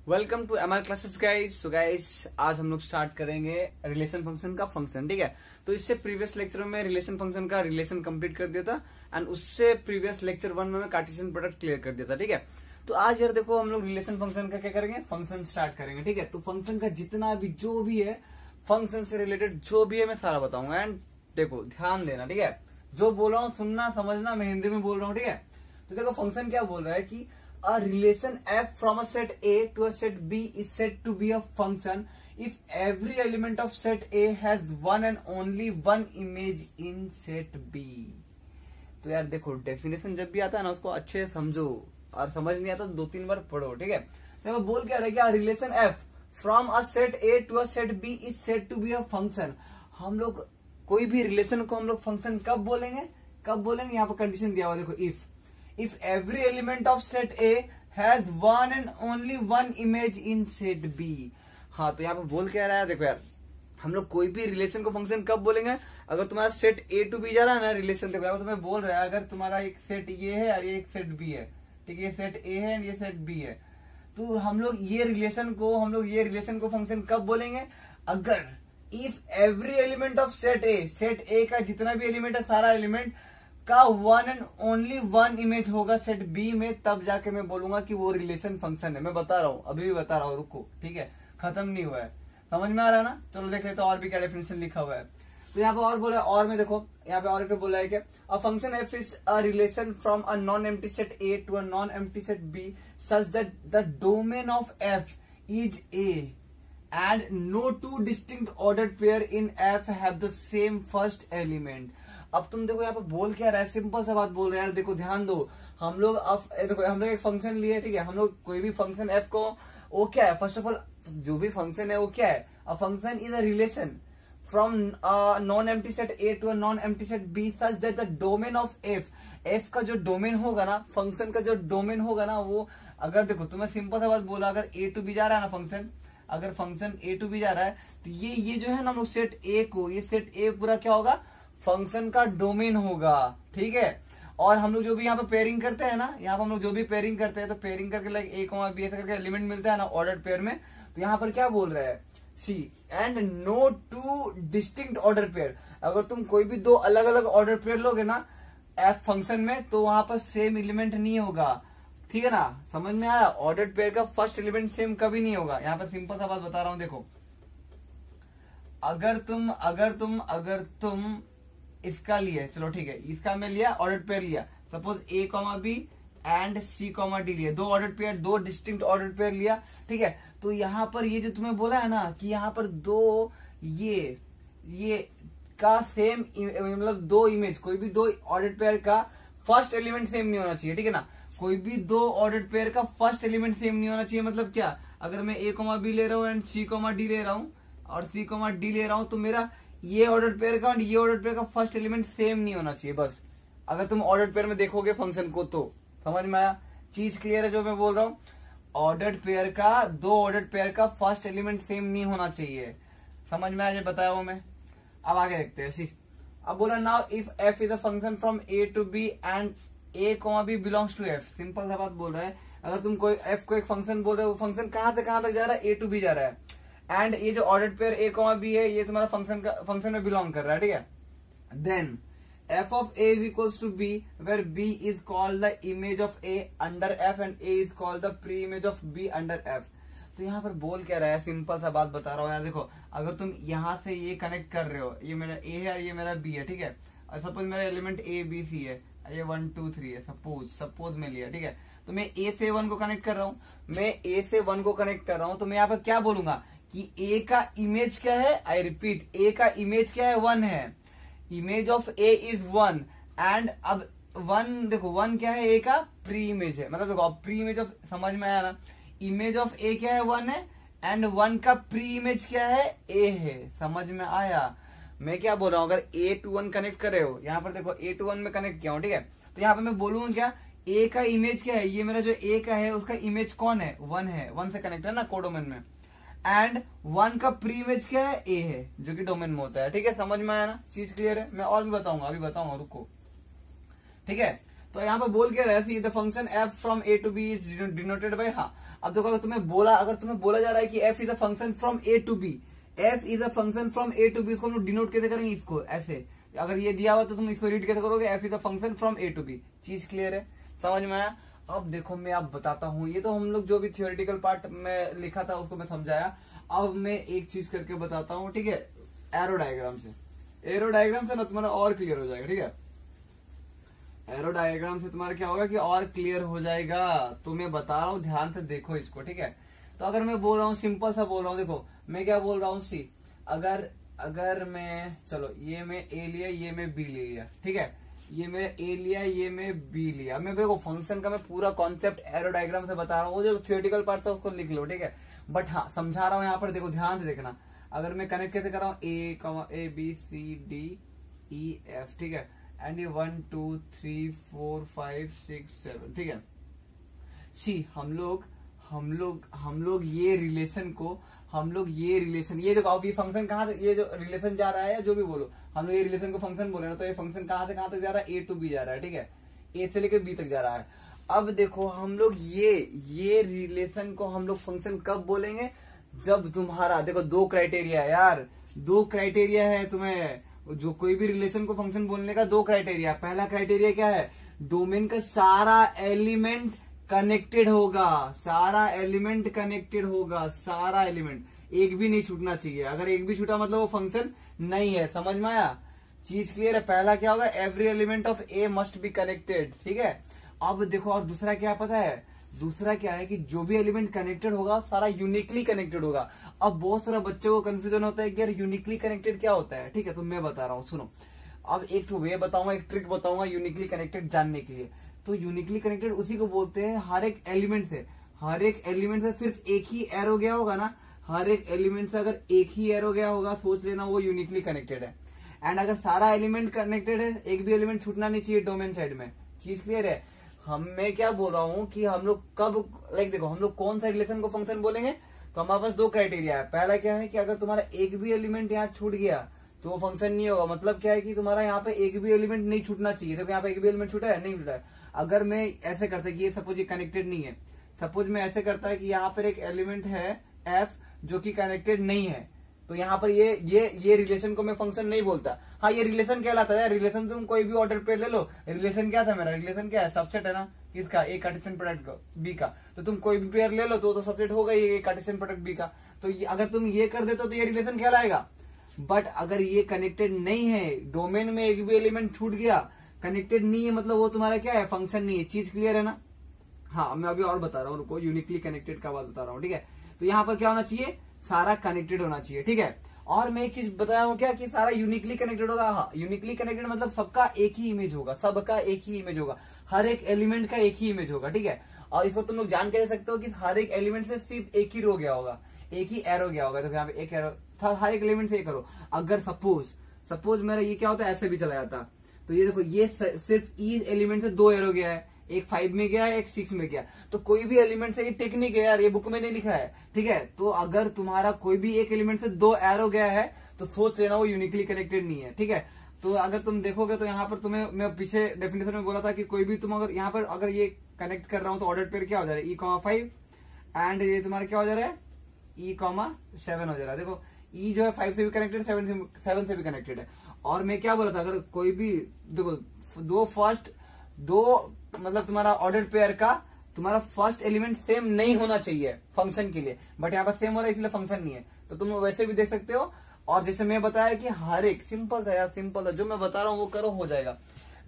Welcome to MR classes guys. So guys आज हम लोग स्टार्ट करेंगे रिलेशन फंक्शन का फंक्शन। ठीक है, तो इससे प्रीवियस लेक्चर में रिलेशन फंक्शन का रिलेशन कंप्लीट कर दिया था एंड उससे प्रीवियस लेक्चर 1 में कार्टेशियन प्रोडक्ट क्लियर कर दिया था। ठीक है, तो आज यार देखो हम लोग रिलेशन फंक्शन का क्या करेंगे, फंक्शन स्टार्ट करेंगे। ठीक है, तो फंक्शन का जितना भी जो भी है फंक्शन से रिलेटेड जो भी है मैं सारा बताऊंगा एंड देखो ध्यान देना। ठीक है, जो बोल रहा हूँ सुनना समझना, मैं हिंदी में बोल रहा हूँ। ठीक है, तो देखो फंक्शन क्या बोल रहा है कि a relation f from a set A to a set B is said to be a function if every element of set A has one and only one image in set B। तो यार देखो definition जब भी आता है ना उसको अच्छे से समझो और समझ नहीं आता तो 2-3 बार पढ़ो। ठीक है, तो मैं बोल क्या रहा है कि relation f from a set A to a set B is said to be a function। हम लोग कोई भी रिलेशन को हम लोग फंक्शन कब बोलेंगे, यहाँ पर कंडीशन दिया हुआ देखो, if every element of set A has one and only one image in set B। हाँ, तो यहाँ पे बोल क्या रहा है, देखो यार हम लोग कोई भी रिलेशन को फंक्शन कब बोलेंगे, अगर तुम्हारा सेट A to B जा रहा है ना रिलेशन। देखो यहाँ तुम्हें बोल रहा है अगर तुम्हारा एक सेट ये है और ये एक सेट B है। ठीक है, ये सेट A है और ये सेट B है, तो हम लोग ये रिलेशन को फंक्शन कब बोलेंगे, अगर if every element of set A का जितना भी एलिमेंट है सारा एलिमेंट का one and only one image होगा सेट बी में, तब जाके मैं बोलूंगा कि वो रिलेशन फंक्शन है। मैं बता रहा हूँ, अभी भी बता रहा हूँ, रुको। ठीक है, खत्म नहीं हुआ है, समझ में आ रहा है ना। चलो देख लेते और भी क्या डेफिनेशन लिखा हुआ है। तो यहाँ पे और बोला है, और में देखो यहाँ पे और बोला है कि a function F is a relation from a non empty set A to a non empty set B such that the domain of F is A and no two distinct ordered pairs in F have the same first element. अब तुम देखो यहाँ पे बोल क्या रहा है, simple सा बात बोल रहे हैं यार। देखो ध्यान दो, हम लोग अब देखो हम लोग एक फंक्शन लिए। ठीक है, हम लोग कोई भी फंक्शन एफ को, वो क्या है, फर्स्ट ऑफ ऑल जो भी फंक्शन है वो क्या है, a function is a relation from non empty set A to a non empty set B such that the domain of F का जो डोमेन होगा ना, फंक्शन का जो डोमेन होगा ना, वो अगर देखो तुम्हें सिंपल सा बात बोला, अगर ए टू बी जा रहा है ना फंक्शन, अगर फंक्शन ए टू बी जा रहा है तो ये जो है ना हम लोग सेट ए को, ये सेट ए पूरा क्या होगा, फंक्शन का डोमेन होगा। ठीक है, और हम लोग जो भी यहाँ पे पेयरिंग करते हैं ना, यहाँ पे हम लोग जो भी पेयरिंग करते हैं तो पेयरिंग करके लाइक ए कॉमा बी ऐसे करके एलिमेंट मिलता है ना ऑर्डर्ड पेयर में। तो यहाँ पर क्या बोल रहा है, C and no two distinct order pair. अगर तुम कोई भी दो अलग अलग ऑर्डर पेयर लोगे ना एफ फंक्शन में तो वहां पर सेम एलिमेंट नहीं होगा। ठीक है ना, समझ में आया। ऑर्डर्ड पेयर का फर्स्ट एलिमेंट सेम कभी नहीं होगा। यहाँ पर सिंपल सा बात बता रहा हूं, देखो अगर तुम इसका लिए, चलो ठीक है, इसका मैं लिया ऑर्डर्ड पेयर लिया, suppose A comma B and C comma D लिए, दो ऑर्डर्ड पेयर, दो डिस्टिंक्ट ऑर्डर्ड पेयर लिया। ठीक है, तो यहाँ पर ये जो तुम्हें बोला है ना कि यहाँ पर दो ये का सेम मतलब दो इमेज, कोई भी दो ऑर्डर्ड पेयर का फर्स्ट एलिमेंट सेम नहीं होना चाहिए। ठीक है ना, कोई भी दो ऑर्डर्ड पेयर का फर्स्ट एलिमेंट सेम नहीं होना चाहिए। मतलब क्या, अगर मैं ए कॉमा बी ले रहा हूँ एंड सी कॉमा डी ले रहा हूँ और सी कॉमा डी ले रहा हूँ, तो मेरा ये ऑर्डर्ड पेयर का और ये ऑर्डर्ड पेयर का फर्स्ट एलिमेंट सेम नहीं होना चाहिए। बस अगर तुम ऑर्डर्ड पेयर में देखोगे फंक्शन को तो समझ में आया, चीज क्लियर है जो मैं बोल रहा हूँ। ऑर्डर्ड पेयर का, दो ऑर्डर्ड पेयर का फर्स्ट एलिमेंट सेम नहीं होना चाहिए। समझ में आया, बताया वो मैं। अब आगे देखते हैं। सी अब बोला now if F is a function from A to B and A comma B belongs to F. Simple सा बात बोल रहा है, अगर तुम कोई एफ को एक फंक्शन बोल रहे हो, वो फंक्शन कहां से कहां तक जा रहा है, ए टू बी जा रहा है एंड ये जो ordered pair A comma B है ये तुम्हारा फंक्शन में बिलोंग कर रहा है। ठीक है, then F of A is equals to B where B is called the image of A under F and A is called the pre image of B under F. तो यहाँ पर बोल क्या रहा है, सिंपल सा बात बता रहा हूँ यार। देखो अगर तुम यहाँ से ये कनेक्ट कर रहे हो, ये मेरा ए है और ये मेरा बी है। ठीक है, और सपोज मेरा एलिमेंट ए बी सी है, ये 1 2 3 है, सपोज में लिया। ठीक है, तो मैं ए से 1 को कनेक्ट कर रहा हूँ, तो मैं यहाँ पर क्या बोलूंगा कि ए का इमेज क्या है, आई रिपीट, ए का इमेज क्या है, 1 है। Image of A is 1 and अब 1 देखो 1 क्या है, ए का प्री इमेज है। मतलब देखो प्री इमेज ऑफ, समझ में आया ना, इमेज ऑफ ए क्या है, 1 है एंड 1 का प्री इमेज क्या है, ए है। समझ में आया मैं क्या बोल रहा हूँ। अगर ए टू 1 कनेक्ट कर रहे हो, यहाँ पर देखो ए टू 1 में कनेक्ट किया हूँ। ठीक है, तो यहाँ पे मैं बोलूंगा क्या, ए का इमेज क्या है, ये मेरा जो ए का है उसका इमेज कौन है, 1 है, 1 से कनेक्ट है ना कोडोमेन में, एंड 1 का प्री इमेज क्या है, ए है, जो कि डोमेन में होता है। ठीक है, समझ में आया ना, चीज क्लियर है। मैं और भी बताऊंगा, अभी बताऊंगा, रुको। ठीक है, तो यहाँ पे बोल के रहे the function F from A to B is denoted by. हाँ, अब देखो अगर तुम्हें बोला जा रहा है कि F is a function from A to B, F is a function from A to B, इसको हम लोग डिनोट कैसे करेंगे, इसको ऐसे। अगर ये दिया हुआ तो तुम इसको रीड कैसे करोगे, F is a function from A to B. चीज क्लियर है, समझ में आया। अब देखो मैं आप बताता हूँ, ये तो हम लोग जो भी थियोरेटिकल पार्ट में लिखा था उसको मैं समझाया। अब मैं एक चीज करके बताता हूँ, ठीक है, एरो डायग्राम से। एरो डायग्राम से ना तुम्हारा और क्लियर हो जाएगा, ठीक है। एरो डायग्राम से तुम्हारा क्या होगा कि और क्लियर हो जाएगा। तो मैं बता रहा हूँ, ध्यान से देखो इसको, ठीक है। तो अगर मैं बोल रहा हूँ, सिंपल सा बोल रहा हूँ, देखो मैं क्या बोल रहा हूँ, सी अगर मैं, चलो ये मैं ए लिया, ये मैं बी ले लिया, ठीक है, ये मैं ए लिया, ये मैं बी लिया। मैं देखो फंक्शन का मैं पूरा कॉन्सेप्ट एरो डायग्राम से बता रहा हूँ, वो जो थियोरेटिकल पार्ट था उसको लिख लो, ठीक है। बट हाँ समझा रहा हूँ यहाँ पर, देखो ध्यान से देखना। अगर मैं कनेक्ट कैसे कर रहा हूँ, A B C D E F, ठीक है, एंड ये 1 2 3 4 5 6 7, ठीक है। सी हम लोग ये रिलेशन को, ये देखो अब ये फंक्शन कहाँ से, ये जो रिलेशन जा रहा है, जो भी बोलो, हम लोग ये रिलेशन को फंक्शन बोले ना, तो ये फंक्शन कहाँ से कहाँ तक जा रहा है, ए टू बी जा रहा है, ठीक है, ए से लेकर बी तक जा रहा है। अब देखो हम लोग ये रिलेशन को हम लोग फंक्शन कब बोलेंगे, जब तुम्हारा देखो दो क्राइटेरिया है यार, दो क्राइटेरिया है तुम्हें, जो कोई भी रिलेशन को फंक्शन बोलने का दो क्राइटेरिया। पहला क्राइटेरिया क्या है, डोमेन का सारा एलिमेंट कनेक्टेड होगा, सारा एलिमेंट कनेक्टेड होगा, सारा एलिमेंट, एक भी नहीं छूटना चाहिए। अगर एक भी छूटा मतलब वो फंक्शन नहीं है, समझ में आया। चीज क्लियर है। पहला क्या होगा, every element of A must be connected, ठीक है। अब देखो और दूसरा क्या पता है, दूसरा क्या है कि जो भी एलिमेंट कनेक्टेड होगा सारा यूनिकली कनेक्टेड होगा। अब बहुत सारा बच्चों को कंफ्यूजन होता है कि यार यूनिकली कनेक्टेड क्या होता है, ठीक है, तो मैं बता रहा हूँ, सुनो। अब एक वे बताऊंगा, एक ट्रिक बताऊंगा यूनिकली कनेक्टेड जानने के लिए। तो यूनिकली कनेक्टेड उसी को बोलते हैं, हर एक एलिमेंट से सिर्फ एक ही एरो गया होगा ना, हर एक एलिमेंट से अगर एक ही एरो गया होगा, सोच लेना वो यूनिकली कनेक्टेड है। एंड अगर सारा एलिमेंट कनेक्टेड है, एक भी एलिमेंट छूटना नहीं चाहिए डोमेन साइड में। चीज क्लियर है। मैं क्या बोल रहा हूँ कि हम लोग कब, देखो हम लोग कौन सा रिलेशन को फंक्शन बोलेंगे, तो हमारे पास दो क्राइटेरिया है। पहला क्या है कि अगर तुम्हारा एक भी एलिमेंट यहाँ छूट गया तो वो फंक्शन नहीं होगा। मतलब क्या है कि तुम्हारा यहाँ पे एक भी एलिमेंट नहीं छूटना चाहिए। देखो यहाँ पे एक भी एलिमेंट छूटा है, नहीं छूटा है। अगर मैं ऐसे करता कि ये सपोज ये कनेक्टेड नहीं है, सपोज मैं ऐसे करता है कि यहाँ पर एक एलिमेंट है एफ जो कि कनेक्टेड नहीं है, तो यहाँ पर ये रिलेशन को मैं फंक्शन नहीं बोलता। हाँ ये रिलेशन कहलाता है। रिलेशन तुम कोई भी ऑर्डर पेयर ले लो, रिलेशन क्या था मेरा, रिलेशन क्या है, सबसेट है ना, किसका, ए कार्टेशियन प्रोडक्ट बी का। तो तुम कोई भी पेयर ले लो तो सबसेट होगा ये कार्टेशियन प्रोडक्ट बी का। तो अगर तुम ये कर देते हो तो ये रिलेशन कहलाएगा। बट अगर ये कनेक्टेड नहीं है, डोमेन में एक भी एलिमेंट छूट गया, कनेक्टेड नहीं है, मतलब वो तुम्हारा क्या है, फंक्शन नहीं है। चीज क्लियर है ना। हाँ मैं अभी और बता रहा हूँ, रुको, यूनिकली कनेक्टेड का बात बता रहा हूँ, ठीक है। तो यहाँ पर क्या होना चाहिए, सारा कनेक्टेड होना चाहिए, ठीक है। और मैं एक चीज बताया हूँ क्या, कि सारा यूनिकली कनेक्टेड होगा। हाँ यूनिकली कनेक्टेड मतलब सबका एक ही इमेज होगा, सबका एक ही इमेज होगा, हर एक एलिमेंट का एक ही इमेज होगा, ठीक है। और इसको तुम लोग जान के दे सकते हो कि हर एक एलिमेंट से सिर्फ एक ही रो गया होगा, एक ही एरो गया होगा। तो यहाँ पे एक एरो था, हर एक एलिमेंट से एक एरो। अगर सपोज मेरा ये क्या होता है, ऐसे भी चला जाता, तो ये देखो ये सिर्फ ई एलिमेंट से दो एरो गया है, एक 5 में गया है, एक 6 में गया। तो कोई भी एलिमेंट से, ये टेक्निक है यार, ये बुक में नहीं लिखा है, ठीक है। तो अगर तुम्हारा कोई भी एक एलिमेंट से दो एरो गया है तो सोच लेना वो यूनिकली कनेक्टेड नहीं है, ठीक है। तो अगर तुम देखोगे तो यहाँ पर तुम्हें, मैं पीछे डेफिनेशन में बोला था कि कोई भी तुम अगर यहाँ पर अगर ये कनेक्ट कर रहा हूं तो ऑर्डर पेयर क्या हो जा रहा है, E, 5 एंड ये तुम्हारा क्या हो जा रहा है, E, 7 हो जा रहा है। देखो E जो है 5 से भी कनेक्टेड, 7 से भी कनेक्टेड है। और मैं क्या बोला था, अगर कोई भी देखो दो मतलब तुम्हारा ऑर्डर पेयर का तुम्हारा फर्स्ट एलिमेंट सेम नहीं होना चाहिए फंक्शन के लिए, बट यहाँ पर सेम हो रहा है इसलिए फंक्शन नहीं है। तो तुम वैसे भी देख सकते हो। और जैसे मैं बताया कि हर एक, सिंपल था यार, सिंपल था, जो मैं बता रहा हूँ वो करो, हो जाएगा।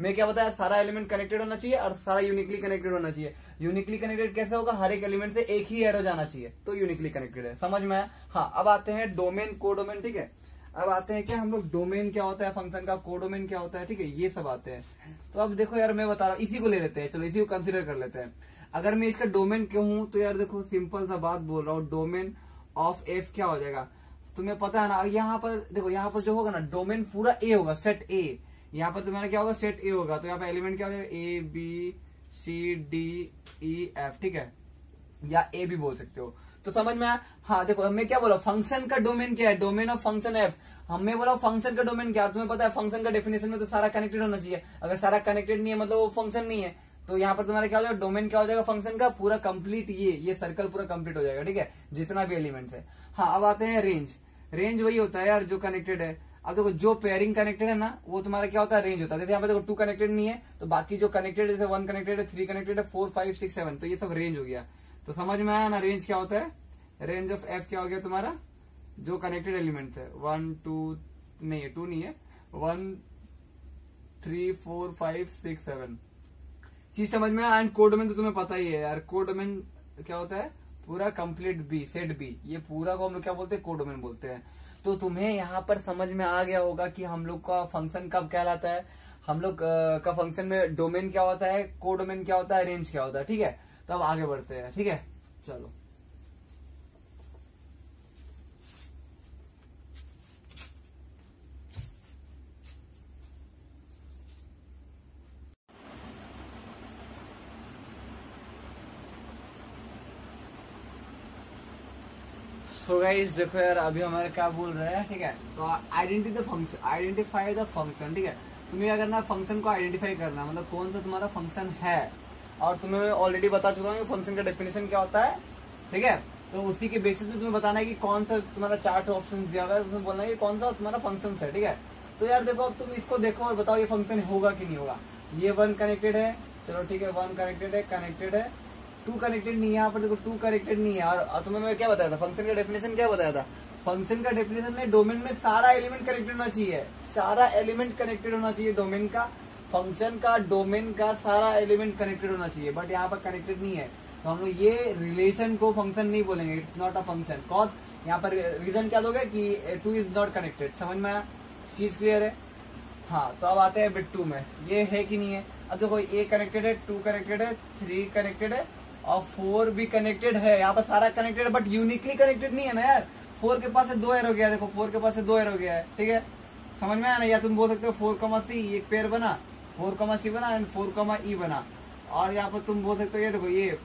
मैं क्या बताया, सारा एलिमेंट कनेक्टेड होना चाहिए और सारा यूनिकली कनेक्टेड होना चाहिए। यूनिकली कनेक्टेड कैसे होगा, हर एक एलिमेंट से एक ही एरो जाना चाहिए, तो यूनिकली कनेक्टेड है। समझ में आया। हाँ अब आते हैं डोमेन, कोडोमेन, ठीक है। अब आते हैं क्या हम लोग, डोमेन क्या होता है फंक्शन का, कोडोमेन क्या होता है, ठीक है, ये सब आते हैं। तो अब देखो यार मैं बता रहा हूँ, इसी को ले लेते हैं, चलो इसी को कंसिडर कर लेते हैं। अगर मैं इसका डोमेन क्यों हूं, तो यार देखो सिंपल सा बात बोल रहा हूँ, डोमेन ऑफ एफ क्या हो जाएगा, तुम्हें पता है ना। यहाँ पर देखो, यहाँ पर जो होगा ना, डोमेन पूरा ए होगा, सेट ए। यहाँ पर तुम्हारा क्या होगा, सेट ए होगा। तो यहाँ पे एलिमेंट क्या हो जाएगा, A B C D E F, ठीक है, या ए भी बोल सकते हो। तो समझ में आया। हाँ देखो मैं क्या बोला, फंक्शन का डोमेन क्या है, डोमेन ऑफ फंक्शन एफ। हमने बोला फंक्शन का डोमेन क्या, तुम्हें पता है फंक्शन का डेफिनेशन में तो सारा कनेक्टेड होना चाहिए, अगर सारा कनेक्टेड नहीं है मतलब वो फंक्शन नहीं है। तो यहाँ पर तुम्हारा क्या हो जाएगा, डोमेन क्या हो जाएगा फंक्शन का पूरा कंप्लीट, ये सर्कल पूरा कंप्लीट हो जाएगा, ठीक है, जितना भी एलिमेंट्स है। हाँ अब आते हैं रेंज। रेंज वही होता है यार जो कनेक्टेड है। अब देखो जो पेयरिंग कनेक्टेड है ना वो तुम्हारा क्या होता है, रेंज होता है। जैसे यहाँ पे देखो 2 कनेक्टेड नहीं है तो बाकी जो कनेक्टेड है, जैसे 1 कनेक्टेड है, 3 कनेक्टेड है, 4 5 6 7, तो ये सब रेंज हो गया। तो समझ में आया ना रेंज क्या होता है। रेंज ऑफ एफ क्या हो गया तुम्हारा, जो कनेक्टेड एलिमेंट है 1 2 नहीं है, 2 नहीं है, 1 3 4 5 6 7 चीज समझ में आया। एंड कोडोमेन तो तुम्हें पता ही है यार, कोडोमेन क्या होता है, पूरा कंप्लीट बी सेट बी, ये पूरा को हम लोग क्या बोलते हैं, कोडोमेन बोलते हैं। तो तुम्हें यहाँ पर समझ में आ गया होगा कि हम लोग का फंक्शन कब कहलाता है, हम लोग का फंक्शन में डोमेन क्या होता है, कोडोमेन क्या होता है, रेंज क्या होता है, ठीक है। तो अब आगे बढ़ते हैं, ठीक है, चलो। सो गाइस देखो यार अभी हमारे क्या बोल रहे हैं, ठीक है। तो आइडेंटिफाई द फंक्शन, ठीक है। तुम्हें क्या करना है, फंक्शन को आइडेंटिफाई करना, मतलब कौन सा तुम्हारा फंक्शन है। और तुम्हें ऑलरेडी बता चुका हूँ फंक्शन का डेफिनेशन क्या होता है, ठीक है। तो उसी के बेसिस पे तुम्हें बताना है कि कौन सा तुम्हारा 4 ऑप्शन दिया हुआ है, उसमें बोलना है कि कौन सा तुम्हारा फंक्शन है, ठीक है। तो यार देखो अब तुम इसको देखो और बताओ ये फंक्शन होगा कि नहीं होगा। ये 1 कनेक्टेड है, चलो ठीक है, 1 कनेक्टेड है, 2 कनेक्टेड नहीं है, यहाँ पर देखो 2 कनेक्टेड नहीं है। और तुम्हें मैं क्या बताया था, फंक्शन का डेफिनेशन क्या बताया था, फंक्शन का डेफिनेशन में डोमेन में सारा एलिमेंट कनेक्टेड होना चाहिए, सारा एलिमेंट कनेक्टेड होना चाहिए डोमेन का, फंक्शन का डोमेन का सारा एलिमेंट कनेक्टेड होना चाहिए। बट यहाँ पर कनेक्टेड नहीं है तो हम लोग ये रिलेशन को फंक्शन नहीं बोलेंगे, it's not a function. Cause यहाँ पर रीजन क्या दोगे कि 2 इज नॉट कनेक्टेड। समझ में आया, चीज क्लियर है। हाँ तो अब आते हैं बिट 2 में, ये है कि नहीं है। अब देखो ए कनेक्टेड है, 2 कनेक्टेड है, 3 कनेक्टेड है और 4 भी कनेक्टेड है। यहाँ पर सारा कनेक्टेड है बट यूनिकली कनेक्टेड नहीं है ना यार। 4 के पास से 2 एरो गया, देखो 4 के पास से 2 एरो गया है, ठीक है। समझ में आया ना। या तुम बोल सकते हो 4, C एक पेयर बना, 4, C बना एंड 4, E बना। और यहाँ पर तुम बोल सकते हो ये देखो ये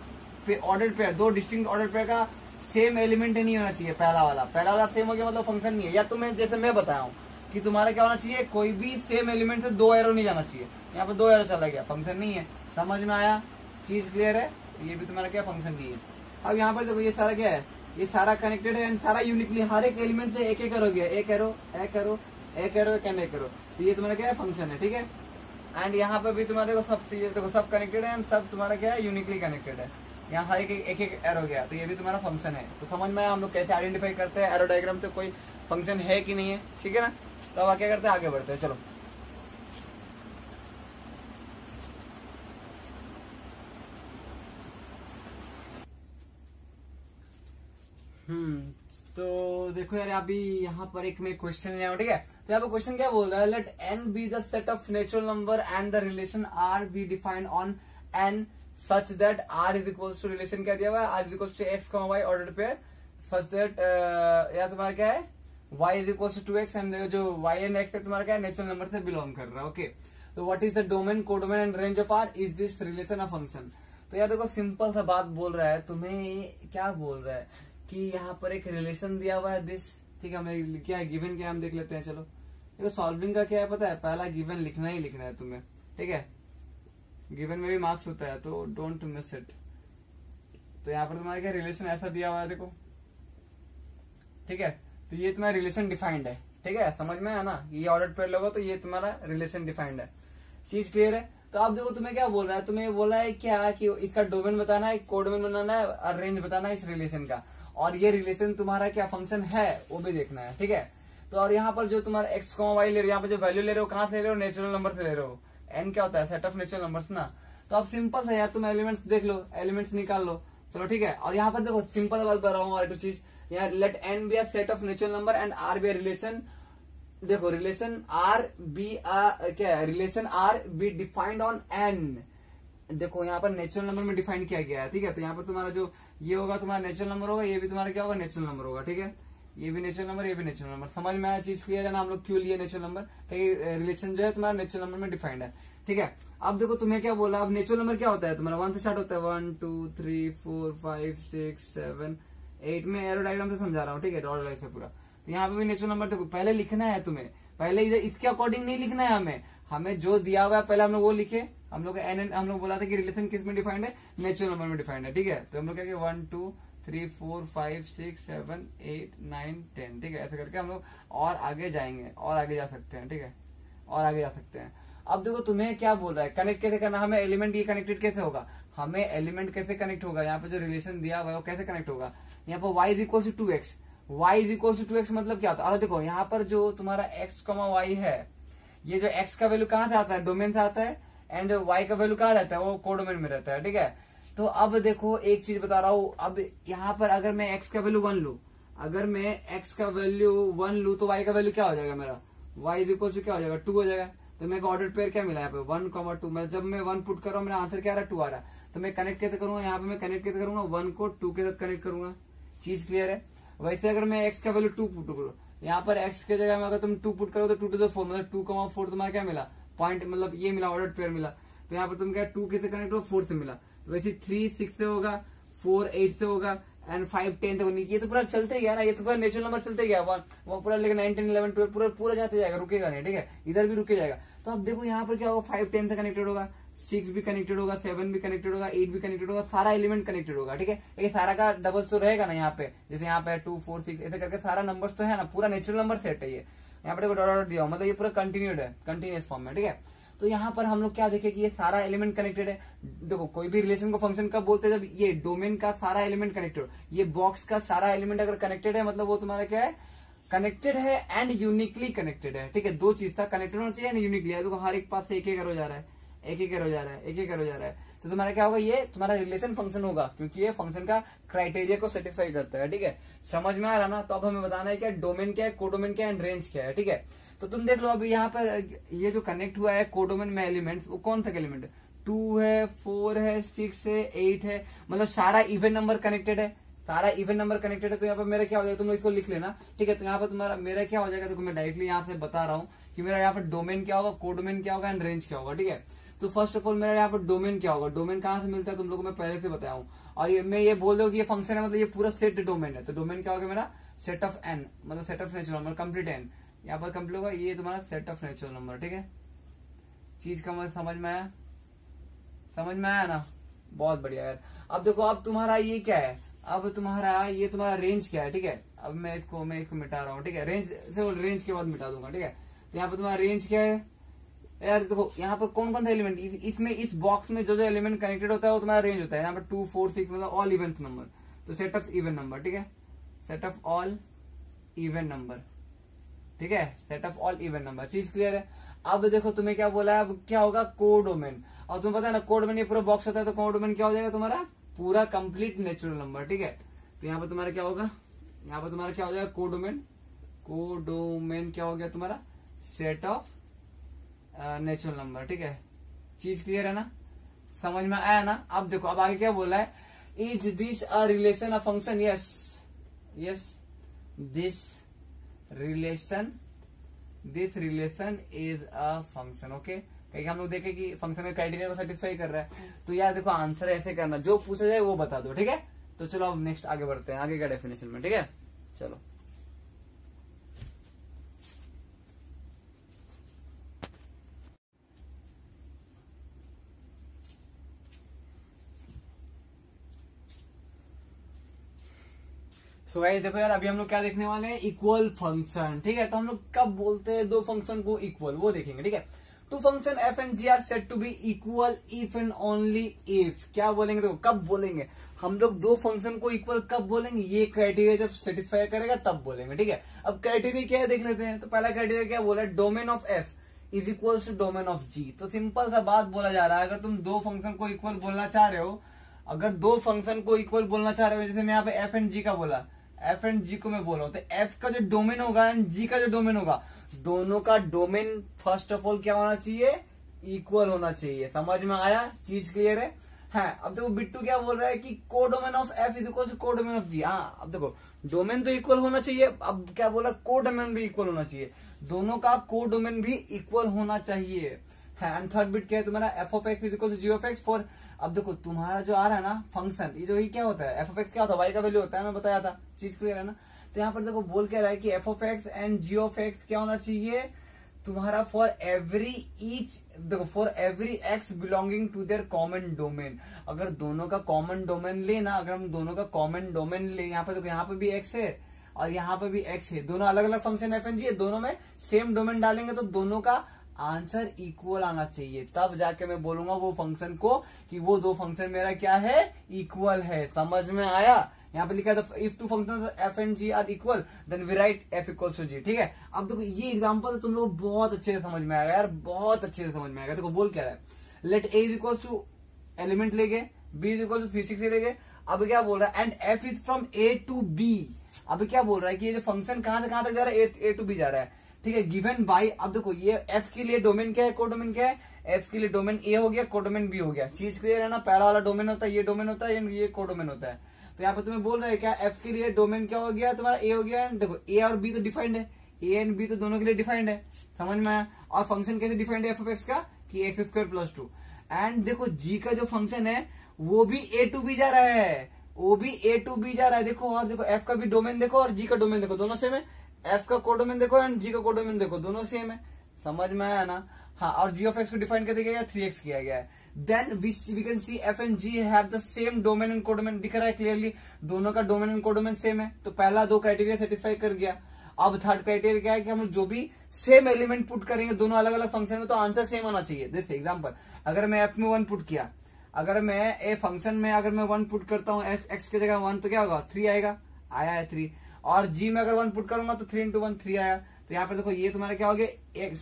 order pair, 2 distinct order pair का सेम एलिमेंट नहीं होना चाहिए। पहला वाला सेम हो गया मतलब फंक्शन नहीं है। या तुम्हें जैसे मैं बताया हूँ कि तुम्हारा क्या होना चाहिए, कोई भी सेम एलिमेंट से 2 एरो नहीं जाना चाहिए। यहाँ पर 2 एरो चला गया, फंक्शन नहीं है। समझ में आया, चीज क्लियर है। ये भी तुम्हारा क्या फंक्शन नहीं है। अब यहाँ पर देखो ये सारा क्या है, ये सारा कनेक्टेड है एंड सारा यूनिकली हर एक एलिमेंट से एक एरो गया, एक एरो एक एरो एक एरो एक एरो। तो ये तुम्हारा क्या है, फंक्शन है, ठीक है। एंड यहाँ पर भी तुम्हारे को सब देखो सब कनेक्टेड है एंड सब तुम्हारा क्या है, यूनिकली कनेक्टेड है। यहाँ हर एक एरो गया तो ये भी तुम्हारा फंक्शन है। तो समझ में हम लोग कैसे आइडेंटिफाई करते हैं एरो डायग्राम से कोई फंक्शन है कि नहीं है, ठीक है ना। तो अब क्या करते हैं, आगे बढ़ते हैं, चलो। तो देखो यार अभी यहाँ पर एक मैं क्वेश्चन लिया हूँ, ठीक है। तो यहाँ पर क्वेश्चन क्या बोल रहा है, let n be the set of natural number and the relation r be defined on n such that r is equals to, relation क्या दिया हुआ है, r is equals to x, y order pair such that या तुम्हारा क्या है y is equals to 2x and जो y and x है तुम्हारा क्या है, नेचुरल नंबर से बिलोंग कर रहा है, ओके। तो what is the domain, codomain and range of r, is this relation a function. तो यार देखो सिंपल सा बात बोल रहा है, तुम्हें क्या बोल रहा है कि यहाँ पर एक रिलेशन दिया हुआ है दिस, ठीक है। हमें क्या है, गिवन क्या है हम देख लेते हैं, चलो। देखो सॉल्विंग का क्या है पता है, पहला गिवन लिखना ही लिखना है तुम्हें, ठीक है। गिवन में भी मार्क्स होता है तो डोंट मिस इट। तो यहाँ पर तुम्हारा क्या रिलेशन ऐसा दिया हुआ है, देखो, ठीक है। तो ये तुम्हारा रिलेशन डिफाइंड है, ठीक है, समझ में है ना। ये ऑर्डर पेयर लोगे तो ये तुम्हारा रिलेशन डिफाइंड है, चीज क्लियर है। तो आप देखो तुम्हें क्या बोल रहा है, तुम्हें बोला है क्या कि इसका डोमेन बताना है, कोडोमेन बनाना है और रेंज बताना है इस रिलेशन का। और ये रिलेशन तुम्हारा क्या फंक्शन है वो भी देखना है, ठीक है। तो और यहाँ पर जो तुम्हारा x, y ले रहे हो, यहाँ पर जो वैल्यू ले रहे हो कहाँ से ले रहे हो, नेचुरल नंबर से ले रहे हो। n क्या होता है, सेट ऑफ नेचुरल नंबर्स ना। तो अब सिंपल है यार, तुम एलिमेंट्स देख लो, एलिमेंट्स निकाल लो, चलो ठीक है। और यहाँ पर देखो सिंपल बात बता रहा हूँ और एक चीज, यहाँ let n be a set of natural number and r be a relation. देखो रिलेशन r बी क्या है, relation r be defined on n। देखो यहाँ पर नेचुरल नंबर में डिफाइन किया गया है, ठीक है। तो यहाँ पर तुम्हारा जो ये होगा तुम्हारा नेचुरल नंबर होगा, ये भी तुम्हारा क्या होगा, नेचुरल नंबर होगा, ठीक है। ये भी नेचुरल नंबर, ये भी नेचुरल नंबर। समझ में आया, चीज क्लियर है ना। हम लोग क्यों लिए नेचुरल नंबर, रिलेशन जो है तुम्हारा नेचुरल नंबर में डिफाइंड है, ठीक है। अब देखो तुम्हें क्या बोला, अब नेचुरल नंबर क्या होता है तुम्हारा, 1 से स्टार्ट होता है, 1 2 3 4 5 6 7 8 में एरो डायग्राम से समझा रहा हूँ, ठीक है, डॉट लाइन से पूरा। तो यहाँ पे भी नेचुरल नंबर देखो पहले लिखना है तुम्हें, पहले इधर इसके अकॉर्डिंग नहीं लिखना है हमें जो दिया हुआ है पहले हम लोग वो लिखे। हम लोग एन हम लोग बोला था कि रिलेशन किस में डिफाइंड है, नेचुरल नंबर में डिफाइंड है, ठीक है। तो हम लोग क्या 1 2 3 4 5 6 7 8 9 10, ठीक है। ऐसे करके हम लोग और आगे जाएंगे और आगे जा सकते हैं, ठीक है, और आगे जा सकते हैं। अब देखो तुम्हें क्या बोल रहा है, कनेक्ट कैसे करना, हमें एलिमेंट ये कनेक्टेड कैसे होगा, हमें एलिमेंट कैसे कनेक्ट होगा, यहाँ पे जो रिलेशन दिया हुआ है वो कैसे कनेक्ट होगा। यहाँ पर y is equal to 2x, y is equal to 2x मतलब क्या होता है। और देखो यहाँ पर जो तुम्हारा x, y है, ये जो x का वैल्यू कहाँ से आता है, डोमेन से आता है, एंड y का वैल्यू कहाँ रहता है, वो कोडोमेन में रहता है, ठीक है। तो अब देखो एक चीज बता रहा हूँ, अब यहाँ पर अगर मैं x का वैल्यू 1 लू, अगर मैं x का वैल्यू 1 लू तो y का वैल्यू क्या हो जाएगा मेरा, y इज इक्वल टू क्या हो जाएगा 2 हो जाएगा। तो मेरे को ऑर्डर पेयर क्या मिला यहाँ पे 1, 2, मैं जब मैं 1 पुट कर रहा हूँ मेरा आंसर क्या आ रहा है 2 आ रहा है। तो मैं कनेक्ट कैसे करूंगा, यहाँ पे मैं कनेक्ट कैसे करूंगा 1 को 2 के साथ कनेक्ट करूंगा, चीज क्लियर है। वैसे अगर मैं x का वैल्यू 2 पुट करूँ, यहाँ पर x के जगह में अगर तुम 2 पुट करो तो 2 to the 4 मतलब 2,4 तुम्हारा क्या मिला पॉइंट, मतलब ये मिला ऑर्डर पेयर मिला। तो यहाँ पर तुम क्या 2 कैसे कनेक्ट हो 4 से मिला, तो वैसे 3 6 से होगा, 4 8 से होगा, एंड 5 10 तक। ये तो पूरा चलते गया ना, ये तो पूरा नेचुरल नंबर चलते गया वो पूरा, लेकिन 9 10 11 12 पूरा जाते जाएगा, रुकेगा नहीं, ठीक है, इधर भी रुके जाएगा। तो अब देखो यहाँ पर क्या होगा 5 10 से कनेक्टेड होगा, 6 भी कनेक्टेड होगा, 7 भी कनेक्टेड होगा, 8 भी कनेक्टेड होगा, सारा एलिमेंट कनेक्टेड होगा, ठीक है। लेकिन सारा का डबल तो रहेगा ना यहाँ पे, जैसे यहाँ पे 2 4 6 ऐसे करके सारा नंबर्स तो है ना, पूरा नेचुरल नंबर सेट है ये। यहाँ पे डॉट डॉट दिया मतलब ये पूरा कंटिन्यूड है, कंटिन्यूस फॉर्म में, ठीक है। तो यहाँ पर हम लोग क्या देखे कि ये सारा एलिमेंट कनेक्टेड है। देखो कोई भी रिलेशन को फंक्शन कब बोलते हैं, जब ये डोमेन का सारा एलिमेंट कनेक्टेड हो, ये बॉक्स का सारा एलिमेंट अगर कनेक्टेड है मतलब वो तुम्हारा क्या है, कनेक्टेड है एंड यूनिकली कनेक्टेड है, ठीक है। दो चीज था, कनेक्टेड होना चाहिए एंड यूनिकली। देखो हर एक पास से एक एक हो जा रहा है, एक एक हो जा रहा है, एक एक हो जा रहा है, तो तुम्हारा क्या होगा, ये तुम्हारा रिलेशन फंक्शन होगा, क्योंकि ये फंक्शन का क्राइटेरिया को सेटिस्फाई करता है, ठीक है। समझ में आ रहा ना। तो अब हमें बताना है क्या डोमेन क्या है, कोडोमेन क्या है एंड रेंज क्या है, ठीक है। तो तुम देख लो अभी यहाँ पर ये जो कनेक्ट हुआ है कोडोमेन में एलिमेंट्स, वो कौन सा एलिमेंट है, 2 है, 4 है, 6 है, 8 है, मतलब सारा इवन नंबर कनेक्टेड है, सारा इवन नंबर कनेक्टेड है। तो यहाँ पर मेरा क्या हो जाएगा, तुम लोग इसको लिख लेना, ठीक है। तो यहाँ पर तुम्हारा मेरा क्या हो जाएगा, देखो मैं डायरेक्टली यहाँ से बता रहा हूँ कि मेरा यहाँ पर डोमेन क्या होगा, कोडोमेन क्या होगा एंड रेंज क्या होगा, ठीक है। तो फर्स्ट ऑफ ऑल मेरा यहाँ पर डोमेन क्या होगा, डोमेन कहाँ से मिलता है तुम लोगों को मैं पहले से बताया हूँ। और ये मैं ये बोल दो कि ये फंक्शन है मतलब ये पूरा सेट डोमेन है। तो डोमेन क्या होगा मेरा, सेट ऑफ एन, मतलब set of natural number, complete N यहाँ पर कंप्लीट होगा, ये तुम्हारा सेट ऑफ नेचुरल नंबर, ठीक है। चीज का मतलब समझ में आया, समझ में आया ना, बहुत बढ़िया यार। अब देखो अब तुम्हारा ये क्या है, अब तुम्हारा ये तुम्हारा रेंज क्या है, ठीक है। अब मैं इसको मिटा रहा हूँ, ठीक है। रेंज के बाद मिटा दूंगा, ठीक है। तो यहाँ पर तुम्हारा रेंज क्या है यार, देखो यहाँ पर कौन कौन सा एलिमेंट, इसमें इस बॉक्स में जो जो एलिमेंट कनेक्टेड होता है वो तुम्हारा रेंज होता है। यहाँ पर 2 4 6 मतलब ऑल इवन नंबर, तो सेट ऑफ इवन नंबर, ठीक है, set of all even number, ठीक है, set of all even number. चीज क्लियर है। अब देखो तुम्हें क्या बोला है, अब क्या होगा कोडोमेन। और तुम्हें पता है ना कोडोमेन ये पूरा बॉक्स होता है, तो कोडोमेन क्या हो जाएगा तुम्हारा पूरा कंप्लीट नेचुरल नंबर, ठीक है। तो यहाँ पर तुम्हारा क्या होगा, यहाँ पर तुम्हारा क्या हो जाएगा कोडोमेन, कोडोमेन क्या हो गया तुम्हारा सेट ऑफ नेचुरल नंबर, ठीक है। चीज क्लियर है ना, समझ में आया ना। अब देखो अब आगे क्या बोला है, is this a relation a function, yes yes this relation is a function, okay. क्योंकि हम लोग देखें कि फंक्शन के क्राइटेरिया को सेटिस्फाई कर रहा है। तो यार देखो आंसर ऐसे करना, जो पूछा जाए वो बता दो, ठीक है। तो चलो अब नेक्स्ट आगे बढ़ते हैं, आगे का डेफिनेशन में, ठीक है। चलो सो गाइस देखो यार अभी हम लोग क्या देखने वाले हैं, इक्वल फंक्शन, ठीक है। तो हम लोग कब बोलते हैं दो फंक्शन को इक्वल, वो देखेंगे, ठीक है। Two function F and G are said to be equal if and only if, क्या बोलेंगे देखो कब बोलेंगे हम लोग दो फंक्शन को इक्वल, कब बोलेंगे ये क्राइटेरिया जब सेटिस्फाई करेगा तब बोलेंगे, ठीक है। अब क्राइटेरिया क्या है देख लेते हैं। तो पहला क्राइटेरिया क्या बोला, domain of F is equal to domain of G. तो सिंपल सा बात बोला जा रहा है, अगर तुम दो फंक्शन को इक्वल बोलना चाह रहे हो, अगर दो फंक्शन को इक्वल बोलना चाह रहे हो, जैसे मैं यहाँ पे एफ एंड जी का बोला, एफ एंड जी को मैं बोल रहा हूँ, तो एफ का जो डोमेन होगा एंड जी का जो डोमेन होगा, दोनों का डोमेन फर्स्ट ऑफ ऑल क्या होना चाहिए, इक्वल होना चाहिए। समझ में आया, चीज क्लियर है। हाँ अब देखो बिट्टू क्या बोल रहा है कि codomain of F is equal to codomain of G. हाँ अब देखो डोमेन तो इक्वल होना चाहिए, अब क्या बोला कोडोमेन भी इक्वल होना चाहिए, दोनों का कोडोमेन भी इक्वल होना चाहिए। एंड थर्ड बिट क्या है तुम्हारा, F of x is equal to G of X for अब देखो तुम्हारा जो आ रहा है ना फंक्शन, ये क्या होता है, एफ ऑफ एक्स क्या होता है, वाई का वैल्यू होता है, मैं बताया था, चीज क्लियर है ना। तो यहाँ पर देखो बोल क्या रहा है कि F of X and G of X क्या होना चाहिए तुम्हारा, फॉर एवरी ईच, देखो for every X belonging to their common domain. अगर दोनों का कॉमन डोमेन ले ना, अगर हम दोनों का कॉमन डोमेन ले, यहाँ पे देखो यहाँ पे भी एक्स है और यहाँ पे भी एक्स है, दोनों अलग अलग फंक्शन एफ एंड जी है, दोनों में सेम डोमेन डालेंगे तो दोनों का आंसर इक्वल आना चाहिए, तब जाके मैं बोलूंगा वो फंक्शन को कि वो दो फंक्शन मेरा क्या है, इक्वल है। समझ में आया? यहाँ पे लिखा था if two function F and G are equal then we write F equal to G. ठीक है, अब देखो ये एग्जांपल तुम लोग बहुत अच्छे से समझ में आएगा यार, बहुत अच्छे से समझ में आएगा। देखो बोल क्या रहा है, let A is equal to element ले गए, बी इज इक्वल टू 360 ले गए। अब क्या बोल रहा है, and F is from A to B. अब क्या बोल रहा है कि ये जो फंक्शन कहां तक जा रहा है, ए टू बी जा रहा है। ठीक है, गिवन बाई, अब देखो ये एफ के लिए डोमेन क्या है, कोडोमेन क्या है, एफ के लिए डोमेन ए हो गया, कोडोमेन बी हो गया। चीज क्लियर है ना, पहला वाला डोमेन होता है, ये डोमेन होता है, ये कोडोमेन होता है। तो यहाँ पे तुम्हें बोल रहे हैं क्या, एफ के लिए डोमेन क्या हो गया तुम्हारा, ए हो गया। देखो ए और बी तो डिफाइंड है, ए एंड बी तो दोनों के लिए डिफाइंड है, समझ में आया। और फंक्शन कैसे डिफाइंड है एफ ऑफ एक्स का, कि एक्स स्क्वायर प्लस 2। एंड देखो जी का जो फंक्शन है वो भी ए टू बी जा रहा है, वो भी ए टू बी जा रहा है। देखो और देखो एफ का भी डोमेन देखो और जी का डोमेन देखो, दोनों सेम है। एफ का कोडोमेन देखो एंड जी का कोडोमेन देखो, दोनों सेम है। समझ में आया ना? हाँ, और जी ऑफ एक्स को डिफाइन कर दिया गया 3x किया गया है। Then we can see F and G have the same domain and codomain, दिख रहा है क्लियरली, दोनों का डोमेन एंड कोडोमेन सेम है। तो पहला दो क्राइटेरिया सेटिस्फाई कर गया। अब थर्ड क्राइटेरिया क्या है कि हम जो भी सेम एलिमेंट पुट करेंगे दोनों अलग अलग फंक्शन में तो आंसर सेम आना चाहिए। जैसे एग्जाम्पल, अगर मैं एफ में 1 पुट किया, अगर मैं ए फंक्शन में अगर मैं 1 पुट करता हूँ एक्स की जगह 1 तो क्या होगा, 3 आएगा, आया है 3। और जी में अगर 1 पुट करूंगा तो 3 into 1 3 आया। तो यहाँ पर देखो ये तुम्हारा क्या हो गया,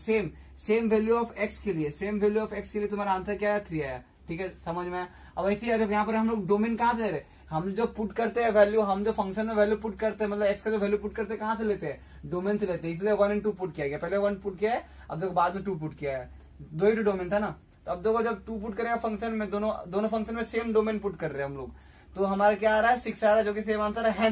सेम वैल्यू ऑफ एक्स के लिए, सेम वैल्यू ऑफ एक्स के लिए तुम्हारा आंसर क्या है, 3 आया। ठीक है, समझ में आया। अब ऐसे ही देखो यहाँ पर हम लोग डोमेन कहाँ से ले रहे, हम जो पुट करते हैं वैल्यू, हम जो फंक्शन में वैल्यू पुट करते हैं, मतलब एक्स का जो वैल्यू पुट करते हैं कहाँ से लेते हैं, डोमेन से लेते हैं। इसलिए 1 and 2 पुट किया गया, पहले 1 पुट किया है, अब देखो बाद में 2 पुट किया है, दो ही डोमेन था ना। तो अब देखो जब 2 पुट करेगा फंक्शन में, दोनों फंक्शन में सेम डोमेन पुट कर रहे हैं हम लोग, तो हमारा क्या आ रहा है, 6 आ रहा है, जो कि सेम आंसर है।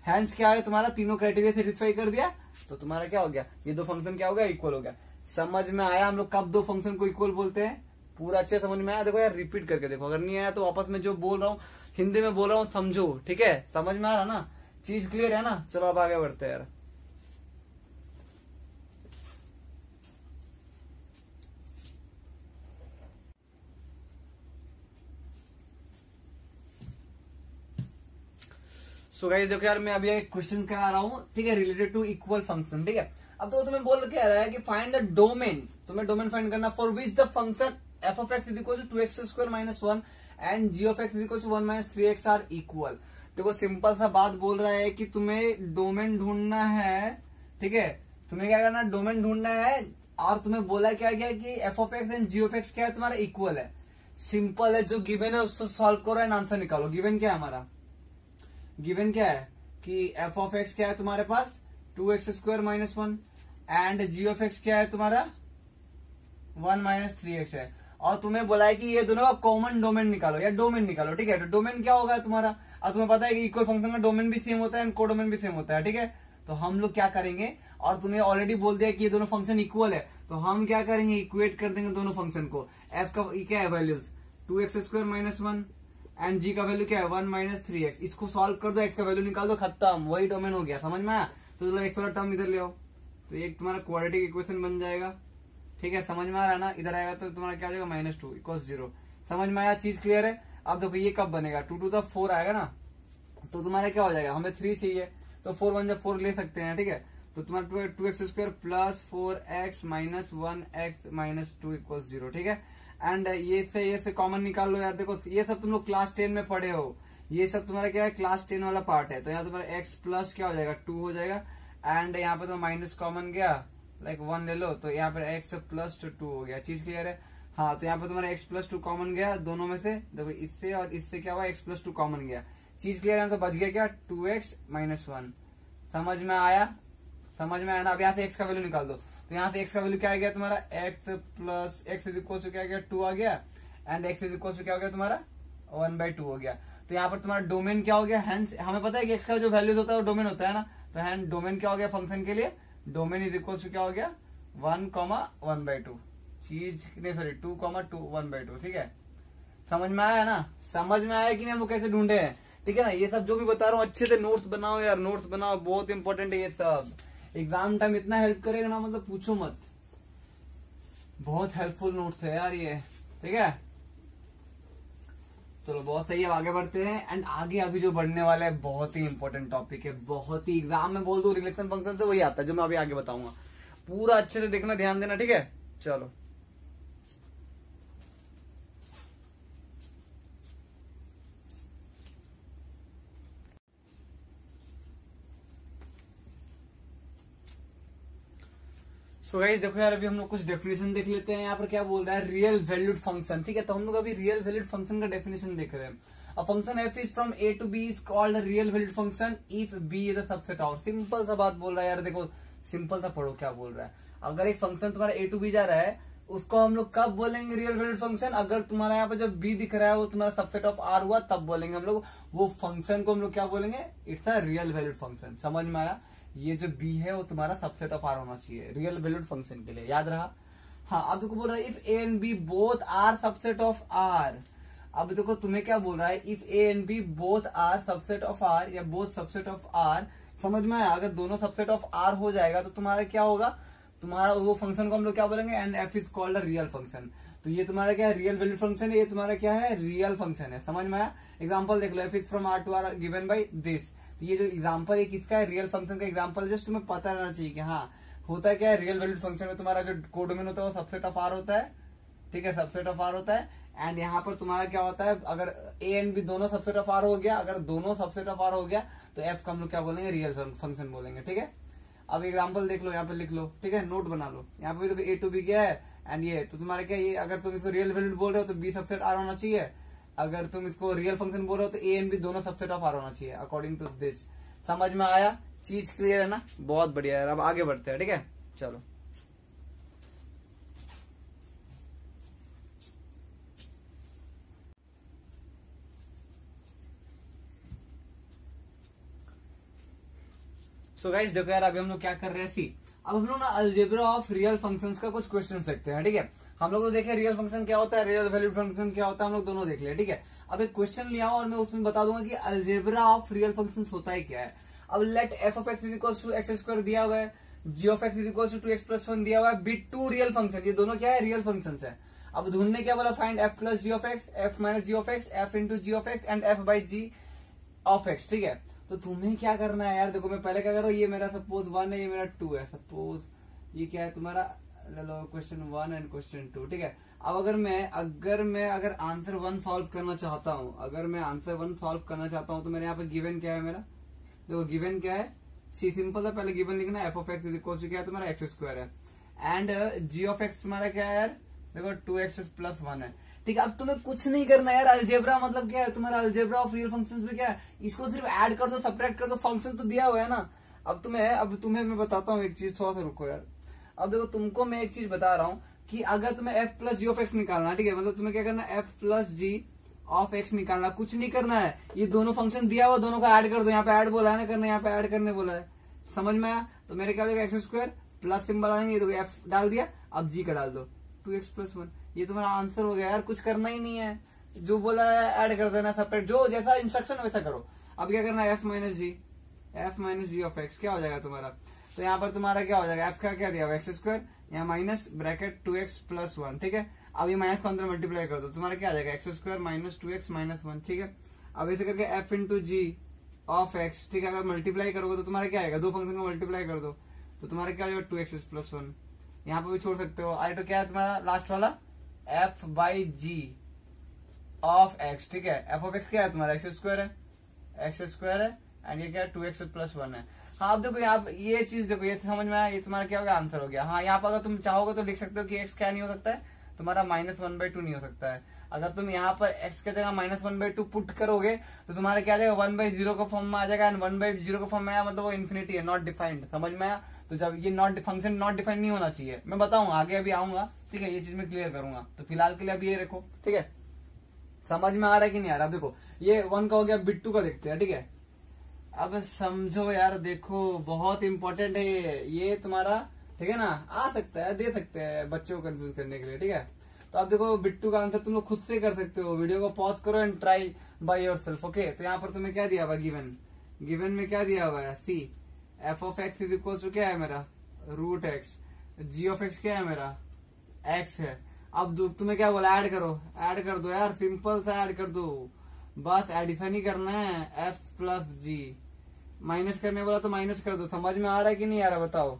हैंस क्या है तुम्हारा, तीनों क्राइटेरिया सेटिस्फाई कर दिया, तो तुम्हारा क्या हो गया, ये दो फंक्शन क्या हो गया, इक्वल हो गया। समझ में आया हम लोग कब दो फंक्शन को इक्वल बोलते हैं, पूरा अच्छे समझ में आया। देखो यार रिपीट करके देखो, अगर नहीं आया तो वापस में जो बोल रहा हूँ हिंदी में बोल रहा हूँ समझो। ठीक है, समझ में आ रहा ना, चीज क्लियर है ना। चलो अब आगे बढ़ते हैं यार। सो गाइस देखो यार, मैं अभी एक क्वेश्चन करा रहा हूँ, ठीक है, रिलेटेड टू इक्वल फंक्शन। ठीक है, अब तो तुम्हें बोल क्या रहा है कि फाइंड द डोमेन, तुम्हें डोमेन फाइंड करना for which the function F of x is equal to 2x square minus 1 and G of x is equal to 1 minus 3x are equal. देखो सिंपल सा बात बोल रहा है कि तुम्हें डोमेन ढूंढना है। ठीक है, तुम्हें क्या करना, डोमेन ढूंढना है। और तुम्हें बोला क्या गया कि F of X and G of X क्या है तुम्हारा, इक्वल है। सिंपल है, जो गिवन है उससे सॉल्व करो एंड आंसर निकालो। गिवन क्या है हमारा, गिवन क्या है कि एफ ऑफ एक्स क्या है तुम्हारे पास 2x square minus 1 and G of X क्या है तुम्हारा 1 माइनस 3x है। और तुम्हें बोला है कि ये दोनों का कॉमन डोमेन निकालो या डोमेन निकालो। ठीक है, तो डोमेन क्या होगा तुम्हारा, और तुम्हें पता है कि इक्वल फंक्शन का डोमेन भी सेम होता है एंड कोडोमेन भी सेम होता है। ठीक है, तो हम लोग क्या करेंगे, और तुम्हें ऑलरेडी बोल दिया कि ये दोनों फंक्शन इक्वल है, तो हम क्या करेंगे, इक्वेट कर देंगे दोनों फंक्शन को। एफ का क्या है values 2x square minus 1 and G का वैल्यू क्या है 1 माइनस 3x। इसको सॉल्व कर दो, एक्स का वैल्यू निकाल दो, खत्म, वही डोमेन हो गया। समझ में आया? तो चलो एक्स वाला टर्म इधर ले आओ, तो एक तुम्हारा क्वाड्रेटिक इक्वेशन बन जाएगा। ठीक है, समझ में आ रहा है ना, इधर आएगा तो तुम्हारा क्या हो जाएगा -2 इक्वल 0। समझ में आया, चीज क्लियर है। अब देखो ये कब बनेगा, 2 to the 4 आएगा ना, तो तुम्हारा क्या हो जाएगा, हमें 3 चाहिए तो 4 1 जब 4 ले सकते हैं। ठीक है, तो तुम्हारा 2x square plus 4x minus 1x minus 2 equal 0। ठीक है, एंड ये से कॉमन निकाल लो यार। देखो ये सब तुम लोग क्लास 10 में पढ़े हो, ये सब तुम्हारा क्या है क्लास 10 वाला पार्ट है। तो यहाँ तुम्हारा x प्लस क्या हो जाएगा 2 हो जाएगा, एंड यहाँ पे तो माइनस कॉमन गया, लाइक 1 ले लो, तो यहाँ पर x प्लस 2 हो गया। चीज क्लियर है? हाँ, तो यहाँ पे तुम्हारा x प्लस 2 कॉमन गया दोनों में से। देखो इससे और इससे क्या हुआ, x प्लस 2 कॉमन गया। चीज क्लियर है? तो बच गया क्या 2x माइनस 1। समझ में आया? समझ में आया ना। अब यहाँ से x का वैल्यू निकाल दो, तो यहाँ से x का वैल्यू क्या आ गया तुम्हारा x plus x is equal to क्या गया 2 आ गया, and x is equal to क्या हो गया तुम्हारा 1/2 हो गया। तो यहाँ पर तुम्हारा डोमेन क्या हो गया, हैंस हमें पता है कि x का जो वैल्यूज होता है वो डोमेन होता है ना, तो हैंड डोमेन क्या हो गया फंक्शन के लिए, डोमेन इज इक्वल टू क्या हो गया 1, 1/2। चीज नहीं, सॉरी 2, 2, 1/2। ठीक है, समझ में आया ना, समझ में आया कि नहीं हम लोग कैसे ढूंढे हैं, ठीक है ना। ये सब जो भी बता रहा हूँ अच्छे से नोट्स बनाओ यार, नोट्स बनाओ, बहुत इंपॉर्टेंट है ये सब। एग्जाम टाइम इतना हेल्प करेगा ना, मतलब पूछो मत, बहुत हेल्पफुल नोट्स है यार ये, ठीक है। चलो बहुत सही है, आगे बढ़ते हैं। एंड आगे अभी जो बढ़ने वाला है बहुत ही इंपॉर्टेंट टॉपिक है, बहुत ही एग्जाम में बोल दो रिलेशन फंक्शन से वही आता है जो मैं अभी आगे बताऊंगा। पूरा अच्छे से देखना, ध्यान देना, ठीक है। चलो सो गाइस देखो यार, अभी हम लोग कुछ डेफिनेशन देख लेते हैं। यहाँ पर क्या बोल रहा है, रियल वैल्यूड फंक्शन, ठीक है। तो हम लोग अभी रियल वैल्यूड फंक्शन का डेफिनेशन देख रहे हैं। A function F is from A to B is called real valued function if B is the subset of. Simple सा बात बोल रहा है यार, देखो सिंपल सा पढ़ो क्या बोल रहा है। अगर एक फंक्शन तुम्हारा ए टू बी जा रहा है, उसको हम लोग कब बोलेंगे रियल वैल्यूड फंक्शन, अगर तुम्हारा यहाँ पर जब बी दिख रहा है वो तुम्हारा सबसेट ऑफ आर हुआ, तब बोलेंगे हम लोग वो फंक्शन को हम लोग क्या बोलेंगे, it's a real valued function. समझ में आया, ये जो बी है वो तुम्हारा सबसेट ऑफ आर होना चाहिए रियल वैल्यूड फंक्शन के लिए, याद रहा। हाँ अब देखो बोल रहा है if A and B both are subset of R. अब देखो तुम्हें क्या बोल रहा है, if A and B both are subset of R या बोथ सबसेट ऑफ आर। समझ में आया, अगर दोनों सबसेट ऑफ आर हो जाएगा तो तुम्हारा क्या होगा, तुम्हारा वो फंक्शन को हम लोग क्या बोलेंगे, and F is called a real function. तो ये तुम्हारा क्या है, रियल वैल्यूड फंक्शन है, ये तुम्हारा क्या है, रियल फंक्शन है। समझ में आया। एग्जाम्पल देख लो, F is from R to R given by this. तो ये जो एग्जाम्पल है किसका है, रियल फंक्शन का एग्जाम्पल। जस्ट तुम्हें पता रहना चाहिए कि हाँ होता है क्या है, रियल वैल्यूड फंक्शन में तुम्हारा जो कोडोमेन होता है वो सबसेट ऑफ आर होता है, ठीक है, सबसेट ऑफ आर होता है। एंड यहाँ पर तुम्हारा क्या होता है, अगर ए एंड बी दोनों सबसेट ऑफ आर हो गया, अगर दोनों सबसेट ऑफ आर हो गया तो एफ का हम लोग क्या बोलेंगे, रियल फंक्शन बोलेंगे, ठीक है। अब एग्जाम्पल देख लो, यहाँ पे लिख लो, ठीक है, नोट बना लो। यहाँ पे भी ए टू बी क्या है एंड ये, तो तुम्हारा क्या ये, अगर तुम इसको रियल वैल्यूड बोल रहे हो तो बी सबसेट आर होना चाहिए। अगर तुम इसको रियल फंक्शन बोल रहे हो तो ए एंड बी दोनों सबसेट ऑफ आर होना चाहिए अकॉर्डिंग टू दिस। समझ में आया, चीज क्लियर है ना, बहुत बढ़िया है। अब आगे बढ़ते हैं, ठीक है, चलो। सो गाइस देखो यार, अभी हम लोग क्या कर रहे हैं, सी अब हम लोग ना अलजेब्रा ऑफ रियल फंक्शंस का कुछ क्वेश्चंस देखते हैं, ठीक है। हम लोग तो देखे रियल फंक्शन क्या होता है, रियल वैल्यूड फंक्शन क्या होता है, हम लोग दोनों देख लिया, ठीक है। अब एक क्वेश्चन लिया और मैं उसमें बता दूंगा कि अलजेब्रा ऑफ रियल फंक्शंस होता है क्या है। अब let F of x is equal to X square दिया हुआ है, G of x is equal to X plus 1 दिया हुआ है, बिट टू रियल फंक्शन, ये दोनों क्या है, रियल फंक्शन है। अब ढूंढने क्या बोला, find F plus G of X, F minus G of X, F into G of X and F by G of x, ठीक है। तो तुम्हें क्या करना है यार, देखो मैं पहले क्या कर रहा हूँ, ये मेरा सपोज 1 है, ये मेरा 2 है, सपोज ये क्या है तुम्हारा, क्वेश्चन 1 एंड क्वेश्चन 2, ठीक है। अब अगर मैं आंसर 1 सॉल्व करना चाहता हूँ, अगर मैं आंसर 1 सॉल्व करना चाहता हूँ तो मेरे यहाँ पे गिवन क्या है, मेरा देखो गिवन क्या है, सी सिंपल था, पहले गिवन लिखना, F of x is equal to क्या है तुम्हारा एक्स स्क्वायर है, एंड जी ऑफ एक्स तुम्हारा क्या है यार, देखो 2x प्लस 1 है, ठीक है। अब तुम्हें कुछ नहीं करना यार, अलजेब्रा मतलब क्या है तुम्हारा, अलजेब्रा ऑफ रियल फंक्शंस में क्या है, इसको सिर्फ ऐड कर दो, सब्ट्रैक्ट कर दो, फंक्शन तो दिया हुआ है ना। अब तुम्हें मैं बताता हूँ एक चीज, थोड़ा सा रुको यार। अब देखो तुमको मैं एक चीज बता रहा हूँ कि अगर तुम्हें F plus G of X निकालना है, ठीक है, मतलब तुम्हें क्या करना है, F plus G of X निकालना, कुछ नहीं करना है, ये दोनों फंक्शन दिया हुआ, दोनों का ऐड कर दो। यहाँ पे ऐड बोला है ना करना, यहाँ पे ऐड करने बोला है, समझ में आया। तो मेरे क्या होगा, एक्स स्क्वायर प्लस सिंबल आएंगे, तो एफ डाल दिया, अब जी का डाल दो, 2x प्लस 1, ये तुम्हारा आंसर हो गया यार, कुछ करना ही नहीं है, जो बोला है ऐड कर देना सेपरेट, जो जैसा इंस्ट्रक्शन वैसा करो। अब क्या करना है, F minus G of X क्या हो जाएगा तुम्हारा, तो यहाँ पर तुम्हारा क्या हो जाएगा, एफ का क्या दिया हुआ एक्स स्क्वायर, यहाँ माइनस ब्रैकेट 2x प्लस 1, ठीक है। अब ये माइनस को अंदर मल्टीप्लाई कर दो, तुम्हारा क्या आ जाएगा, x square minus 2x minus 1, ठीक है। अब ऐसे करके F into G of x, ठीक है, अगर मल्टीप्लाई करोगे तो तुम्हारा क्या आएगा, दो फंक्शन को मल्टीप्लाई कर दो तो तुम्हारा क्या हो जाएगा, 2x प्लस 1, यहाँ पे भी छोड़ सकते हो। आई तो क्या है तुम्हारा लास्ट वाला, F by G of x, ठीक है। एफ ऑफ एक्स क्या है तुम्हारा, एक्स स्क्वायर है एंड ये क्या है 2x प्लस 1 है। हाँ अब देखो यहाँ ये चीज देखो, ये समझ में आया, ये तुम्हारा क्या हो गया, आंसर हो गया। हाँ यहाँ पर अगर तुम चाहोगे तो लिख सकते हो कि x क्या नहीं हो सकता है तुम्हारा, -1/2 नहीं हो सकता है। अगर तुम यहाँ पर x के जगह -1/2 पुट करोगे तो तुम्हारा क्या आ जाएगा, 1/0 का फॉर्म में आ जाएगा, एंड 1/0 का फॉर्म में आया मतलब वो इन्फिनिटी है, नॉट डिफाइंड, समझ में आया। तो जब ये फंक्शन नॉट डिफाइंड नहीं होना चाहिए, मैं बताऊंगा आगे, अभी आऊंगा, ठीक है, ये चीज मैं क्लियर करूंगा। तो फिलहाल के लिए अभी ये रखो, ठीक है, समझ में आ रहा है कि नहीं आ रहा। देखो ये 1 का हो गया, बिट 2 का देखते हैं, ठीक है। अब समझो यार, देखो बहुत इंपॉर्टेंट है ये तुम्हारा, ठीक है ना, आ सकता है, दे सकते हैं बच्चों को कंफ्यूज करने के लिए, ठीक है। तो आप देखो बिट्टू का आंसर तुम लोग खुद से कर सकते हो, वीडियो को पॉज करो and try by yourself. Okay, तो यहाँ पर तुम्हें क्या दिया हुआ गिवन में क्या दिया हुआ है, see F of x is equal to क्या है मेरा root X, G of X क्या है मेरा एक्स है। अब तुम्हें क्या बोला, ऐड करो, ऐड कर दो यार, सिंपल सा ऐड कर दो, बस एडिशन ही करना है, एफ प्लस जी। माइनस करने बोला तो माइनस कर दो। समझ में आ रहा है कि नहीं आ रहा बताओ,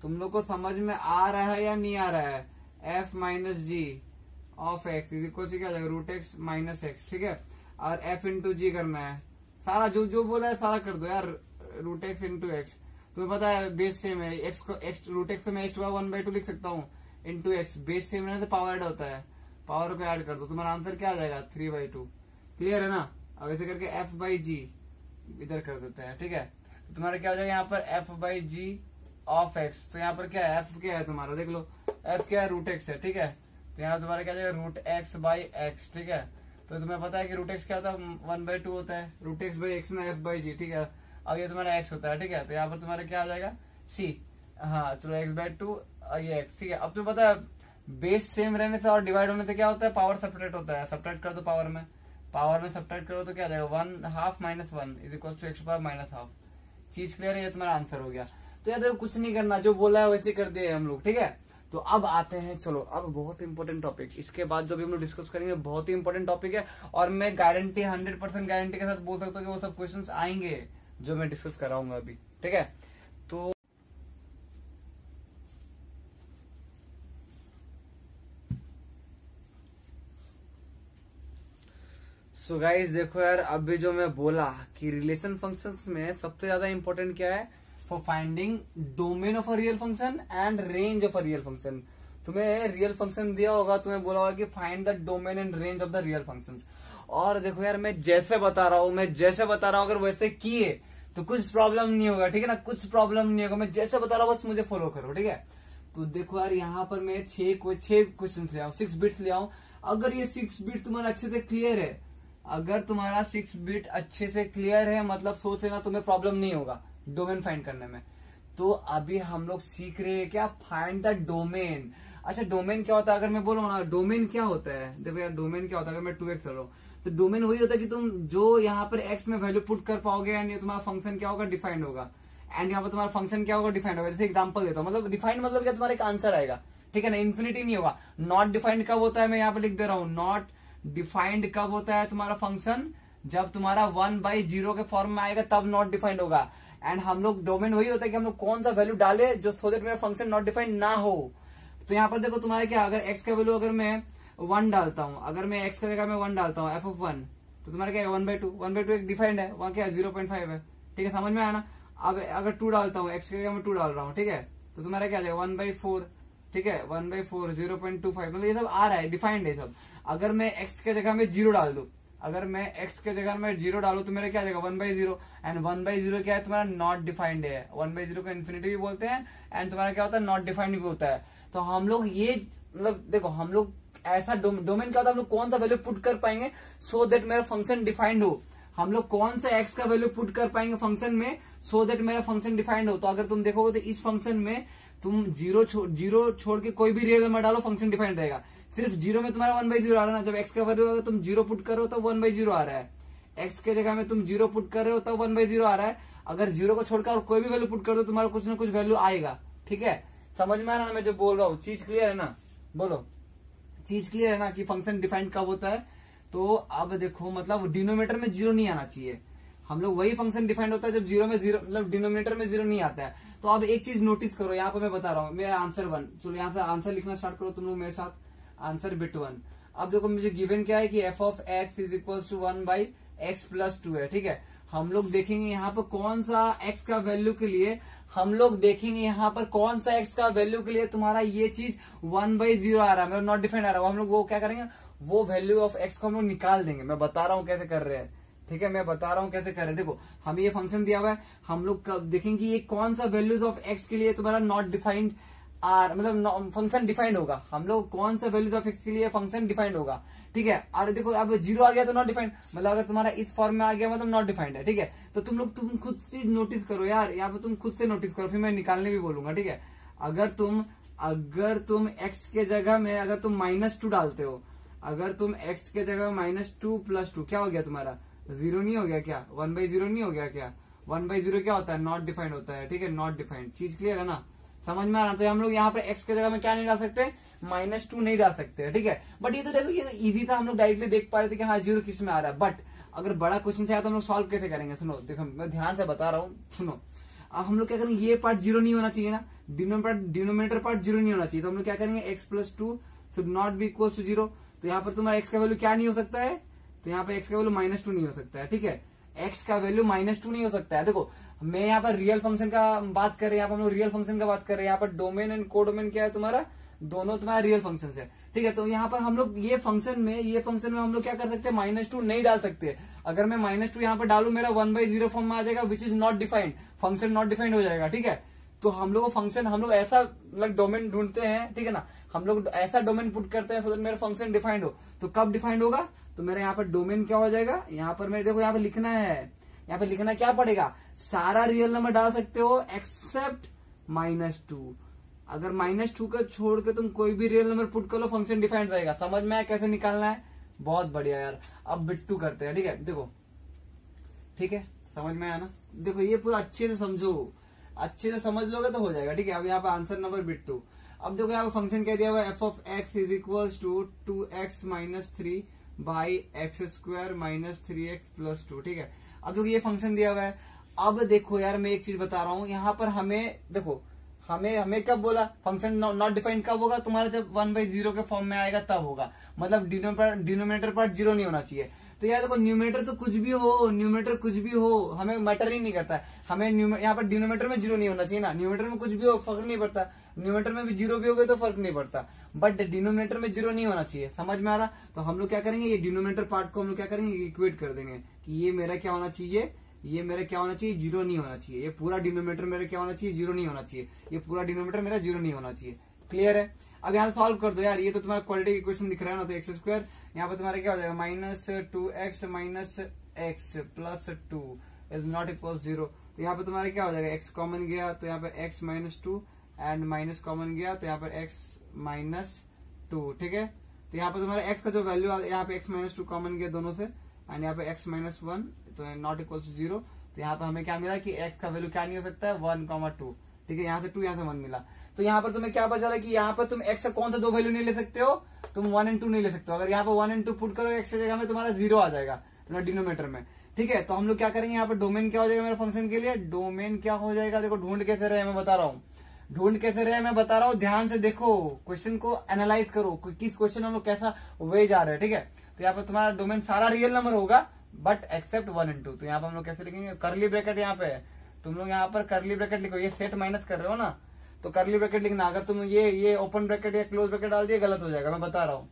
तुम लोग को समझ में आ रहा है या नहीं आ रहा है। F minus G of x is equal to क्या जाएगा रूट एक्स माइनस एक्स, ठीक है। और एफ इंटू जी करना है, सारा जो जो बोला है सारा कर दो यार, रूट एक्स इंटू एक्स। तुम्हें पता है बेस सेम है, एक्स को एक्स रूट एक्स को मैं एक्स 1/2 लिख सकता हूँ इंटू एक्स, बेस सेम है तो पावर ऐड होता है, पावर को ऐड कर दो, तुम्हारा आंसर क्या आ जाएगा 3/2। क्लियर है ना। अब ऐसे करके एफ बाई जी इधर कर देते हैं, ठीक है। तो तुम्हारा क्या हो जाएगा यहाँ पर F by G of X, तो यहाँ पर क्या है एफ क्या है तुम्हारा देख लो, एफ क्या है रूट एक्स है, ठीक है। तो यहाँ तुम्हारा क्या जाएगा रूट एक्स बाई एक्स, ठीक है। तो तुम्हें पता है कि रूट एक्स क्या होता है 1/2 होता है, रूट एक्स बाई एक्स में एफ बाई जी, ठीक है। अब ये तुम्हारा एक्स होता है, ठीक है। तो यहाँ पर तुम्हारा क्या आ जाएगा सी, हाँ चलो x/2 ये एक्स, ठीक है। अब तुम्हें पता है बेस सेम रहने से और डिवाइड होने से क्या होता है, पावर सेपरेट होता है, सब्ट्रैक्ट कर दो पावर में सब्ट्रैक्ट करो तो क्या आ जाएगा 1/2 - 1 is equal to x power -1/2। चीज क्लियर है, ये तुम्हारा आंसर हो गया। तो यार देखो कुछ नहीं करना, जो बोला है वैसे कर दिए हम लोग, ठीक है। तो अब आते हैं, चलो अब बहुत इंपॉर्टेंट टॉपिक, इसके बाद जो भी हम लोग डिस्कस करेंगे बहुत ही इंपॉर्टेंट टॉपिक है, और मैं गारंटी 100% गारंटी के साथ बोल सकता हूँ कि वो सब क्वेश्चंस आएंगे जो मैं डिस्कस कराऊंगा अभी, ठीक है। तो सो गाइस देखो यार, अभी जो मैं बोला कि रिलेशन फंक्शंस में सबसे ज्यादा इंपॉर्टेंट क्या है, for finding domain of a real function and range of a real function. तुम्हें रियल फंक्शन दिया होगा, तुम्हें बोला होगा कि find the domain and range of the real functions. और देखो यार मैं जैसे बता रहा हूँ अगर वैसे किए तो कुछ प्रॉब्लम नहीं होगा, ठीक है ना, कुछ प्रॉब्लम नहीं होगा। मैं जैसे बता रहा हूँ बस मुझे फॉलो करो, ठीक है। तो देखो यार यहाँ पर मैं 6 क्वेश्चन ले आऊँ, 6 बिट्स ले आऊँ। अगर ये 6 बिट तुम्हारा अच्छे से क्लियर है, अगर तुम्हारा 6 बिट अच्छे से क्लियर है, मतलब सोच लेना तुम्हें प्रॉब्लम नहीं होगा डोमेन फाइंड करने में। तो अभी हम लोग सीख रहे हैं क्या, फाइंड द डोमेन। अच्छा डोमेन क्या होता है, अगर मैं बोलूँ ना डोमेन क्या होता है, देखो यार डोमेन क्या होता है, अगर मैं 2x कर रहा हूँ तो डोमेन वही होता है कि तुम जो यहाँ पर x में वैल्यू पुट कर पाओगे एंड ये तुम्हारा फंक्शन क्या होगा डिफाइंड होगा, एंड यहाँ पर तुम्हारा फंक्शन क्या होगा डिफाइंड होगा। जैसे एग्जांपल देता हूँ, मतलब डिफाइंड मतलब क्या, तुम्हारा एक आंसर आएगा, ठीक है ना, इन्फिनिटी नहीं होगा। नॉट डिफाइंड कब होता है, मैं यहाँ पर लिख दे रहा हूँ, नॉट डिफाइंड कब होता है तुम्हारा फंक्शन, जब तुम्हारा 1/0 के फॉर्म में आएगा तब नॉट डिफाइंड होगा। एंड हम लोग डोमेन वही होता है कि हम लोग कौन सा वैल्यू डाले जो सो दैट मेरा फंक्शन नॉट डिफाइंड ना हो। तो यहाँ पर देखो तुम्हारा क्या, अगर x का वैल्यू अगर मैं 1 डालता हूँ, अगर मैं x का जगह में 1 डालता हूँ f(1), तो तुम्हारा क्या है 1/2 एक डिफाइंड है, वहां क्या है 0.5 है, ठीक है, समझ में आया ना। अब अगर 2 डालता हूँ, x की जगह में 2 डाल रहा हूँ, ठीक है, तो तुम्हारा क्या आ जाएगा 1/4, ठीक है, 1/4 0.25, मतलब ये सब आ रहा है, डिफाइंड है सब। अगर मैं x के जगह में 0 डाल दू, अगर मैं x के जगह में 0 डालू तो मेरा क्या आ जाएगा 1/0, एंड 1/0 क्या है तुम्हारा नॉट डिफाइंड है, 1/0 को इन्फिनिटी भी बोलते हैं, एंड तुम्हारा क्या होता है नॉट डिफाइंड भी होता है। तो हम लोग ये मतलब देखो हम लोग ऐसा डोमेन क्या होता है, हम लोग कौन सा वैल्यू पुट कर पाएंगे सो देट मेरा फंक्शन डिफाइंड हो, हम लोग कौन सा x का वैल्यू पुट कर पाएंगे फंक्शन में सो देट मेरा फंक्शन डिफाइंड हो। तो अगर तुम देखोगे तो इस फंक्शन में तुम जीरो छोड़ के कोई भी रियल नंबर डालो फंक्शन डिफाइंड रहेगा। सिर्फ 0 में तुम्हारा 1/0 आ रहा है ना, जब x का वैल्यू अगर तुम 0 पुट करो तो 1/0 आ रहा है, x के जगह में तुम 0 पुट कर रहे हो तो 1/0 आ रहा है। अगर 0 को छोड़कर कोई भी वैल्यू पुट कर दो तुम्हारा कुछ ना कुछ वैल्यू आएगा, ठीक है, समझ में आ रहा है ना मैं जो बोल रहा हूँ, चीज क्लियर है ना, बोलो चीज क्लियर है ना कि फंक्शन डिफाइंड कब होता है। तो अब देखो मतलब डिनोमिनेटर में 0 नहीं आना चाहिए, हम लोग वही फंक्शन डिफाइंड होता है जब 0 में 0 मतलब डिनोमिनेटर में 0 नहीं आता है। तो अब एक चीज नोटिस करो, यहाँ पर मैं बता रहा हूँ, मेरा आंसर 1, चलो यहाँ से आंसर लिखना स्टार्ट करो तुम लोग मेरे साथ, आंसर बिट 1। अब देखो मुझे गिवन क्या है कि f of x is equal to 1/x+2 है, ठीक है। हम लोग देखेंगे यहाँ पर कौन सा x का वैल्यू के लिए, हम लोग देखेंगे यहाँ पर कौन सा x का वैल्यू के लिए तुम्हारा ये चीज 1/0 आ रहा है, मतलब नॉट डिफाइंड आ रहा है, हम लोग वो क्या करेंगे, वो वैल्यू ऑफ x को हम लोग निकाल देंगे। मैं बता रहा हूँ कैसे कर रहे हैं, ठीक है, मैं बता रहा हूँ कैसे कर रहे हैं। देखो हमें ये फंक्शन दिया हुआ है, हम लोग कब देखेंगे ये कौन सा वैल्यूज ऑफ x के लिए तुम्हारा नॉट डिफाइंड मतलब फंक्शन डिफाइंड होगा, हम लोग कौन सा वैल्यूज ऑफ x के लिए फंक्शन डिफाइंड होगा, ठीक है। और देखो अब 0 आ गया तो नॉट डिफाइंड, मतलब अगर तुम्हारा इस फॉर्म में आ गया मतलब नॉट डिफाइंड है, ठीक है। तो तुम खुद चीज नोटिस करो यार, यहाँ पे तुम खुद से नोटिस करो, फिर मैं निकालने भी बोलूंगा, ठीक है। अगर तुम अगर तुम x के जगह में अगर तुम -2 डालते हो, अगर तुम x के जगह -2 + 2 क्या हो गया तुम्हारा 0 नहीं हो गया क्या, 1/0 नहीं हो गया क्या। 1/0 क्या होता है, नॉट डिफाइंड होता है, ठीक है, नॉट डिफाइंड। चीज क्लियर है ना, समझ में आ रहा। तो हम लोग यहाँ पर x के जगह में क्या नहीं डाल सकते, -2 नहीं डाल सकते, ठीक है। बट ये तो देखो ये इजी था, हम लोग डायरेक्टली देख पा रहे थे कि हाँ 0 किस में आ रहा है। बट अगर बड़ा क्वेश्चन से आया तो हम लोग सॉल्व कैसे करेंगे, सुनो देखो मैं ध्यान से बता रहा हूँ, सुनो। अब हम लोग क्या करेंगे, ये पार्ट 0 नहीं होना चाहिए ना, डिनोमिनेटर पार्ट 0 नहीं होना चाहिए। तो हम लोग क्या करेंगे, x + 2 should not be equal to 0। तो यहाँ पर तुम्हारा x का वैल्यू क्या नहीं हो सकता है, तो यहाँ पे x का वैल्यू -2 नहीं हो सकता है, ठीक है। x का वैल्यू -2 नहीं हो सकता है। देखो मैं यहाँ पर रियल फंक्शन का बात कर रहे हैं, यहाँ पर हम लोग रियल फंक्शन का बात कर रहे हैं। यहाँ पर डोमेन एंड कोडोमेन क्या है तुम्हारा, दोनों तुम्हारा रियल फंक्शन है, ठीक है। तो यहाँ पर हम लोग ये फंक्शन में हम लोग क्या कर सकते हैं, -2 नहीं डाल सकते। अगर मैं -2 यहाँ पर डालू, मेरा 1/0 फॉर्म में आ जाएगा, which is not defined, function not defined हो जाएगा, ठीक है। तो हम लोग फंक्शन हम लोग ऐसा डोमेन ढूंढते हैं, ठीक है ना, हम लोग ऐसा डोमेन पुट करते हैं सो दैट मेरा फंक्शन डिफाइंड हो। तो कब डिफाइंड होगा, तो मेरा यहाँ पर डोमेन क्या हो जाएगा, यहाँ पर मेरे देखो यहाँ पे लिखना है, यहाँ पे लिखना क्या पड़ेगा, सारा रियल नंबर डाल सकते हो एक्सेप्ट -2। अगर -2 को छोड़ के तुम कोई भी रियल नंबर पुट कर लो, फंक्शन डिफाइंड रहेगा। समझ में आया कैसे निकालना है, बहुत बढ़िया यार। अब बिट 2 करते हैं, ठीक है, देखो ठीक है, समझ में आया ना। देखो ये पूरा अच्छे से समझो, अच्छे से समझ लोगे तो हो जाएगा, ठीक है। अब यहाँ पे आंसर नंबर बिट 2। अब देखो यहाँ पे फंक्शन क्या दिया हुआ है, f(x) = 2x - 3 by x² - 3x + 2, ठीक है। अब देखो ये फंक्शन दिया हुआ है। अब देखो यार मैं एक चीज बता रहा हूँ, यहाँ पर हमें देखो हमें कब बोला फंक्शन नॉट डिफाइंड कब होगा, तुम्हारा जब 1/0 के फॉर्म में आएगा तब होगा, मतलब डिनोमिनेटर पार्ट 0 नहीं होना चाहिए। तो यार देखो न्यूमरेटर तो कुछ भी हो, न्यूमरेटर कुछ भी हो, हमें मैटर ही नहीं करता है। हमें यहाँ पर डिनोमिनेटर में 0 नहीं होना चाहिए ना, न्यूमरेटर में कुछ भी हो फर्क नहीं पड़ता, न्यूमरेटर में भी 0 भी हो गए तो फर्क नहीं पड़ता, बट डिनोमिनेटर में 0 नहीं होना चाहिए। समझ में आ रहा। तो हम लोग क्या करेंगे, ये डिनोमिनेटर पार्ट को हम लोग क्या करेंगे, इक्वेट कर देंगे कि ये मेरा क्या होना चाहिए, ये मेरा क्या होना चाहिए, 0 नहीं होना चाहिए। ये पूरा डिनोमिनेटर मेरा क्या होना चाहिए, 0 नहीं होना चाहिए। ये पूरा डिनोमिनेटर मेरा 0 नहीं होना चाहिए। क्लियर है। अब यहाँ सॉल्व कर दो यार, ये तो तुम्हारा क्वालिटी इक्वेशन दिख रहा है ना। तो x² यहाँ पर तुम्हारा क्या हो जाएगा, -2x - x + 2 is not equal 0। तो यहाँ पे तुम्हारा क्या हो जाएगा, x कॉमन गया तो यहाँ पे x - 2 एंड माइनस कॉमन गया तो यहाँ पर x - 2, ठीक है। तो यहाँ पर तुम्हारा x का जो वैल्यू यहाँ पे x - 2 कॉमन गया दोनों से, एंड यहाँ पे x - 1 तो नॉट इक्वल 0। तो यहाँ पे हमें क्या मिला कि x का वैल्यू क्या नहीं हो सकता है, 1, 2, ठीक है। यहाँ से 2 यहाँ से 1 मिला। तो यहाँ पर तुम्हें क्या पता चला कि यहाँ पर तुम x का कौन सा 2 वैल्यू नहीं ले सकते हो, तुम 1 और 2 नहीं ले सकते हो। अगर यहाँ पर 1 और 2 पुट करो x की जगह में तुम्हारा 0 आ जाएगा तुम्हारा डिनोमिनेटर में, ठीक है। तो हम लोग क्या करेंगे, यहाँ पर डोमेन क्या हो जाएगा मेरे फंक्शन के लिए, डोमेन क्या हो जाएगा, देखो ढूंढ कैसे रहे मैं बता रहा हूँ, ढूंढ कैसे रहे मैं बता रहा हूँ। ध्यान से देखो, क्वेश्चन को एनालाइज करो, किस क्वेश्चन हम लोग कैसा वे जा रहे हैं, ठीक है। तो यहाँ पर तुम्हारा डोमेन सारा रियल नंबर होगा बट एक्सेप्ट 1 और 2। तो यहाँ पर हम लोग कैसे लिखेंगे, करली ब्रैकेट यहाँ पे तुम लोग यहाँ पर करली ब्रैकेट लिखो, ये सेट माइनस कर रहे हो ना तो करली ब्रैकेट लिखना। अगर तुम ये ओपन ब्रैकेट या क्लोज ब्रैकेट डाल दिए गलत हो जाएगा, मैं बता रहा हूँ,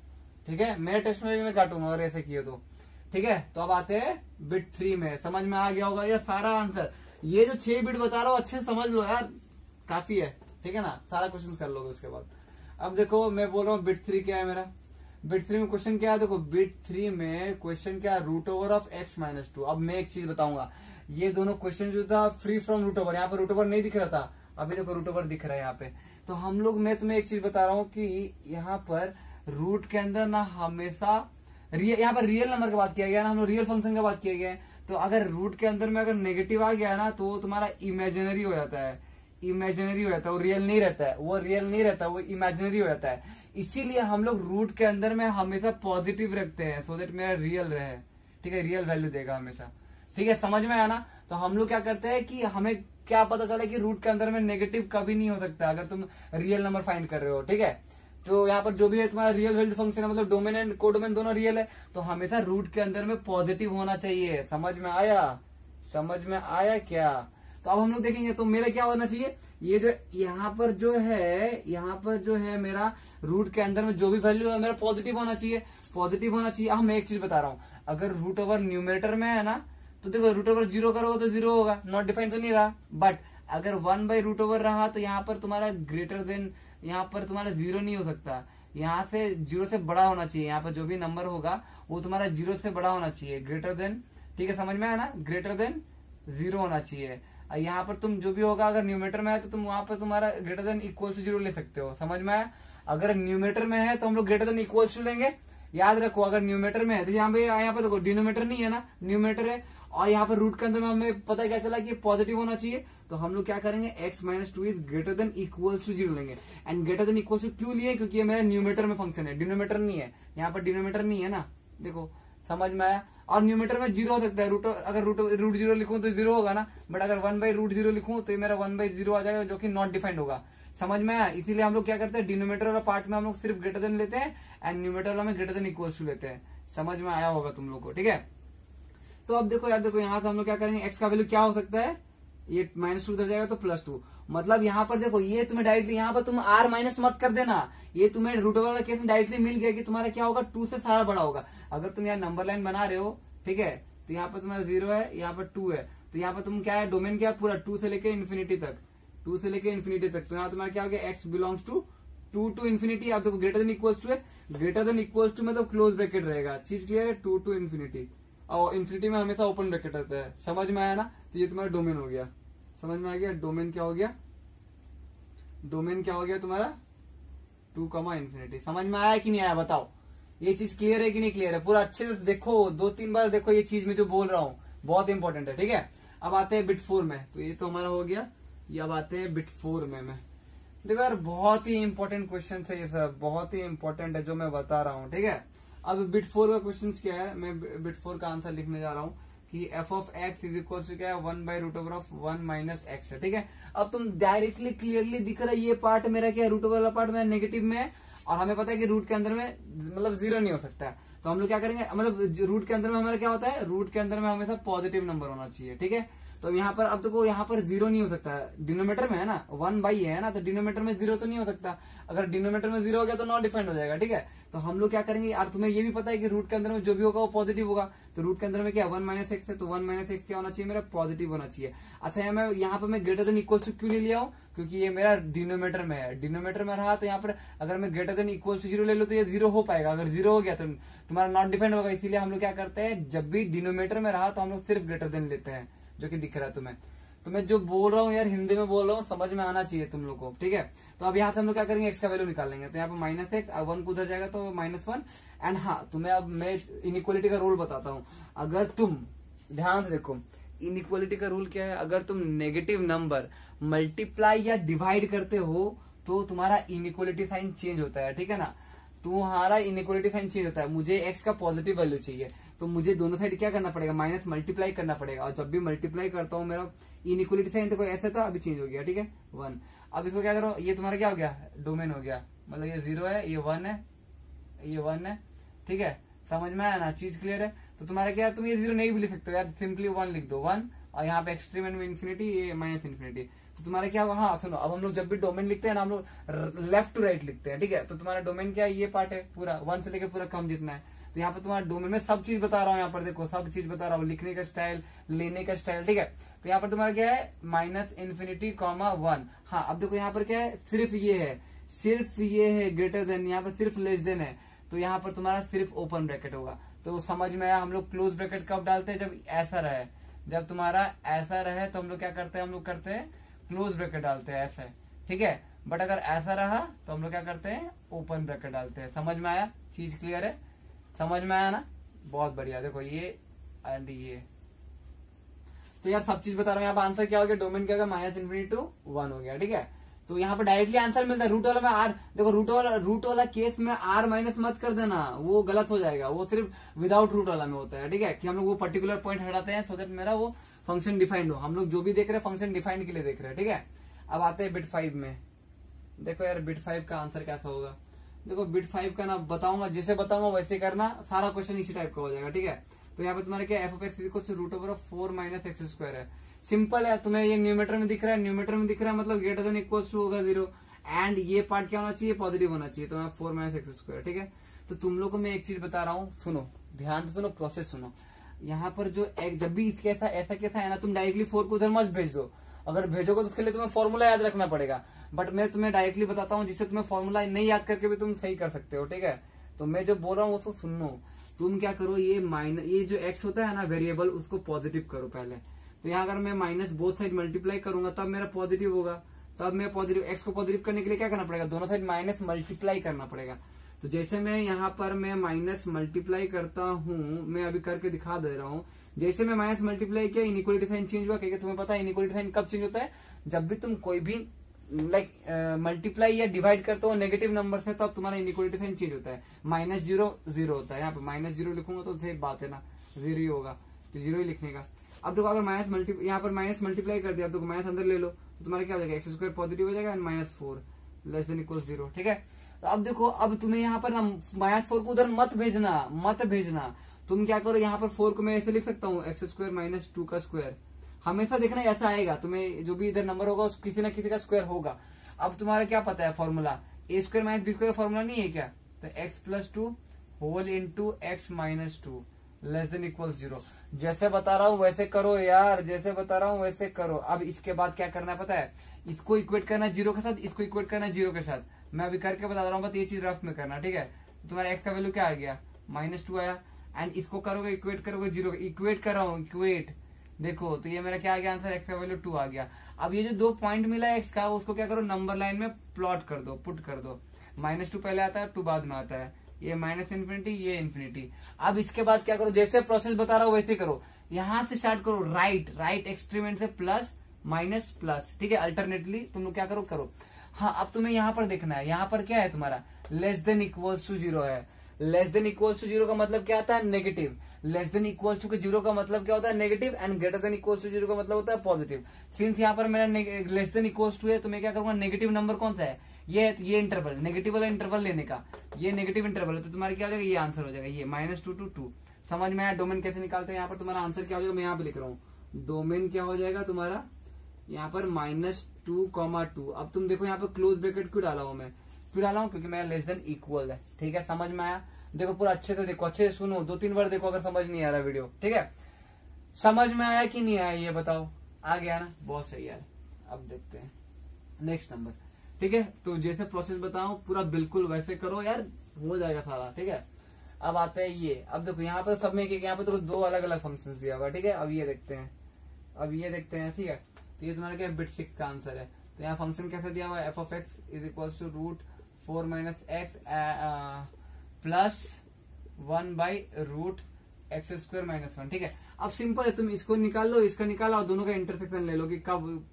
ठीक है। मेरे टेस्ट में भी मैं काटूंगा अगर ऐसे किए तो, ठीक है। तो अब आते हैं बिट 3 में, समझ में आ गया होगा ये सारा आंसर। ये जो 6 बिट बता रहा हूँ अच्छे से समझ लो यार, काफी है, ठीक है ना, सारा क्वेश्चन कर लोगे उसके बाद। अब देखो मैं बोल रहा हूँ बिट 3 क्या है मेरा, बिट 3 में क्वेश्चन क्या है, देखो बिट 3 में क्वेश्चन क्या है, √(x - 2)। अब मैं एक चीज बताऊंगा, ये दोनों क्वेश्चन जो था फ्री फ्रॉम √, यहाँ पर √, नहीं दिख रहा था, अभी देखो √, दिख रहा है यहाँ पे। तो हम लोग, मैं तुम्हें एक चीज बता रहा हूँ कि यहाँ पर रूट के अंदर ना हमेशा यहाँ पर रियल नंबर की बात किया गया ना, हम लोग रियल फंक्शन की बात किया गया है। तो अगर रूट के अंदर में अगर नेगेटिव आ गया ना तो तुम्हारा इमेजिनरी हो जाता है, इमेजिनरी हो जाता है, वो रियल नहीं रहता है, वो रियल नहीं रहता है, वो इमेजिनरी हो जाता है। इसीलिए हम लोग रूट के अंदर में हमेशा पॉजिटिव रखते हैं सो दैट मेरा रियल रहे, ठीक है, रियल वैल्यू देगा हमेशा, ठीक है, समझ में आया ना। तो हम लोग क्या करते हैं कि हमें क्या पता चला कि रूट के अंदर में नेगेटिव कभी नहीं हो सकता अगर तुम रियल नंबर फाइंड कर रहे हो, ठीक है। तो यहाँ पर जो भी है तुम्हारा रियल वैल्यू फंक्शन है, मतलब डोमेन एंड कोडोमेन दोनों रियल है, तो हमेशा रूट के अंदर में पॉजिटिव होना चाहिए। समझ में आया, समझ में आया क्या। तो अब हम लोग देखेंगे तो मेरा क्या होना चाहिए, ये जो यहाँ पर जो है मेरा रूट के अंदर में जो भी वैल्यू है मेरा पॉजिटिव होना चाहिए, पॉजिटिव होना चाहिए। अब मैं एक चीज बता रहा हूँ, अगर √, न्यूमरेटर में है ना तो देखो √0 करोगे तो 0 होगा, नॉट डिफाइंड तो नहीं रहा। बट अगर 1/√, रहा तो यहाँ पर तुम्हारा ग्रेटर देन, यहाँ पर तुम्हारा 0 नहीं हो सकता, यहाँ से 0 से बड़ा होना चाहिए। यहाँ पर जो भी नंबर होगा वो तुम्हारा 0 से बड़ा होना चाहिए, ग्रेटर देन, ठीक है, समझ में आया ना, ग्रेटर देन 0 होना चाहिए। यहाँ पर तुम जो भी होगा अगर न्यूमेटर में है तो तुम वहां पर तुम्हारा ग्रेटर देन इक्वल टू 0 ले सकते हो, समझ में आया। अगर न्यूमेटर में है तो हम लोग ग्रेटर देन इक्वल टू लेंगे, याद रखो। अगर न्यूमेटर में है तो यहाँ पे देखो डिनोमीटर नहीं है ना, न्यूमेटर है, और यहाँ पर रूट के अंदर में हमें पता क्या चला कि पॉजिटिव होना चाहिए, तो हम लोग क्या करेंगे x minus 2 is greater than equal to 0 लेंगे। And greater than equal to क्यों लिए, क्योंकि ये मेरा न्यूमेटर में फंक्शन है, डिनोमीटर नहीं है, यहाँ पर डिनोमीटर नहीं है ना, देखो समझ में आया। और न्यूमेटर में 0 हो सकता है, अगर रूट 0 लिखूं तो 0 होगा ना, बट अगर 1/√0 लिखूं तो ये मेरा 1/0 आ जाएगा, जो कि नॉट डिफाइंड होगा, समझ में आया। इसीलिए हम लोग क्या करते हैं, डिनोमीटर वाला पार्ट में हम लोग सिर्फ ग्रेटर देन लेते हैं एंड न्यूमेटर वाला में ग्रेटर देन इक्वल टू लेते हैं, समझ में आया होगा तुम लोग को, ठीक है। तो अब देखो यार, देखो यहाँ से हम लोग क्या करेंगे, x का वैल्यू क्या हो सकता है, ये -2 उधर जाएगा तो +2, मतलब यहाँ पर देखो ये तुम्हें डायरेक्टली यहाँ पर तुम r माइनस मत कर देना, ये तुम्हें रूट वाला केस में डायरेक्टली मिल गया कि तुम्हारा क्या होगा, 2 से सारा बड़ा होगा। अगर तुम यहाँ नंबर लाइन बना रहे हो, ठीक है, तो यहाँ पर तुम्हारा 0 है, यहाँ पर 2 है, तो यहाँ पर तुम क्या है, डोमेन क्या है पूरा 2 से लेके इन्फिनिटी तक, 2 से लेके इन्फिनिटी तक, तो यहाँ तुम्हारा क्या हो गया, x belongs to 2 to infinity. आप देखो ग्रेटर देन इक्वल्स टू है, ग्रेटर देन इक्वल्स टू में तो क्लोज ब्रैकेट रहेगा, चीज क्लियर है, 2 to इन्फिनिटी, और इन्फिनिटी में हमेशा ओपन ब्रैकेट रहता है, समझ में आया ना। तो ये तुम्हारा डोमेन हो गया, समझ में आ गया, डोमेन क्या हो गया, डोमेन क्या हो गया तुम्हारा 2, इन्फिनिटी। समझ में आया कि नहीं आया बताओ, ये चीज क्लियर है कि नहीं क्लियर है, पूरा अच्छे से देखो, 2-3 बार देखो ये चीज में जो बोल रहा हूँ, बहुत इंपॉर्टेंट है, ठीक है। अब आते हैं बिट 4 में, तो ये तो हमारा हो गया, ये अब आते हैं बिट 4 में। देखो यार बहुत ही इंपॉर्टेंट क्वेश्चन है ये सब, बहुत ही इंपॉर्टेंट है जो मैं बता रहा हूँ, ठीक है। अब बिट 4 का क्वेश्चन क्या है, मैं बिट 4 का आंसर लिखने जा रहा हूँ कि f of x is equal to क्या है, 1/√1 माइनस x है, ठीक है। अब तुम डायरेक्टली क्लियरली दिख रहा है ये पार्ट मेरा क्या है, रूट वाला पार्ट मेरा नेगेटिव में है, और हमें पता है कि रूट के अंदर में मतलब 0 नहीं हो सकता है, तो हम लोग क्या करेंगे, मतलब रूट के अंदर में हमारा क्या होता है, रूट के अंदर में हमेशा पॉजिटिव नंबर होना चाहिए, ठीक है। तो यहाँ पर अब देखो यहाँ पर 0 नहीं हो सकता है, डिनोमीटर में है ना 1/, है ना, तो डिनोमीटर में 0 तो नहीं हो सकता, अगर डिनोमीटर में 0 हो गया तो नॉट डिफाइंड हो जाएगा, ठीक है। तो हम लोग क्या करेंगे यार, तुम्हें ये भी पता है कि रूट के अंदर में जो भी होगा वो पॉजिटिव होगा, तो रूट के अंदर में क्या 1 माइनस एक्स है, तो 1 माइनस एक्स क्या होना चाहिए, मेरा पॉजिटिव होना चाहिए। अच्छा यहाँ पर मैं ग्रेटर देन इक्वल टू क्यों ले लिया हूँ, क्योंकि ये मेरा डिनोमीटर में है, डिनोमीटर में रहा तो यहाँ पर अगर मैं ग्रेटर देन इक्वल टू 0 ले लो तो ये 0 हो पाएगा, अगर 0 हो गया तो तुम्हारा नॉट डिफाइंड होगा, इसीलिए हम लोग क्या करते हैं, जब भी डिनोमीटर में रहा तो हम लोग सिर्फ ग्रेटर देन लेते हैं, जो कि दिख रहा है तुम्हें। तो मैं जो बोल रहा हूँ यार हिंदी में बोल रहा हूँ, समझ में आना चाहिए तुम लोग को, ठीक है। तो अब यहाँ से हम लोग क्या करेंगे, x का वैल्यू निकालेंगे, तो यहाँ पे -x 1 को उधर जाएगा तो -1। एंड हाँ तुम्हें अब मैं इनइक्वालिटी का रूल बताता हूँ, अगर तुम ध्यान से देखो, इनइक्वालिटी का रूल क्या है, अगर तुम नेगेटिव नंबर मल्टीप्लाई या डिवाइड करते हो तो तुम्हारा इनइक्वालिटी साइन चेंज होता है, ठीक है ना, तुम्हारा इनइक्वालिटी साइन चेंज होता है। मुझे x का पॉजिटिव वैल्यू चाहिए, तो मुझे दोनों साइड क्या करना पड़ेगा, माइनस मल्टीप्लाई करना पड़ेगा, और जब भी मल्टीप्लाई करता हूँ मेरा इनइक्वालिटी साइन देखो ऐसे था, अभी चेंज हो गया, ठीक है 1। अब इसको क्या करो, ये तुम्हारा क्या हो गया, डोमेन हो गया, मतलब ये 0 है, ये 1 है, ये 1 है, ठीक है, समझ में आया ना, चीज क्लियर है। तो तुम्हारा क्या, तुम ये 0 नहीं भी लिख सकते यार, सिंपली 1 लिख दो, 1, और यहाँ पे एक्सट्रीम एंड में इन्फिनिटी, ये माइनस इन्फिनिटी, तो तुम्हारा क्या होगा, हाँ सुनो, अब हम लोग जब भी डोमेन लिखते हैं ना हम लोग लेफ्ट टू राइट लिखते हैं, ठीक है। तो तुम्हारा डोमेन क्या है, ये पार्ट है पूरा 1 से लेकर पूरा कम जितना है, तो यहाँ पे तुम्हारा डोमेन में सब चीज बता रहा हूँ, यहाँ पर देखो सब चीज बता रहा हूँ, लिखने का स्टाइल, लेने का स्टाइल, ठीक है। तो यहाँ पर तुम्हारा क्या है, -∞, 1। हाँ अब देखो यहाँ पर क्या है, सिर्फ ये है, सिर्फ ये है ग्रेटर देन, यहाँ पर सिर्फ लेस देन है, तो यहाँ पर तुम्हारा सिर्फ ओपन ब्रैकेट होगा। तो समझ में आया, हम लोग क्लोज ब्रैकेट कब डालते हैं, जब ऐसा रहे, जब तुम्हारा ऐसा रहे तो हम लोग क्या करते हैं, हम लोग करते हैं क्लोज ब्रैकेट डालते हैं ऐसे, ठीक है। बट अगर ऐसा रहा तो हम लोग क्या करते हैं, ओपन ब्रैकेट डालते हैं। समझ में आया, चीज क्लियर है, समझ में आया ना, बहुत बढ़िया। देखो ये एंड ये, तो यार सब चीज बता रहा हूँ, यहाँ पर आंसर क्या हो गया, डोमेन क्या होगा, -∞ to 1 हो गया, ठीक है। तो यहाँ पर डायरेक्टली आंसर मिलता है, रूट वाला में आर, देखो रूट वाला केस में आर माइनस मत कर देना, वो गलत हो जाएगा, वो सिर्फ विदाउट रूट वाला में होता है, ठीक है, कि हम लोग वो पर्टिकुलर पॉइंट हटाते हैं सो दैट मेरा वो फंक्शन डिफाइंड हो। हम लोग जो भी देख रहे हैं फंक्शन डिफाइंड के लिए देख रहे हैं, ठीक है। अब आते हैं बिट 5 में, देखो यार बिट 5 का आंसर कैसा होगा, देखो बिट 5 का ना बताऊंगा, जैसे बताऊंगा वैसे करना, सारा क्वेश्चन इसी टाइप का हो जाएगा, ठीक है। तो यहाँ पे तुम्हारा क्या, f(x) √4 - x² है, सिंपल है। तुम्हें ये न्यूमेटर में दिख रहा है, न्यूमेटर में दिख रहा है मतलब ग्रेटर देन इक्वल टू होगा 0, एंड ये पार्ट क्या होना चाहिए, पॉजिटिव होना चाहिए, तो 4 - x², ठीक है। तो तुम लोग को मैं एक चीज बता रहा हूँ, सुनो ध्यान से, सुनो प्रोसेस सुनो। यहाँ पर जो जब भी इसके ऐसा कैसा है ना, तुम डायरेक्टली 4 को उधर मत भेज दो, अगर भेजोगे तो उसके लिए तुम्हें फॉर्मूला याद रखना पड़ेगा, बट मैं तुम्हें डायरेक्टली बताता हूँ जिससे तुम्हें फॉर्मूला नहीं याद करके भी तुम सही कर सकते हो, ठीक है। तो मैं जो बोल रहा हूँ उसको सुनो, तुम क्या करो, ये जो x होता है ना वेरिएबल, उसको पॉजिटिव करो पहले। तो यहाँ अगर मैं माइनस बोथ साइड मल्टीप्लाई करूंगा तब मेरा पॉजिटिव होगा। तब मैं पॉजिटिव एक्स को पॉजिटिव करने के लिए क्या करना पड़ेगा, दोनों साइड माइनस मल्टीप्लाई करना पड़ेगा। तो जैसे मैं यहाँ पर मैं माइनस मल्टीप्लाई करता हूँ, मैं अभी करके दिखा दे रहा हूँ। जैसे मैं माइनस मल्टीप्लाई किया, इनइक्वालिटी साइन चेंज हुआ, क्योंकि तुम्हें पता है इनइक्वालिटी साइन कब चेंज होता है, जब भी तुम कोई भी लाइक मल्टीप्लाई या डिवाइड करते हो नेगेटिव नंबर से, तब तुम्हारा इनइक्वालिटी साइन चेंज होता है। माइनस जीरो जीरो होता है, यहाँ पे माइनस जीरो लिखूंगा तो सेम बात है ना, जीरो ही होगा, तो जीरो ही लिखने का। अब देखो अगर माइनस यहाँ पर माइनस मल्टीप्लाई कर दिया, अब देखो माइनस अंदर ले लो तो तुम्हारा क्या हो जाएगा, एक्स स्क्वायर पॉजिटिव हो जाएगा एंड -4 लेस देन इक्वल 0। ठीक है, तो अब देखो अब तुम्हें यहाँ पर -4 को उधर मत भेजना। तुम क्या करो, यहाँ पर 4 को मैं ऐसे लिख सकता हूँ, एक्स स्क्वायर -2 का स्क्वायर। हमेशा देखना ऐसा आएगा, तुम्हें जो भी इधर नंबर होगा किसी ना किसी का स्क्वायर होगा। अब तुम्हारा क्या पता है formula, A square minus B square formula नहीं है क्या, तो x+2 whole into x -2 less than equal 0। जैसे बता रहा हूँ वैसे करो यार, जैसे बता रहा हूँ वैसे करो। अब इसके बाद क्या करना है पता है, इसको इक्वेट करना 0 के साथ, इसको इक्वेट करना 0 के साथ। मैं अभी करके बता रहा हूँ, बस ये चीज रफ में करना। ठीक है, तो तुम्हारा x का वैल्यू क्या आ गया, -2 आया, एंड इसको करोगे इक्वेट करोगे 0, इक्वेट कर रहा हूँ इक्वेट। देखो तो ये मेरा क्या आ गया आंसर, x का वैल्यू 2 आ गया। अब ये जो 2 पॉइंट मिला है x का, उसको क्या करो नंबर लाइन में प्लॉट कर दो, पुट कर दो। -2 पहले आता है, 2 बाद में आता है, ये -∞, ये इन्फिनिटी। अब इसके बाद क्या करो, जैसे प्रोसेस बता रहा हूँ वैसे करो। यहां से स्टार्ट करो, राइट एक्सट्रीम से प्लस माइनस प्लस। ठीक है, अल्टरनेटली तुम लोग क्या करो। हाँ, अब तुम्हें यहाँ पर देखना है, यहाँ पर क्या है तुम्हारा लेस देन इक्वल्स टू 0 है। लेस देन इक्वल्स टू 0 का मतलब क्या आता है, negative. Less than equals to 0 का मतलब क्या होता है, negative, and greater than equals to 0 का मतलब होता है पॉजिटिव। सिंस यहाँ पर मेरा लेस देन इक्वल्स टू है, तो मैं क्या करूंगा, नेगेटिव नंबर कौन सा है, ये है, तो ये इंटरवल, नेगेटिव वाला इंटरवल लेने का, ये नेगेटिव इंटरवल है, तो तुम्हारा क्या हो जाएगा, ये आंसर हो जाएगा, ये -2 to 2। समझ में आया डोमेन कैसे निकालते हैं। यहाँ पर तुम्हारा आंसर क्या हो जाएगा, मैं यहाँ पे लिख रहा हूँ, डोमेन क्या हो जाएगा तुम्हारा यहाँ पर -2, 2। अब तुम देखो यहाँ पे क्लोज ब्रैकेट क्यों डाला हूँ मैं, क्योंकि मैं लेस देन इक्वल है। ठीक है, समझ में आया। देखो पूरा अच्छे से देखो, अच्छे से सुनो, 2-3 बार देखो अगर समझ नहीं आ रहा वीडियो। ठीक है, समझ में आया कि नहीं आया ये बताओ, आ गया ना, बहुत सही यार। अब देखते हैं नेक्स्ट नंबर। ठीक है, तो जैसे प्रोसेस बताऊं पूरा बिल्कुल वैसे करो यार, हो जाएगा सारा। ठीक है, अब आते हैं ये। अब देखो यहाँ पे सब में यहाँ पे तो 2 अलग अलग फंक्शन दिया हुआ। ठीक है, अब ये देखते हैं। ठीक है, तो ये तुम्हारा क्या बिट 6 का आंसर है। तो यहाँ फंक्शन कैसे दिया हुआ है, f(x) is equal to √4 - x plus 1/√x² - 1। ठीक है, अब सिंपल है, तुम इसको निकाल लो, इसका निकालो, और दोनों का इंटरसेक्शन ले लो कि कब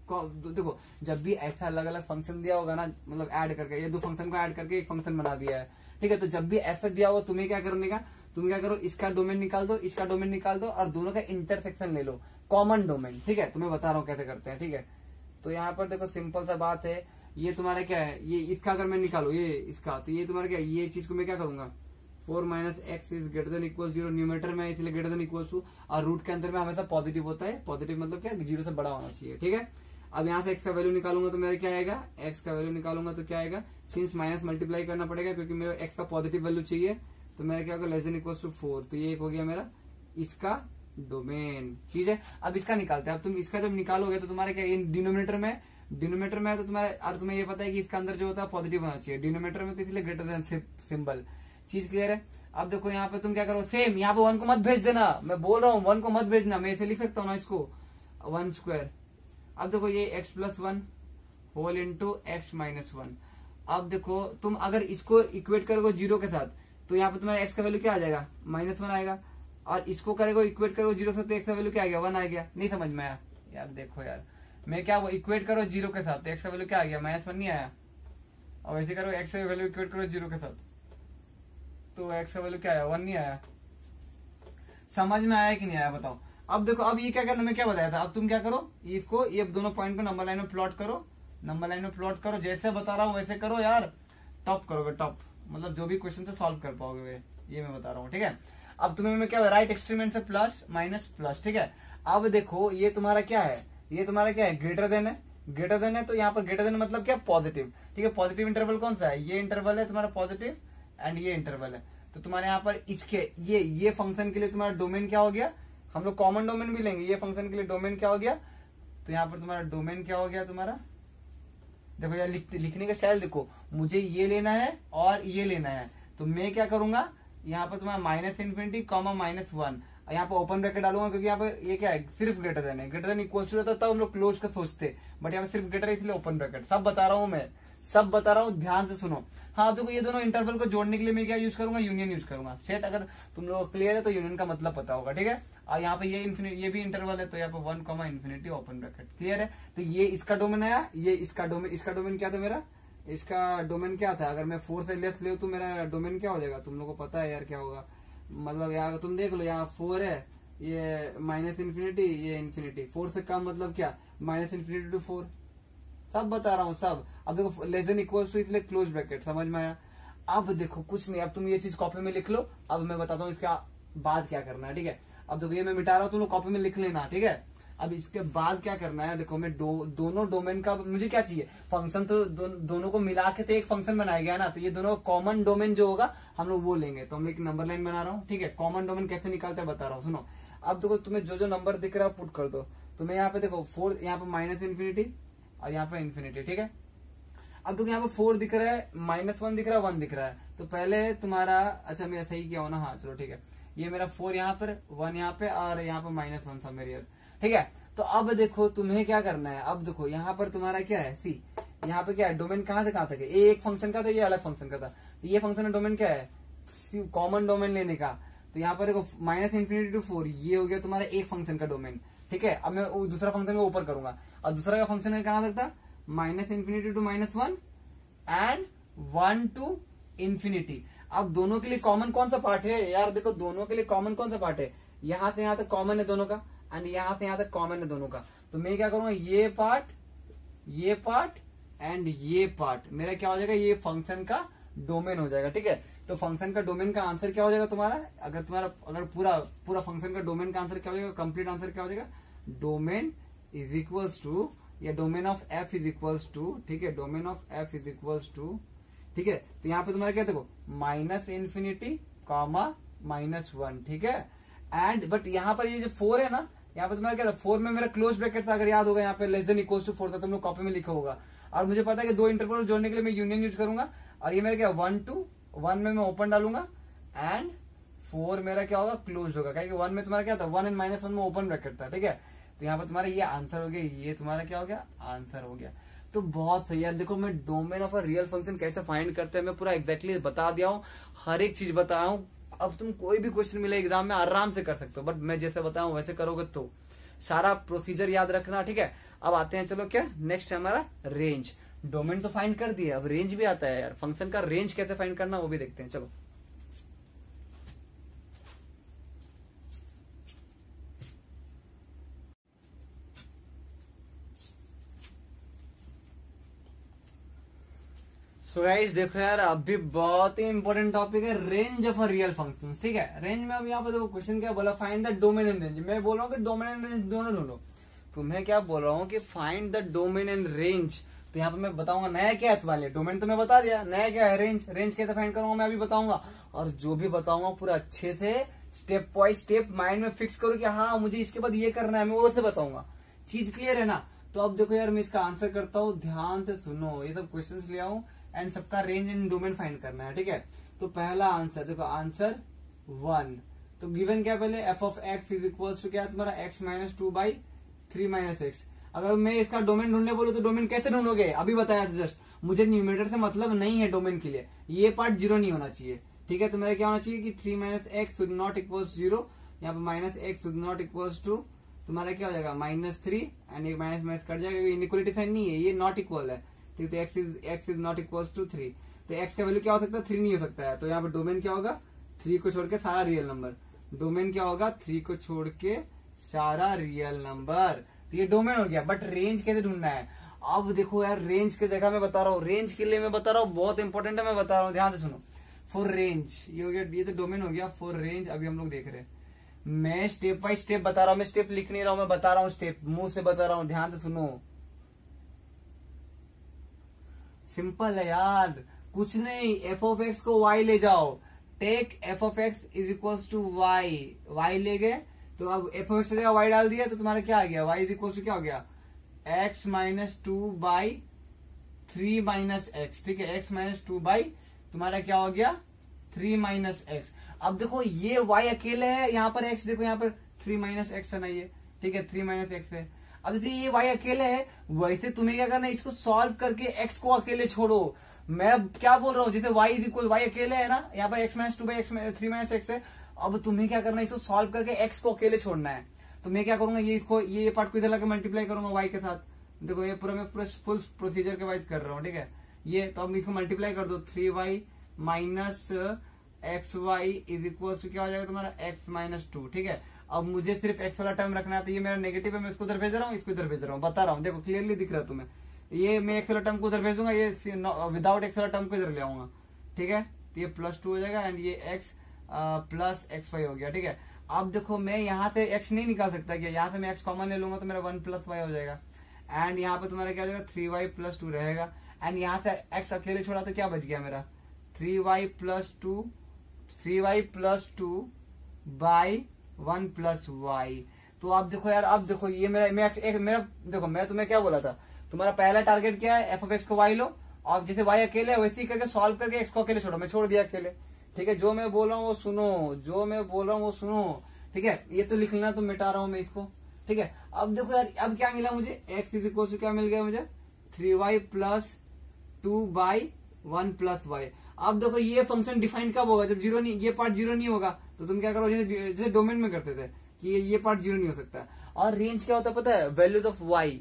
देखो जब भी ऐसा अलग अलग फंक्शन दिया होगा ना, मतलब ऐड करके, ये 2 फंक्शन को ऐड करके एक फंक्शन बना दिया है। ठीक है, तो जब भी ऐसा दिया होगा तुम्हें क्या करने का, तुम क्या करो, इसका डोमेन निकाल दो, इसका डोमेन निकाल दो, और दोनों का इंटरसेक्शन ले लो, कॉमन डोमेन। ठीक है, तुम्हें बता रहा हूँ कैसे करते हैं। ठीक है, तो यहाँ पर देखो सिंपल सा बात है, ये तुम्हारा क्या है, ये इसका अगर मैं निकालो ये इसका, तो ये तुम्हारा क्या है, ये चीज को मैं क्या करूंगा, 4 - x is greater than equal 0, numerator में इसलिए ग्रेटर देन इक्वल टू, और रूट के अंदर में हमेशा पॉजिटिव होता है। पॉजिटिव मतलब क्या, 0 से बड़ा होना चाहिए। ठीक है, अब यहाँ से x का वैल्यू निकालूंगा तो मेरा क्या आएगा, x का वैल्यू निकालूंगा तो क्या आएगा, सिंस माइनस मल्टीप्लाई करना पड़ेगा क्योंकि मेरे x का पॉजिटिव वैल्यू चाहिए, तो मेरा क्या होगा, लेस देन इक्वल टू 4। तो ये एक हो गया मेरा इसका डोमेन चीज है। अब इसका निकालते हैं। अब तुम इसका जब निकालोगे तो तुम्हारे क्या, डिनोमिनेटर में है तो तुम्हारा, और तुम्हें ये पता है कि इसका अंदर जो होता है पॉजिटिव होना चाहिए डिनोमिनेटर में, तो इसलिए ग्रेटर देन सिंबल। चीज क्लियर है। अब देखो यहाँ पे तुम क्या करो, सेम यहाँ पे 1 को मत भेज देना, मैं बोल रहा हूँ 1 को मत भेजना, मैं ऐसे लिख सकता हूँ ना इसको 1²। अब देखो ये x+1 होल इंटू x -1। अब देखो तुम अगर इसको इक्वेट करोगे 0 के साथ, तो यहाँ पे तुम्हारा x का वैल्यू क्या आ जाएगा, -1 आएगा, और इसको करेगा इक्वेट करोगे 0 से, तो x का वैल्यू क्या आ गया, 1 आ गया। नहीं समझ में आया यार, देखो यार मैं क्या, वो इक्वेट करो 0 के साथ, तो x का वैल्यू क्या आ गया, -1 नहीं आया। और वैसे करो x का वैल्यू इक्वेट करो 0 के साथ, तो x का वैल्यू क्या आया, 1 नहीं आया। समझ में आया कि नहीं आया बताओ। अब देखो, अब ये क्या करना, मैं क्या बताया था, अब तुम क्या करो, इसको ये दोनों पॉइंट को नंबर लाइन में प्लॉट करो, जैसे बता रहा हूँ वैसे करो यार, टॉप करोगे, टॉप मतलब जो भी क्वेश्चन से सॉल्व कर पाओगे ये मैं बता रहा हूँ। ठीक है, अब तुम्हें मैं क्या, राइट एक्सट्रीम से प्लस माइनस प्लस। ठीक है, अब देखो ये तुम्हारा क्या है, ग्रेटर देन है, तो यहाँ पर ग्रेटर देन मतलब क्या, पॉजिटिव। ठीक है, पॉजिटिव इंटरवल कौन सा है, ये इंटरवल है तुम्हारा पॉजिटिव, एंड ये इंटरवल है। तो तुम्हारे यहाँ पर इसके ये फंक्शन के लिए तुम्हारा डोमेन क्या हो गया, हम लोग कॉमन डोमेन भी लेंगे, ये फंक्शन के लिए डोमेन क्या हो गया, तो यहाँ पर तुम्हारा डोमेन क्या हो गया तुम्हारा, देखो यार लिखने का स्टाइल देखो, मुझे ये लेना है और ये लेना है, तो मैं क्या करूंगा, यहाँ पर तुम्हारा -∞, -1, यहाँ पे ओपन ब्रैकेट डालूंगा क्योंकि यहाँ पे ये क्या है, सिर्फ ग्रेटर देन है, ग्रेटर देन इक्वल टू रहता तब हम लोग क्लोज का सोचते, बट यहाँ पे सिर्फ ग्रेटर है इसलिए ओपन ब्रैकेट। सब बता रहा हूँ मैं, सब बता रहा हूँ, ध्यान से सुनो। हाँ देखो ये दोनों इंटरवल को जोड़ने के लिए मैं क्या यूज करूंगा, यूनियन यूज करूंगा। सेट अगर तुम लोग क्लियर है तो यूनियन का मतलब पता होगा, ठीक है। और यहाँ पे ये भी इंटरवल है, तो यहाँ पे 1 इन्फिनिटी ओपन ब्रैकेट, क्लियर है। तो ये इसका डोमेन आया, ये इसका डोमेन क्या था मेरा, इसका डोमेन क्या था, अगर मैं 4 से लेस ले तो मेरा डोमेन क्या हो जाएगा, तुम लोग को पता है यार क्या होगा, मतलब यहाँ तुम देख लो, यहाँ 4 है, ये माइनस इन्फिनिटी, ये इन्फिनिटी, 4 से कम मतलब क्या, माइनस इन्फिनिटी टू 4, सब बता रहा हूँ सब। अब देखो लेस देन इक्वल टू इसलिए क्लोज ब्रैकेट, समझ में आया। अब देखो कुछ नहीं, अब तुम ये चीज कॉपी में लिख लो, अब मैं बताता हूँ इसका बाद क्या करना है, ठीक है। अब देखो ये मैं मिटा रहा हूँ, तुम लोग कॉपी में लिख लेना, ठीक है। अब इसके बाद क्या करना है, देखो मैं दोनों डोमेन का मुझे क्या चाहिए, फंक्शन तो दोनों को मिला के तो एक फंक्शन बनाया गया ना, तो ये दोनों कॉमन डोमेन जो होगा हम लोग वो लेंगे। तो हम एक नंबर लाइन बना रहा हूँ, ठीक है। कॉमन डोमेन कैसे निकालते हैं बता रहा हूँ, सुनो। अब देखो तुम्हें जो जो नंबर दिख रहा है पुट कर दो। तुम्हें यहाँ पे देखो 4, यहाँ पे माइनस इन्फिनिटी और यहाँ पे इन्फिनिटी, ठीक है। अब देखो यहाँ पे 4 दिख रहा है, -1 दिख रहा है, 1 दिख रहा है, तो पहले तुम्हारा, अच्छा मैं सही किया हूँ ना, हाँ चलो ठीक है। ये मेरा 4 यहाँ पर, 1 यहाँ पे और यहाँ पे -1 था मेरी, ठीक है। तो अब देखो तुम्हें क्या करना है, अब देखो यहाँ पर तुम्हारा क्या है, सी यहाँ पे क्या है, डोमेन कहाँ से कहाँ तक है, ये एक फंक्शन का था, ये अलग फंक्शन का था, तो ये फंक्शन का डोमेन क्या है, कॉमन डोमेन लेने का। तो यहाँ पर देखो माइनस इन्फिनिटी टू 4, ये हो गया तुम्हारा एक फंक्शन का डोमेन, ठीक है। अब मैं दूसरा फंक्शन को ऊपर करूंगा, और दूसरा का फंक्शन है कहाँ तक था, minus infinity to -1 and 1 to infinity. अब दोनों के लिए कॉमन कौन सा पार्ट है यार, देखो दोनों के लिए कॉमन कौन सा पार्ट है, यहाँ से यहाँ तक कॉमन है दोनों का, एंड यहाँ से यहाँ तक कॉमन है दोनों का। तो मैं क्या करूंगा, ये पार्ट एंड ये पार्ट मेरा क्या हो जाएगा, ये फंक्शन का डोमेन हो जाएगा, ठीक है। तो फंक्शन का डोमेन का आंसर क्या हो जाएगा तुम्हारा, अगर पूरा फंक्शन का डोमेन का आंसर क्या हो जाएगा, कंप्लीट आंसर क्या हो जाएगा, डोमेन इज इक्वल्स टू, या domain of F is equals to, ठीक है, domain of F is equals to, ठीक है। तो यहाँ पे तुम्हारा क्या देखो माइनस इन्फिनिटी कॉमा -1, ठीक है। एंड बट यहाँ पर ये जो 4 है ना, यहाँ पे तुम्हारा क्या था, 4 में मेरा क्लोज ब्रैकेट था, अगर याद होगा यहाँ पे लेस देन इक्वल्स टू 4 था, तुम लोग कॉपी में लिखा होगा। और मुझे पता है कि 2 इंटरवल जोड़ने के लिए मैं यूनियन यूज करूंगा, और ये मेरा क्या 1 टू 1 में मैं ओपन डालूंगा, एंड 4 मेरा क्या होगा, क्लोज होगा, क्योंकि 1 में तुम्हारा क्या था, 1 एंड -1 में ओपन ब्रैकेट था, ठीक है। तो यहाँ पर तुम्हारा ये आंसर हो गया, ये तुम्हारा क्या हो गया, आंसर हो गया। तो बहुत सही यार, देखो मैं domain of a real function कैसे फाइंड करते हैं मैं पूरा एग्जैक्टली बता दिया हूँ, हर एक चीज बताया हूँ। अब तुम कोई भी क्वेश्चन मिले एग्जाम में आराम से कर सकते हो, बट मैं जैसे बताया हूँ वैसे करोगे तो सारा प्रोसीजर याद रखना, ठीक है। अब आते हैं, चलो क्या नेक्स्ट है हमारा रेंज। डोमेन तो फाइंड कर दिया, अब रेंज भी आता है यार, फंक्शन का रेंज कैसे फाइंड करना वो भी देखते हैं, चलो। सो गाइस देखो यार, अभी बहुत ही इंपॉर्टेंट टॉपिक है range of a real functions, ठीक है। रेंज में अब यहाँ पर देखो क्वेश्चन क्या बोला, find the domain and range. मैं बोल रहा हूँ कि डोमेन एंड रेंज दोनों ढूंढो, तुम्हें क्या बोल रहा हूँ कि find the domain and range. तो यहाँ पे मैं बताऊंगा नया क्या है तुम्हारे लिए, डोमेन तो मैं बता दिया, नया क्या है रेंज। रेंज कैसे फाइंड करूंगा मैं अभी बताऊंगा, और जो भी बताऊंगा पूरा अच्छे से स्टेप बाय स्टेप माइंड में फिक्स करो कि हाँ मुझे इसके बाद ये करना है, मैं वो से बताऊंगा। चीज क्लियर है ना। तो अब देखो यार मैं इसका आंसर करता हूँ, ध्यान से सुनो, ये सब क्वेश्चन ले आऊं एंड सबका रेंज एंड डोमेन फाइंड करना है, ठीक है। तो पहला आंसर देखो, आंसर 1। तो गिवन क्या पहले, F of x is equal to क्या तुम्हारा x - 2/3 - x। अगर मैं इसका डोमेन ढूंढने बोलूं तो डोमेन कैसे ढूंढोगे, अभी बताया था जस्ट। मुझे न्यूमरेटर से मतलब नहीं है डोमेन के लिए, ये पार्ट 0 नहीं होना चाहिए, ठीक है। तो मेरा क्या होना चाहिए कि 3 - x शुड नॉट इक्वल्स 0, यहाँ पे -x should not equals to तुम्हारा क्या हो जाएगा -3, एंड एक माइनस कट जाएगा, इनइक्वलिटी साइन नहीं है, ये नॉट इक्वल है, ठीक। तो x is not equals to 3, तो x का वैल्यू क्या हो सकता है, 3 नहीं हो सकता है। तो यहाँ पे डोमेन क्या होगा, 3 को छोड़ के सारा रियल नंबर। डोमेन क्या होगा, 3 को छोड़ के सारा रियल नंबर। तो ये डोमेन हो गया, बट रेंज कैसे ढूंढना है। अब देखो यार रेंज की जगह मैं बता रहा हूँ, रेंज के लिए मैं बता रहा हूँ, बहुत इंपॉर्टेंट है, मैं बता रहा हूँ, ध्यान से सुनो। फॉर रेंज ये हो गया, ये तो डोमेन हो गया। फॉर रेंज अभी हम लोग देख रहे हैं, मैं स्टेप बाय स्टेप बता रहा हूँ, मैं स्टेप लिख नहीं रहा हूँ, मैं बता रहा हूँ स्टेप, मुंह से बता रहा हूँ, ध्यान से सुनो। सिंपल है यार, कुछ नहीं, एफ ऑफ एक्स को वाई ले जाओ, take F of x is equal to Y, Y ले गए तो अब एफ ऑफ एक्स की जगह वाई डाल दिया, तो तुम्हारा क्या आ गया, वाई इज इक्वल टू क्या हो गया, x - 2/3 - x, ठीक है। x - 2 तुम्हारा क्या हो गया 3 माइनस एक्स। अब देखो ये y अकेले है, यहाँ पर x देखो, यहाँ पर 3 माइनस एक्स है ना ये, ठीक है, 3 माइनस एक्स है। अब जैसे ये y अकेले है, वैसे तुम्हें क्या करना है, इसको सॉल्व करके x को अकेले छोड़ो। मैं क्या बोल रहा हूँ, जैसे y इज इक्वल, y अकेले है ना, यहाँ पर x minus 2 by x 3 minus x है। अब तुम्हें क्या करना है, इसको सॉल्व करके x को अकेले छोड़ना है। तो मैं क्या करूंगा, ये इसको ये पार्ट को इधर लाके मल्टीप्लाई करूंगा y के साथ। देखो ये पूरा मैं पूरा फुल प्रोसीजर के वाइज कर रहा हूँ, ठीक है। ये तो अब इसको मल्टीप्लाई कर दो, 3y minus X Y is equal to क्या हो जाएगा तुम्हारा x माइनस 2, ठीक है। अब मुझे सिर्फ x वाला टर्म रखना है, तो ये मेरा नेगेटिव है, मैं इसको उधर भेज रहा हूँ, इसको इधर भेज रहा हूँ, बता रहा हूँ, देखो क्लियरली दिख रहा है तुम्हें। ये मैं x वाला टर्म को उधर भेज दूंगा, ये विदाउट x वाला टर्म को इधर ले आऊंगा, ठीक है। तो ये +2 हो जाएगा एंड ये x प्लस एक्स वाई हो गया, ठीक है। अब देखो मैं यहाँ से x नहीं निकाल सकता क्या, यहाँ से मैं x कॉमन ले लूंगा तो मेरा 1 + y हो जाएगा एंड यहाँ पे तुम्हारा क्या हो जाएगा 3y + 2 रहेगा एंड यहाँ से x अकेले छोड़ा तो क्या बच गया मेरा 3y + 2 बाई 1 + y। तो अब देखो यार, अब देखो ये मेरा देखो मैं तुम्हें क्या बोला था, तुम्हारा पहला टारगेट क्या है, f(x) को y लो और जैसे y अकेले है वैसे ही करके सॉल्व करके x को अकेले छोड़ो। मैं छोड़ दिया अकेले, ठीक है। जो मैं बोल रहा हूँ वो सुनो, ठीक है। ये तो लिख लेना, तो मिटा रहा हूँ मैं इसको, ठीक है। अब देखो यार, अब क्या मिला मुझे, x इज इक्वल टू क्या मिल गया मुझे 3y + 2 बाई 1 + y। अब देखो ये फंक्शन डिफाइंड कब होगा, जब जीरो नहीं, ये पार्ट जीरो नहीं होगा। तो तुम क्या करो, जैसे डोमेन में करते थे कि ये पार्ट जीरो नहीं हो सकता। और रेंज क्या होता है पता है, वैल्यूज ऑफ y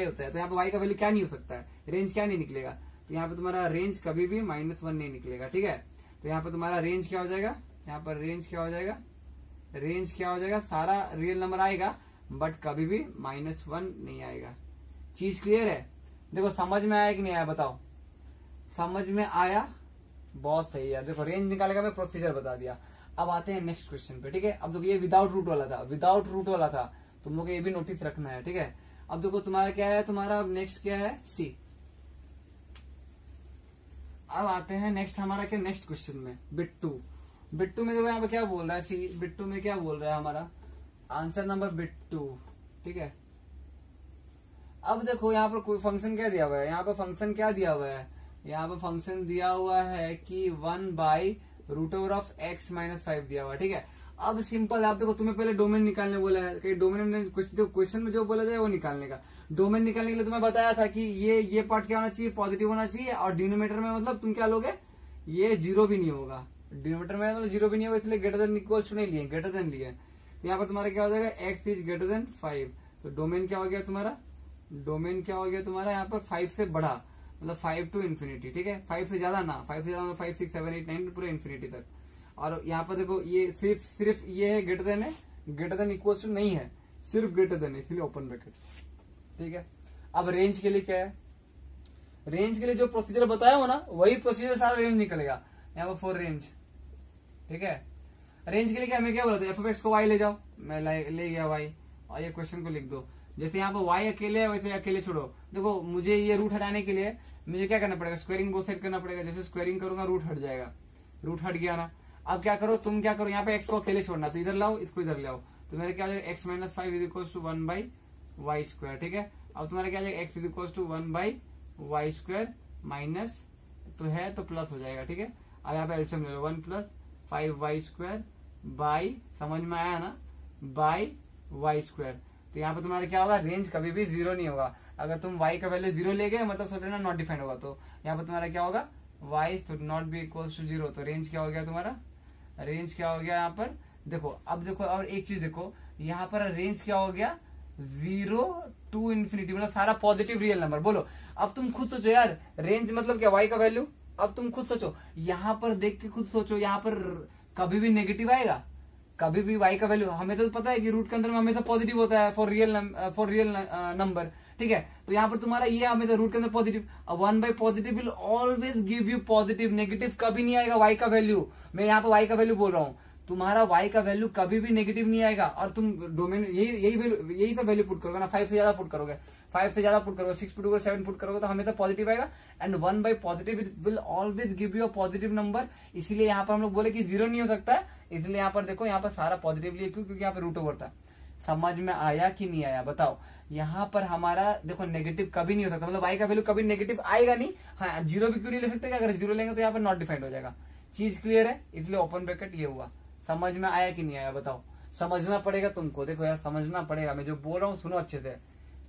होता है। तो यहाँ पे y का वैल्यू क्या नहीं हो सकता है, रेंज क्या नहीं निकलेगा। तो यहाँ पे तुम्हारा रेंज कभी भी -1 नहीं निकलेगा, ठीक है। तो यहाँ पे तुम्हारा रेंज क्या हो जाएगा, यहाँ पर रेंज क्या हो जाएगा, सारा रियल नंबर आएगा बट कभी भी -1 नहीं आएगा। चीज क्लियर है। देखो समझ में आया कि नहीं आया बताओ, समझ में आया, बहुत सही है। देखो रेंज निकालेगा, मैं प्रोसीजर बता दिया। अब आते हैं नेक्स्ट क्वेश्चन पे, ठीक है। अब देखो ये विदाउट रूट वाला था, तुम लोग ये भी नोटिस रखना है, ठीक है। अब देखो तुम्हारा क्या है, तुम्हारा नेक्स्ट क्या है सी। अब आते हैं नेक्स्ट हमारा क्या, नेक्स्ट क्वेश्चन में बिट टू में देखो यहाँ पे क्या बोल रहा है, सी बिट 2 में क्या बोल रहा है हमारा आंसर नंबर बिट 2, ठीक है। अब देखो यहाँ पर कोई फंक्शन क्या दिया हुआ है, यहाँ पर फंक्शन दिया हुआ है कि 1/√x - 5 दिया हुआ है, ठीक है। अब सिंपल, आप देखो तुम्हें पहले डोमेन निकालने बोला है कि डोमेन में क्वेश्चन में जो बोला जाए वो निकालने का। डोमेन निकालने के लिए तुम्हें बताया था कि ये पार्ट क्या होना चाहिए, पॉजिटिव होना चाहिए। और डिनोमिनेटर में मतलब तुम क्या लोगे, ये जीरो भी नहीं होगा, डिनोमिनेटर में मतलब जीरो भी नहीं होगा, इसलिए ग्रेटर देन इक्वल टू नहीं लिए, ग्रेटर देन लिए। तो यहाँ पर तुम्हारा क्या हो जाएगा, x इज ग्रेटर देन 5। तो डोमेन क्या हो गया तुम्हारा, यहाँ पर 5 से बढ़ा, मतलब 5 to ∞, ठीक है। 5 से ज्यादा ना, 5 से ज्यादा 5, 6, 7, 8, 9 पूरे इन्फिनिटी तक। और यहाँ पर देखो ये सिर्फ ये है ग्रेटर देन है, ग्रेटर देन इक्वल टू नहीं है, सिर्फ ग्रेटर देन है, इसलिए ओपन ब्रैकेट, ठीक है। अब रेंज के लिए क्या है, रेंज के लिए जो प्रोसीजर बताया हो ना वही प्रोसीजर सारा रेंज निकलेगा। यहाँ पर फॉर रेंज, ठीक है। रेंज के लिए क्या, मैं क्या बोला था, f(x) को y ले जाओ, मैं ले गया y और ये क्वेश्चन को लिख दो। जैसे यहाँ पर y अकेले है वैसे अकेले छोड़ो। देखो मुझे ये रूट हटाने के लिए मुझे क्या करना पड़ेगा, स्क्वायरिंग को सेट करना पड़ेगा। जैसे स्क्वायरिंग करूंगा रूट हट जाएगा, रूट हट गया ना। अब क्या करो, तुम क्या करो, यहाँ पे x को अकेले छोड़ना, तो इधर लाओ, इसको इधर ले आओ, तो मेरे क्या हो जाएगा x - 5 is equal to 1/y², ठीक है। अब तुम्हारा क्या हो जाएगा x is equal to 1/y² minus तो है तो प्लस हो जाएगा, ठीक है। अब यहाँ पे एलसीएम ले लो, 1 + 5y² बाई, समझ में आया ना, बाई y²। तो यहाँ पे तुम्हारा क्या होगा, रेंज कभी भी जीरो नहीं होगा। अगर तुम y का वैल्यू जीरो ले गए मतलब सोच लेना नॉट डिफाइंड होगा। तो यहाँ पे तुम्हारा क्या होगा, y should not be equal to 0। तो रेंज क्या हो गया तुम्हारा, रेंज क्या हो गया यहाँ पर, देखो अब देखो और एक चीज देखो, यहाँ पर रेंज क्या हो गया 0 to ∞, मतलब सारा पॉजिटिव रियल नंबर। बोलो अब तुम खुद सोचो यार, रेंज मतलब क्या, y का वैल्यू। अब तुम खुद सोचो, यहाँ पर देख के खुद सोचो, यहाँ पर कभी भी नेगेटिव आएगा, कभी भी y का वैल्यू, हमें तो पता है कि रूट के अंदर में हमेशा पॉजिटिव होता है फॉर रियल नंबर, ठीक है। तो यहाँ पर तुम्हारा ये हमें तो रूट के अंदर पॉजिटिव, 1/पॉजिटिव will always give you positive, negative कभी नहीं आएगा y का वैल्यू। मैं यहाँ पर y का वैल्यू बोल रहा हूँ, तुम्हारा y का वैल्यू कभी भी नेगेटिव नहीं आएगा। और तुम डोमेन यही तो वैल्यू पुट करोगे ना, 5 से ज्यादा पुट करोगे, 6 पुट करोगे, 7 पुट करोगे तो हमेशा पॉजिटिव आएगा। एंड 1/पॉजिटिव will always give you a positive number. इसीलिए यहाँ पर हम लोग बोले कि जीरो नहीं हो सकता है, इसलिए यहाँ पर देखो, यहाँ पर सारा पॉजिटिव लिए, क्योंकि यहाँ पर रूट ओवर था। समझ में आया कि नहीं आया बताओ। यहाँ पर हमारा देखो नेगेटिव कभी नहीं हो सकता, मतलब y का वैल्यू कभी नेगेटिव आएगा नहीं। हाँ जीरो भी क्यों नहीं ले सकते, अगर जीरो लेंगे तो यहाँ पर नॉट डिफाइंड हो जाएगा, चीज क्लियर है, इसलिए ओपन ब्रैकेट ये हुआ। समझ में आया कि नहीं आया बताओ? समझना पड़ेगा तुमको, देखो यार समझना पड़ेगा, मैं जो बोल रहा हूँ सुनो अच्छे से,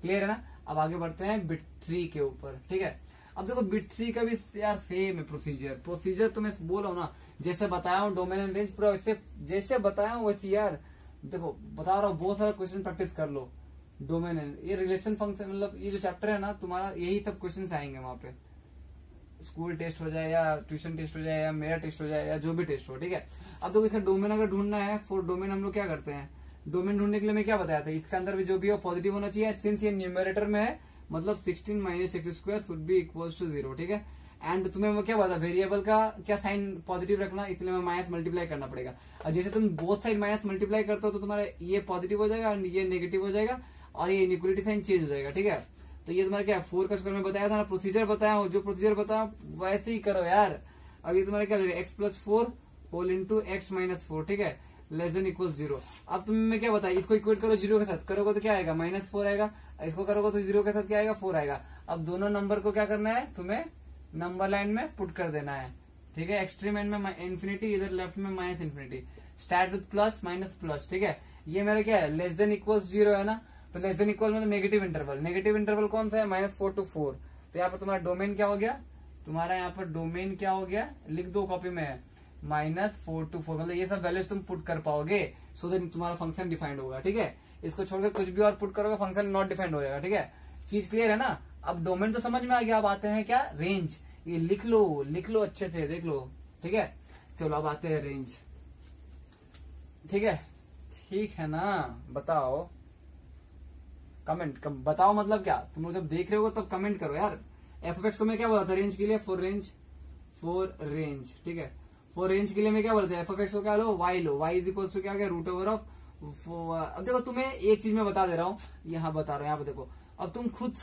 क्लियर है ना। अब आगे बढ़ते हैं बिट 3 के ऊपर, ठीक है। अब देखो बिट 3 का भी यार सेम है प्रोसीजर तो मैं बोल रहा हूँ ना, जैसे बताया हूँ डोमेन एंड रेंज पूरा वैसे जैसे बताया हूँ वैसे यार देखो बता रहा हूँ, बहुत सारा क्वेश्चन प्रैक्टिस कर लो। डोमेन एंड ये रिलेशन फंक्शन मतलब ये जो चैप्टर है ना तुम्हारा, यही सब क्वेश्चन आएंगे वहां पे। स्कूल टेस्ट हो जाए या ट्यूशन टेस्ट हो जाए या मेरा टेस्ट हो जाए या जो भी टेस्ट हो, ठीक है। अब तो इसका डोमेन अगर ढूंढना है, फॉर डोमेन हम लोग क्या करते हैं, डोमेन ढूंढने के लिए मैं क्या बताया था, इसके अंदर भी जो भी हो पॉजिटिव होना चाहिए, सिंस ये न्यूमरेटर में है मतलब 16 minus X square should be equal to 0, ठीक है। एंड तुम्हें मैं क्या बता, वेरिएबल का क्या साइन पॉजिटिव रखना, इसलिए मैं माइनस मल्टीप्लाई करना पड़ेगा। और जैसे तुम बोथ साइड माइनस मल्टीप्लाई करते हो तो तुम्हारा ये पॉजिटिव हो जाएगा और ये नेगेटिव हो जाएगा और ये इनइक्वालिटी साइन चेंज हो जाएगा, ठीक है। तो ये तुम्हारा क्या है, 4 का स्क्वायर में बताया था ना, प्रोसीजर बताया हूँ, जो प्रोसीजर बताया वैसे ही करो यार। अब ये तुम्हारा क्या हो जाएगा, x+4 whole into x minus 4, ठीक है, लेस देन इक्वल 0। अब तुम्हें क्या बताया, इसको इक्वेट करो 0 के साथ, करोगे तो क्या आएगा -4 आएगा, इसको करोगे तो 0 के साथ क्या आएगा 4 आएगा। अब दोनों नंबर को क्या करना है, तुम्हें नंबर लाइन में पुट कर देना है, ठीक है। एक्सट्रीम एंड में इन्फिनिटी, इधर लेफ्ट में minus infinity, start with plus minus plus, ठीक है। ये मेरा क्या है, लेस देन इक्वल 0 है ना, तो लेस देन इक्वल मतलब नेगेटिव इंटरवल कौन सा है, -4 to 4। तो यहाँ पर तुम्हारा डोमेन क्या हो गया, तुम्हारा यहाँ पर डोमेन क्या हो गया, लिख दो कॉपी में, -4 to 4, मतलब ये सब वैल्यूज तुम पुट कर पाओगे, सो देन तुम्हारा फंक्शन डिफाइंड होगा, ठीक है। इसको छोड़कर कुछ भी और पुट करोगे फंक्शन नॉट डिफाइंड हो जाएगा, ठीक है। चीज क्लियर है ना। अब डोमेन तो समझ में आ गया, अब आते हैं क्या, रेंज। ये लिख लो अच्छे से, देख लो, ठीक है। चलो अब आते हैं रेंज, ठीक है। ठीक है ना, बताओ कमेंट बताओ, मतलब क्या तुम लोग जब देख रहे हो तब कमेंट करो यार। f(x) में क्या बोला था रेंज के लिए, फॉर रेंज, ठीक है। फॉर रेंज के लिए मैं क्या बोलते हैं, f(x) को क्या लो, y लो, y इज इक्वल टू क्या गया, √(ऑफ). अब देखो तुम्हें एक चीज मैं बता दे रहा हूँ, यहाँ बता रहा हूँ, यहाँ पे देखो। अब तुम खुद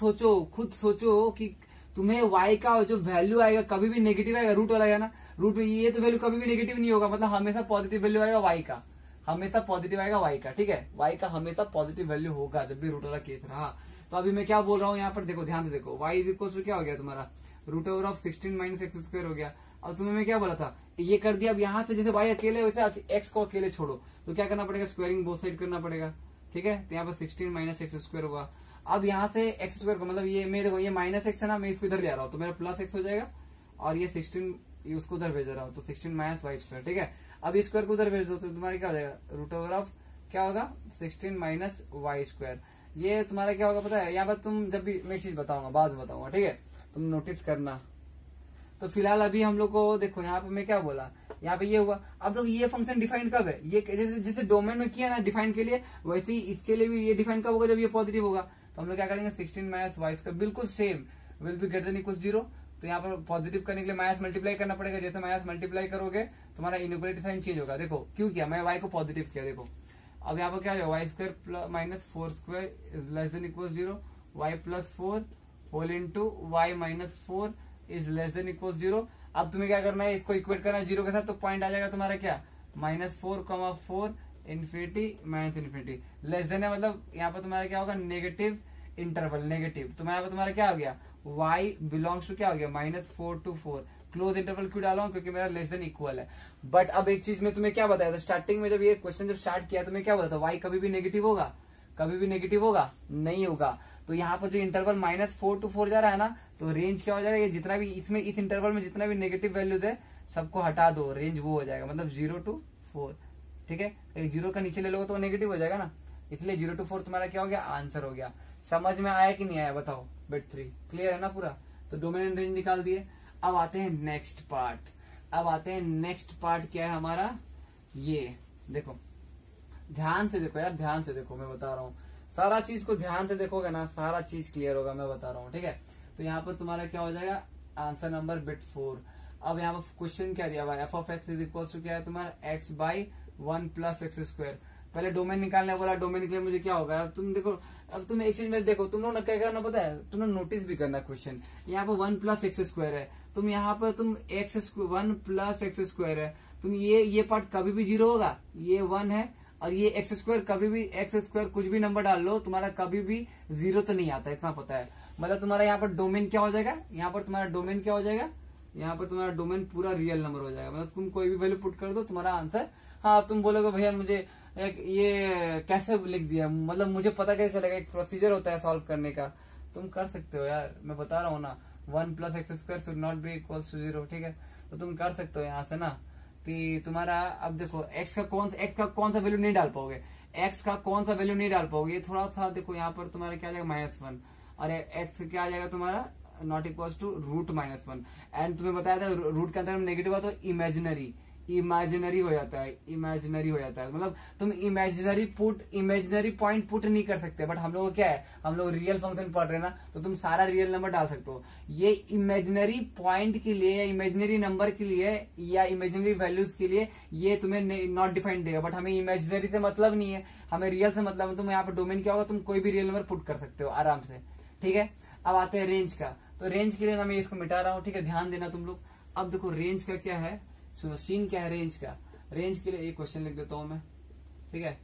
सोचो कि तुम्हें y का जो वैल्यू आएगा कभी भी नेगेटिव आएगा, रूट वाला आएगा ना, रूट में ये तो वैल्यू कभी भी नेगेटिव नहीं होगा, मतलब हमेशा पॉजिटिव वैल्यू आएगा y का, हमेशा पॉजिटिव आएगा y का, ठीक है। y का हमेशा पॉजिटिव वैल्यू होगा जब भी रूट वाला केस रहा। तो अभी मैं क्या बोल रहा हूँ यहाँ पर, देखो ध्यान से देखो, y इज इक्वल टू क्या हो गया तुम्हारा, √(ऑफ 16 माइनस एक्स स्क्वायर हो गया। अब तुम्हें मैं क्या बोला था, ये कर दिया। अब यहाँ से जैसे y अकेले वैसे x को अकेले छोड़ो, तो क्या करना पड़ेगा, स्क्वायरिंग बोथ साइड करना पड़ेगा, ठीक है। तो यहाँ पर 16 माइनस एक्स स्क्वायर होगा। अब यहाँ से एक्स स्क्वायर को मतलब ये मैं देखो ये -x है ना, मैं इसको इधर ले आ रहा हूँ तो मेरा +x हो जाएगा, और ये 16 उसको उधर भेज रहा हूँ तो 16 माइनस y स्क्वायर, ठीक है। अब इस स्क्वायर को उधर भेज दो तो तुम्हारा क्या हो जाएगा, √(ऑफ क्या होगा 16 माइनस y स्क्वायर। ये तुम्हारा क्या होगा पता है, यहाँ पर तुम जब भी मैं एक चीज बताऊंगा, बाद में बताऊंगा, ठीक है, तुम नोटिस करना। तो फिलहाल अभी हम लोग को देखो यहाँ पे मैं क्या बोला, यहाँ पे ये हुआ। अब तो ये फंक्शन डिफाइन कब है, ये जैसे डोमेन में किया ना डिफाइन के लिए, वैसे ही इसके लिए भी ये डिफाइन कब होगा, जब ये पॉजिटिव होगा। तो हम लोग क्या करेंगे, 16 माइनस y स्क्वायर बिल्कुल same will be greater than equal 0। तो यहाँ पर पॉजिटिव करने के लिए माइनस मल्टीप्लाई करना पड़ेगा, जैसे माइनस मल्टीप्लाई करोगे तुम्हारा इनइक्वालिटी साइन चेंज होगा। देखो क्यों किया, मैं y को पॉजिटिव किया, देखो अब यहाँ पर क्या हो, y square minus 4 square less than equal 0, y+4 whole into y minus 4 is less than equal 0। अब तुम्हें क्या करना है, इसको इक्वेट करना है 0 के साथ, तो पॉइंट आ जाएगा तुम्हारा क्या, -4, infinity minus infinity, less than है मतलब यहाँ पर तुम्हारा क्या होगा, नेगेटिव इंटरवल, नेगेटिव। तो यहाँ पर तुम्हारा क्या हो गया, y बिलोंग्स टू क्या हो गया, -4 to 4। क्लोज इंटरवल क्यों डाला हूं, क्योंकि मेरा लेस देन इक्वल है। बट अब एक चीज में तुम्हें क्या बताया था स्टार्टिंग में, जब ये क्वेश्चन जब स्टार्ट किया तो मैं क्या बताया था, y कभी भी नेगेटिव होगा, कभी भी नेगेटिव होगा नहीं होगा। तो यहाँ पर जो इंटरवल -4 to 4 जा रहा है ना, तो रेंज क्या हो जाएगा, ये जितना भी इसमें इस इंटरवल में जितना भी नेगेटिव वैल्यूज है सबको हटा दो, रेंज वो हो जाएगा, मतलब 0 to 4, ठीक है। 0 का नीचे ले लोगे तो नेगेटिव हो जाएगा ना, इसलिए 0 to 4 तुम्हारा क्या हो गया, आंसर हो गया। समझ में आया कि नहीं आया बताओ, बिट 3 क्लियर है ना पूरा। तो डोमेन एंड रेंज निकाल दिए। अब आते हैं नेक्स्ट पार्ट, क्या है हमारा, ये देखो ध्यान से देखो यार, ध्यान से देखो, मैं बता रहा हूँ सारा चीज को ध्यान से देखोगे ना, सारा चीज क्लियर होगा, मैं बता रहा हूँ, ठीक है। तो यहाँ पर तुम्हारा क्या हो जाएगा, आंसर नंबर बिट 4। अब यहाँ पर क्वेश्चन क्या दिया हुआ है, f(x) इज इक्वल टू क्या है तुम्हारा, x/1 + x²। पहले डोमेन निकालने बोला, डोमेन निकले मुझे क्या होगा, अब तुम देखो, अब तुम एक चीज में देखो, तुम लोग ना क्या करना पता है, तुम लोग नोटिस भी करना क्वेश्चन। यहाँ पर 1 + x² है, तुम यहाँ पर तुम 1 + x² है, तुम ये पार्ट कभी भी 0 होगा, ये 1 है, और ये x² कभी भी x² कुछ भी नंबर डाल लो तुम्हारा कभी भी 0 तो नहीं आता, इतना पता है। मतलब तुम्हारा यहाँ पर डोमेन क्या हो जाएगा, यहाँ पर तुम्हारा डोमेन क्या हो जाएगा, यहाँ पर तुम्हारा डोमेन पूरा रियल नंबर हो जाएगा। मतलब तुम कोई भी वैल्यू पुट कर दो, तुम्हारा आंसर, हाँ तुम बोलोगे भैया मुझे एक ये कैसे लिख दिया, मतलब मुझे पता कैसे चलेगा, एक प्रोसीजर होता है सॉल्व करने का, तुम कर सकते हो यार, मैं बता रहा हूँ ना, 1 + x² should not be equal to 0, ठीक है। तो तुम कर सकते हो यहाँ से ना कि तुम्हारा, अब देखो x का कौन सा वैल्यू नहीं डाल पाओगे, x का कौन सा वैल्यू नहीं डाल पाओगे, थोड़ा सा देखो यहाँ पर तुम्हारा क्या आ जाएगा -1, और x क्या आ जाएगा तुम्हारा नॉट इक्वल टू √-1, एंड तुम्हें बताया था रूट के अंदर नेगेटिव हुआ तो इमेजिनरी हो जाता है, मतलब तुम इमेजिनरी पॉइंट पुट नहीं कर सकते, बट हम लोग क्या है, हम लोग रियल फंक्शन पढ़ रहे हैं ना, तो तुम सारा रियल नंबर डाल सकते हो। ये इमेजिनरी पॉइंट के लिए या इमेजिनरी नंबर के लिए या इमेजिनरी वैल्यूज के लिए ये तुम्हें नॉट डिफाइंड देगा, बट हमें इमेजिनरी से मतलब नहीं है, हमें रियल से मतलब है। तुम यहाँ पर डोमेन क्या होगा, तुम कोई भी रियल नंबर पुट कर सकते हो आराम से, ठीक है। अब आते हैं रेंज का, तो रेंज के लिए ना मैं इसको मिटा रहा हूँ, ठीक है, ध्यान देना तुम लोग। अब देखो रेंज का क्या है, सुनो सीन क्या है रेंज का। रेंज के लिए एक क्वेश्चन लिख देता हूं मैं, ठीक है।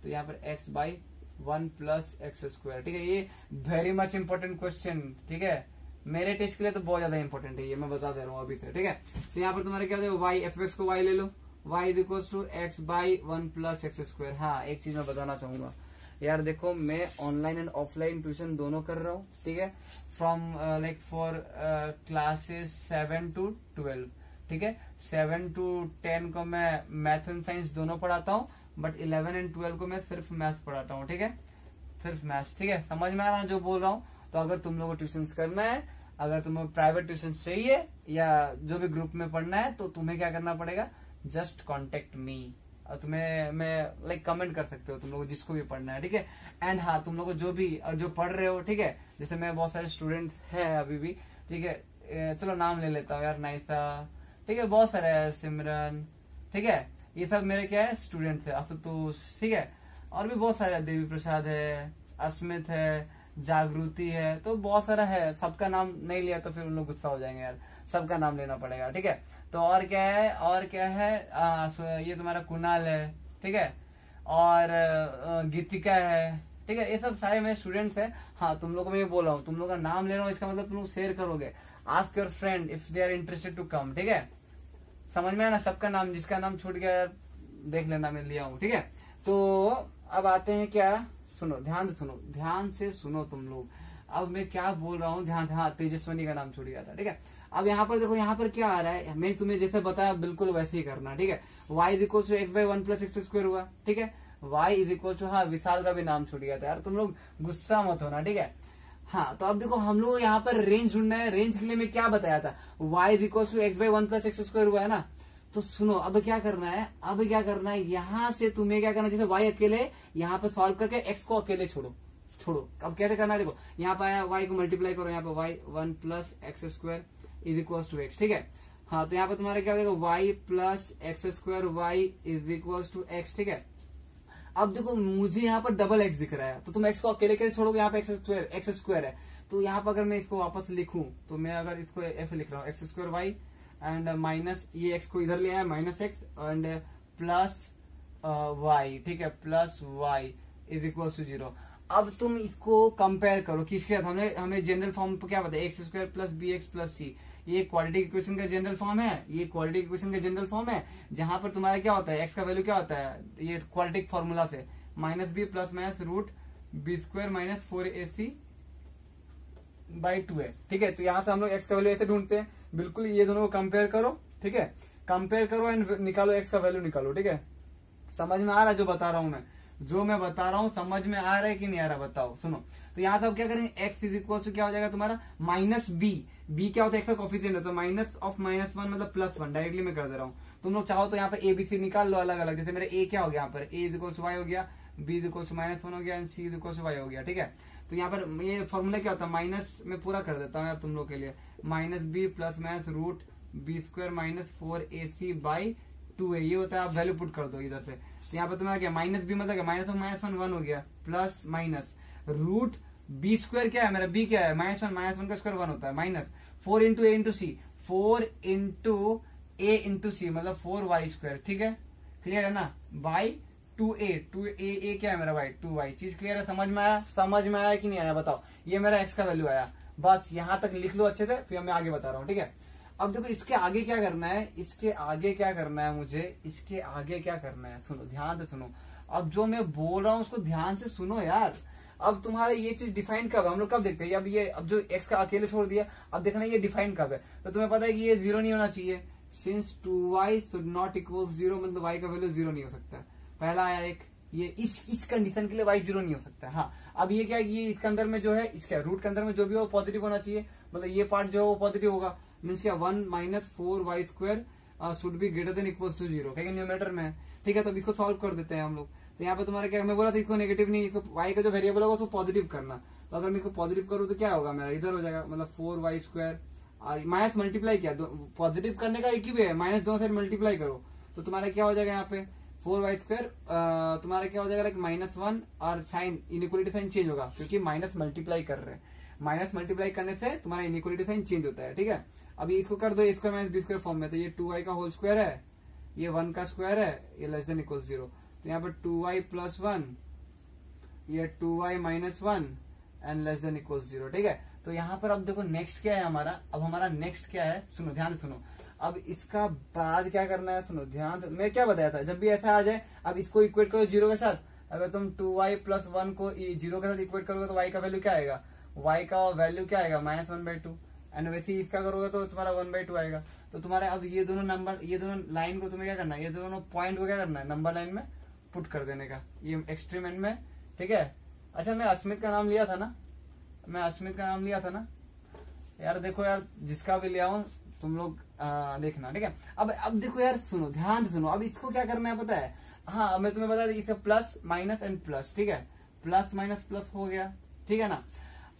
तो यहाँ पर x/1 + x², ठीक है, ये वेरी मच इंपॉर्टेंट क्वेश्चन, ठीक है, मेरे टेस्ट के लिए तो बहुत ज्यादा इंपॉर्टेंट है ये, मैं बता दे रहा हूँ अभी से, ठीक है। तो यहाँ पर तुम्हारे क्या हो, y f(x) को y ले लो, y = x/1 + x²। हाँ एक चीज मैं बताना चाहूंगा यार, देखो मैं ऑनलाइन एंड ऑफलाइन ट्यूशन दोनों कर रहा हूँ, ठीक है, from like for classes 7 to 12, ठीक है। 7 to 10 को मैं मैथ एंड साइंस दोनों पढ़ाता हूँ, बट 11 और 12 को मैं सिर्फ मैथ पढ़ाता हूँ, ठीक है, सिर्फ मैथ्स, ठीक है। समझ में आ रहा है जो बोल रहा हूँ। तो अगर तुम लोगों को ट्यूशन करना है, अगर तुम्हें प्राइवेट ट्यूशन चाहिए या जो भी ग्रुप में पढ़ना है, तो तुम्हें क्या करना पड़ेगा, जस्ट कॉन्टेक्ट मी, और तुम्हें मैं लाइक कमेंट कर सकते हो तुम लोग जिसको भी पढ़ना है, ठीक है। एंड हाँ तुम लोग जो भी और जो पढ़ रहे हो, ठीक है, जैसे मैं बहुत सारे स्टूडेंट्स हैं अभी भी, ठीक है, चलो नाम ले लेता हूँ यार, नाइसा, ठीक है, बहुत सारे है, सिमरन, ठीक है, ये सब मेरे क्या है स्टूडेंट है, आशुतोष, ठीक है, और भी बहुत सारे, देवी प्रसाद है, अस्मित है, जागृति है, तो बहुत सारा है, सबका नाम नहीं लिया तो फिर उन लोग गुस्सा हो जाएंगे यार, सबका नाम लेना पड़ेगा, ठीक है। तो और क्या है, ये तुम्हारा कुणाल है, ठीक है, और गीतिका है, ठीक है, ये सब सारे मेरे स्टूडेंट्स है। हाँ तुम लोग को मैं ये बोल रहा हूँ, तुम लोग का नाम ले रहा हूँ, इसका मतलब तुम लोग शेयर करोगे, ask your friend if they are interested to come, ठीक है, समझ में है ना, सबका नाम, जिसका नाम छूट गया यार देख लेना, मैं लिया हूँ, ठीक है। तो अब आते हैं क्या, सुनो ध्यान से सुनो तुम लोग, अब मैं क्या बोल रहा हूँ ध्यान से। हाँ तेजस्वनी का नाम छूट गया था, ठीक है। अब यहाँ पर देखो, यहाँ पर क्या आ रहा है, मैं तुम्हें जैसे बताया बिल्कुल वैसे ही करना, ठीक है। y = x/1 + x² हुआ, ठीक है, y = हाँ विशाल का भी नाम छूट गया था यार, तुम लोग गुस्सा मत होना, ठीक है। हाँ तो अब देखो हम लोग यहाँ पर रेंज ढूंढना है, रेंज के लिए मैं क्या बताया था, y = x/1 + x² हुआ है ना। तो सुनो अब क्या करना है, यहाँ से तुम्हें क्या करना, जैसे y अकेले यहाँ पर सॉल्व करके x को अकेले छोड़ो। अब कैसे करना है, देखो यहाँ पर आया, y को मल्टीप्लाई करो, यहाँ पर y 1 + x² = x, ठीक है। हाँ तो यहाँ पर तुम्हारा क्या हो जाएगा, y + x² y = x, ठीक है। अब देखो मुझे यहाँ पर डबल x दिख रहा है, तो तुम x को अकेले कैसे छोड़ोगे, यहाँ पे x² है, तो यहाँ पर अगर मैं इसको वापस लिखूं, तो मैं अगर इसको ऐसे लिख रहा हूँ, x² y एंड माइनस ये x को इधर ले आया -x एंड प्लस y, ठीक है, प्लस y = 0। अब तुम इसको कंपेयर करो किसके साथ, हमें जनरल फॉर्म पे क्या बताया, x² + bx + c, ये क्वाड्रेटिक इक्वेशन का जनरल फॉर्म है, जहां पर तुम्हारा क्या होता है, x का वैल्यू क्या होता है, ये क्वाड्रेटिक फॉर्मूला से -b ± √b² - 4ac/2 है, ठीक है। तो यहाँ से हम लोग x का वैल्यू ऐसे ढूंढते हैं, बिल्कुल ये दोनों को कंपेयर करो, ठीक है, कंपेयर करो एंड निकालो, x का वैल्यू निकालो, ठीक है। समझ में आ रहा है जो बता रहा हूँ मैं, समझ में आ रहा है कि नहीं आ रहा, बताओ। सुनो तो यहाँ से अब क्या करेंगे, x = क्या हो जाएगा तुम्हारा -b क्या होता है, x का कोफिशिएंट होता है, -(-1) मतलब +1, डायरेक्टली मैं कर दे रहा हूँ। तुम लोग चाहो तो यहाँ पर ABC निकाल लो अलग अलग, जैसे मेरे a क्या हो गया, यहाँ पर a = y हो गया, b = -1 हो गया एंड c = y हो गया, ठीक है। तो यहाँ पर ये फॉर्मूला क्या होता है, माइनस मैं पूरा कर देता हूँ यार तुम लोग के लिए, -b + √b² - 4ac/2 है, ये होता है, आप वैल्यू पुट कर दो इधर से। तो यहाँ पर तुम्हारा क्या, -b मतलब क्या, -(-1) हो गया, प्लस माइनस √b² क्या है मेरा, b क्या है, -1 का स्क्वायर 1 होता है, minus 4 × a × c, 4 × a × c मतलब 4y², ठीक है, क्लियर है ना, बाई 2a क्या है मेरा y, 2y, चीज क्लियर है, समझ में आया कि नहीं आया, बताओ। ये मेरा x का वैल्यू आया, बस यहाँ तक लिख लो अच्छे से, फिर मैं आगे बता रहा हूँ, ठीक है। अब देखो इसके आगे क्या करना है, इसके आगे क्या करना है मुझे, इसके आगे क्या करना है, सुनो ध्यान से सुनो। अब जो मैं बोल रहा हूँ उसको ध्यान से सुनो यार। अब तुम्हारा ये चीज डिफाइन कब है, हम लोग कब देखते हैं, अब ये अब जो एक्स का अकेले छोड़ दिया, अब देखना ये डिफाइन कब है। तो तुम्हें पता है कि ये 0 नहीं होना चाहिए, since 2y should not equal 0, मतलब y का वैल्यू 0 नहीं हो सकता। पहला आया एक, ये इस कंडीशन के लिए y 0 नहीं हो सकता। हाँ, अब ये क्या है, ये इसके अंदर में जो है, इसके रूट के अंदर में जो भी हो पॉजिटिव होना चाहिए, मतलब ये पार्ट जो है वो पॉजिटिव होगा। मीन्स क्या 1 minus 4y square should be greater than equal to 0, क्योंकि न्यूमरेटर में है। ठीक है, तो इसको सॉल्व कर देते हैं हम लोग। तो यहाँ पे तुम्हारा क्या, मैं बोला था इसको नेगेटिव नहीं, इसको y का जो वेरिएबल होगा उसको पॉजिटिव करना। तो अगर मैं इसको पॉजिटिव करूँ तो क्या होगा, मेरा इधर हो जाएगा, मतलब 4y स्क्वायर और माइनस मल्टीप्लाई किया, पॉजिटिव करने का एक ही वे है, माइनस दोनों साइड मल्टीप्लाई करो तो तुम्हारा क्या हो जाएगा, यहाँ पे 4y स्क्वायर तुम्हारा क्या हो जाएगा, -1 और साइन इनइक्वालिटी साइन चेंज होगा, क्योंकि माइनस मल्टीप्लाई कर रहे हैं। माइनस मल्टीप्लाई करने से तुम्हारा इनइक्वालिटी साइन चेंज होता है। ठीक है, अब इसको कर दो square minus B square form में, तो ये 2y का होल स्क्वायर है, ये 1 का स्क्वायर है, ये लेस देन इक्वल 0। तो यहाँ पर 2y प्लस 1, ये 2y minus 1 and less than equal 0। ठीक है, तो यहाँ पर अब देखो नेक्स्ट क्या है हमारा, अब हमारा नेक्स्ट क्या है, सुनो ध्यान से सुनो। अब इसका बाद क्या करना है, सुनो ध्यान से, मैं क्या बताया था, जब भी ऐसा आ जाए अब इसको इक्वेट करो 0 के साथ। अगर तुम 2y प्लस 1 को 0 के साथ इक्वेट करोगे तो y का वैल्यू क्या आएगा, y का वैल्यू क्या आएगा, -1/2। एंड वैसे ही इसका करोगे तो तुम्हारा 1/2 आएगा। तो तुम्हारा अब ये दोनों नंबर, ये दोनों लाइन को तुम्हें क्या करना है, ये दोनों पॉइंट को क्या करना है, नंबर लाइन में पुट कर देने का, ये एक्सट्रीम एंड में। ठीक है, अच्छा मैं अस्मित का नाम लिया था ना, मैं अस्मित का नाम लिया था ना यार। देखो यार, जिसका भी लिया हूं तुम लोग देखना। ठीक है, अब देखो यार, सुनो ध्यान से सुनो। अब इसको क्या करना है पता है, हाँ मैं तुम्हें बता दी, इसका प्लस माइनस एंड प्लस। ठीक है, प्लस माइनस प्लस हो गया, ठीक है ना।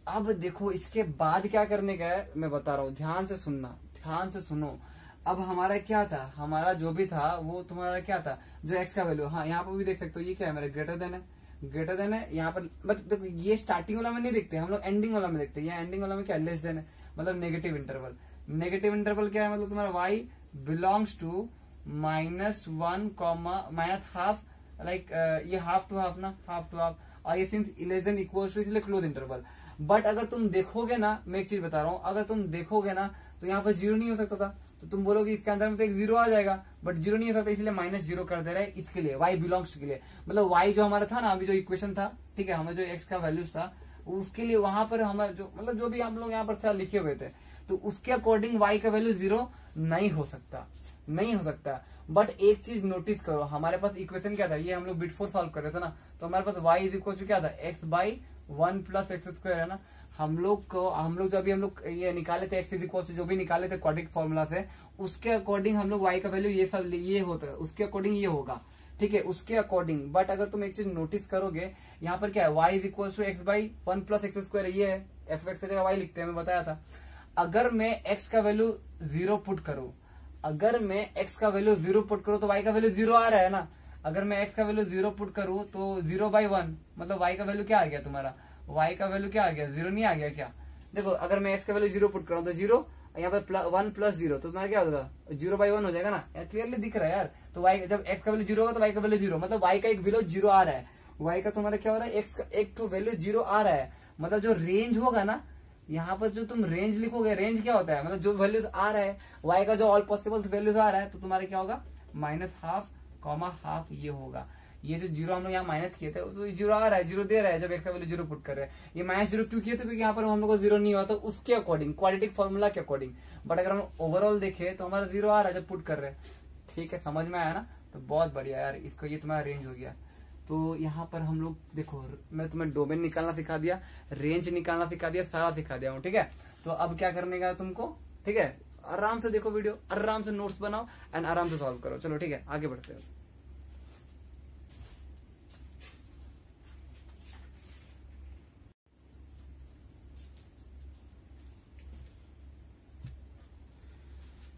अब देखो इसके बाद क्या करने का है मैं बता रहा हूँ, ध्यान से सुनना, ध्यान से सुनो। अब हमारा क्या था, हमारा जो भी था वो तुम्हारा क्या था, जो एक्स का वैल्यू, हाँ यहाँ पर भी देख सकते हो, ये क्या है मेरा ग्रेटर देन है, ग्रेटर देन है यहाँ पर। बट देखो ये स्टार्टिंग वाला में नहीं देखते हम लोग, एंडिंग वाला में देखते हैं। यहाँ एंडिंग वाला में क्या लेस देन है, मतलब नेगेटिव इंटरवल। नेगेटिव इंटरवल क्या है, मतलब तुम्हारा y बिलोंग्स टू -1, -1/2, लाइक ये हाफ टू हाफ ना, हाफ टू हाफ, और ये since less than equals to, इसलिए क्लोज इंटरवल। बट अगर तुम देखोगे ना, मैं एक चीज बता रहा हूँ, अगर तुम देखोगे ना तो यहाँ पर 0 नहीं हो सकता था, तो तुम बोलोगे इसके अंदर में तो एक 0 आ जाएगा, बट 0 नहीं हो सकता, इसलिए -0 कर दे रहा है इसके लिए, y बिलोंग्स के लिए। मतलब y जो हमारा था ना अभी, जो इक्वेशन था, ठीक है, हमें जो x का वैल्यूज था उसके लिए वहां पर हमारे जो, मतलब जो भी हम लोग यहाँ पर था लिखे हुए थे, तो उसके अकॉर्डिंग y का वैल्यू 0 नहीं हो सकता, नहीं हो सकता। बट एक चीज नोटिस करो, हमारे पास इक्वेशन क्या था, ये हम लोग बिट 4 सॉल्व कर रहे थे ना, तो हमारे पास y इज इक्वल टू क्या था, x/1 + x² है ना। हम लोग जब भी हम लोग ये निकाले थे x इज इक्वल टू, जो भी निकाले थे क्वाड्रेटिक फॉर्मूला से, उसके अकॉर्डिंग हम लोग y का वैल्यू ये सब ये होता है, उसके अकॉर्डिंग ये होगा। ठीक है, उसके अकॉर्डिंग। बट अगर तुम एक चीज नोटिस करोगे, यहाँ पर क्या है, y is equal to x/1 + x², ये है, f(x) की जगह y लिखते हैं, मैं बताया था। अगर मैं x का वैल्यू 0 पुट करूं, अगर मैं x का वैल्यू 0 पुट करूं तो y का वैल्यू 0 आ रहा है ना। अगर मैं x का वैल्यू 0 पुट करूं तो 0/1, मतलब y का वैल्यू क्या आ गया तुम्हारा, y का वैल्यू क्या आ गया, 0 नहीं आ गया क्या। देखो अगर मैं x का वैल्यू 0 पुट कर रहा हूं तो 0, यहाँ पर 1 + 0, तो तुम्हारा क्या होगा, 0/1 हो जाएगा ना, क्लियरली दिख रहा है यार। तो y जब x का वैल्यू 0 होगा तो y का वैल्यू 0, मतलब y का एक वैल्यू 0 आ रहा है, y का तुम्हारा क्या हो रहा है, x का एक तो वैल्यू 0 आ रहा है। मतलब जो रेंज होगा ना, यहाँ पर जो तुम रेंज लिखोगे, रेंज क्या होता है, मतलब जो वैल्यूज आ रहा है y का, जो ऑल पॉसिबल वैल्यूज आ रहा है, तो तुम्हारा क्या होगा, -1/2, ये होगा। ये जो 0 हम लोग यहाँ माइनस किए थे, तो 0 आ रहा है, 0 दे रहा है जब x का वैल्यू 0 पुट कर रहे हैं। ये -0 क्यों किए थे, क्योंकि यहाँ पर हम लोग को 0 नहीं हुआ, तो उसके अकॉर्डिंग, क्वाड्रेटिक फॉर्मूला के अकॉर्डिंग। बट अगर हम ओवरऑल देखें तो हमारा 0 आ रहा है जब पुट कर रहे हैं। ठीक है, समझ में आया ना, तो बहुत बढ़िया यार, इसको ये तुम्हारा रेंज हो गया। तो यहाँ पर हम लोग देखो, मैं तुम्हें डोमेन निकालना सिखा दिया, रेंज निकालना सिखा दिया, सारा सिखा दिया हूँ। ठीक है, तो अब क्या करने का तुमको, ठीक है, आराम से देखो वीडियो, आराम से नोट्स बनाओ एंड आराम से सॉल्व करो। चलो ठीक है, आगे बढ़ते हैं।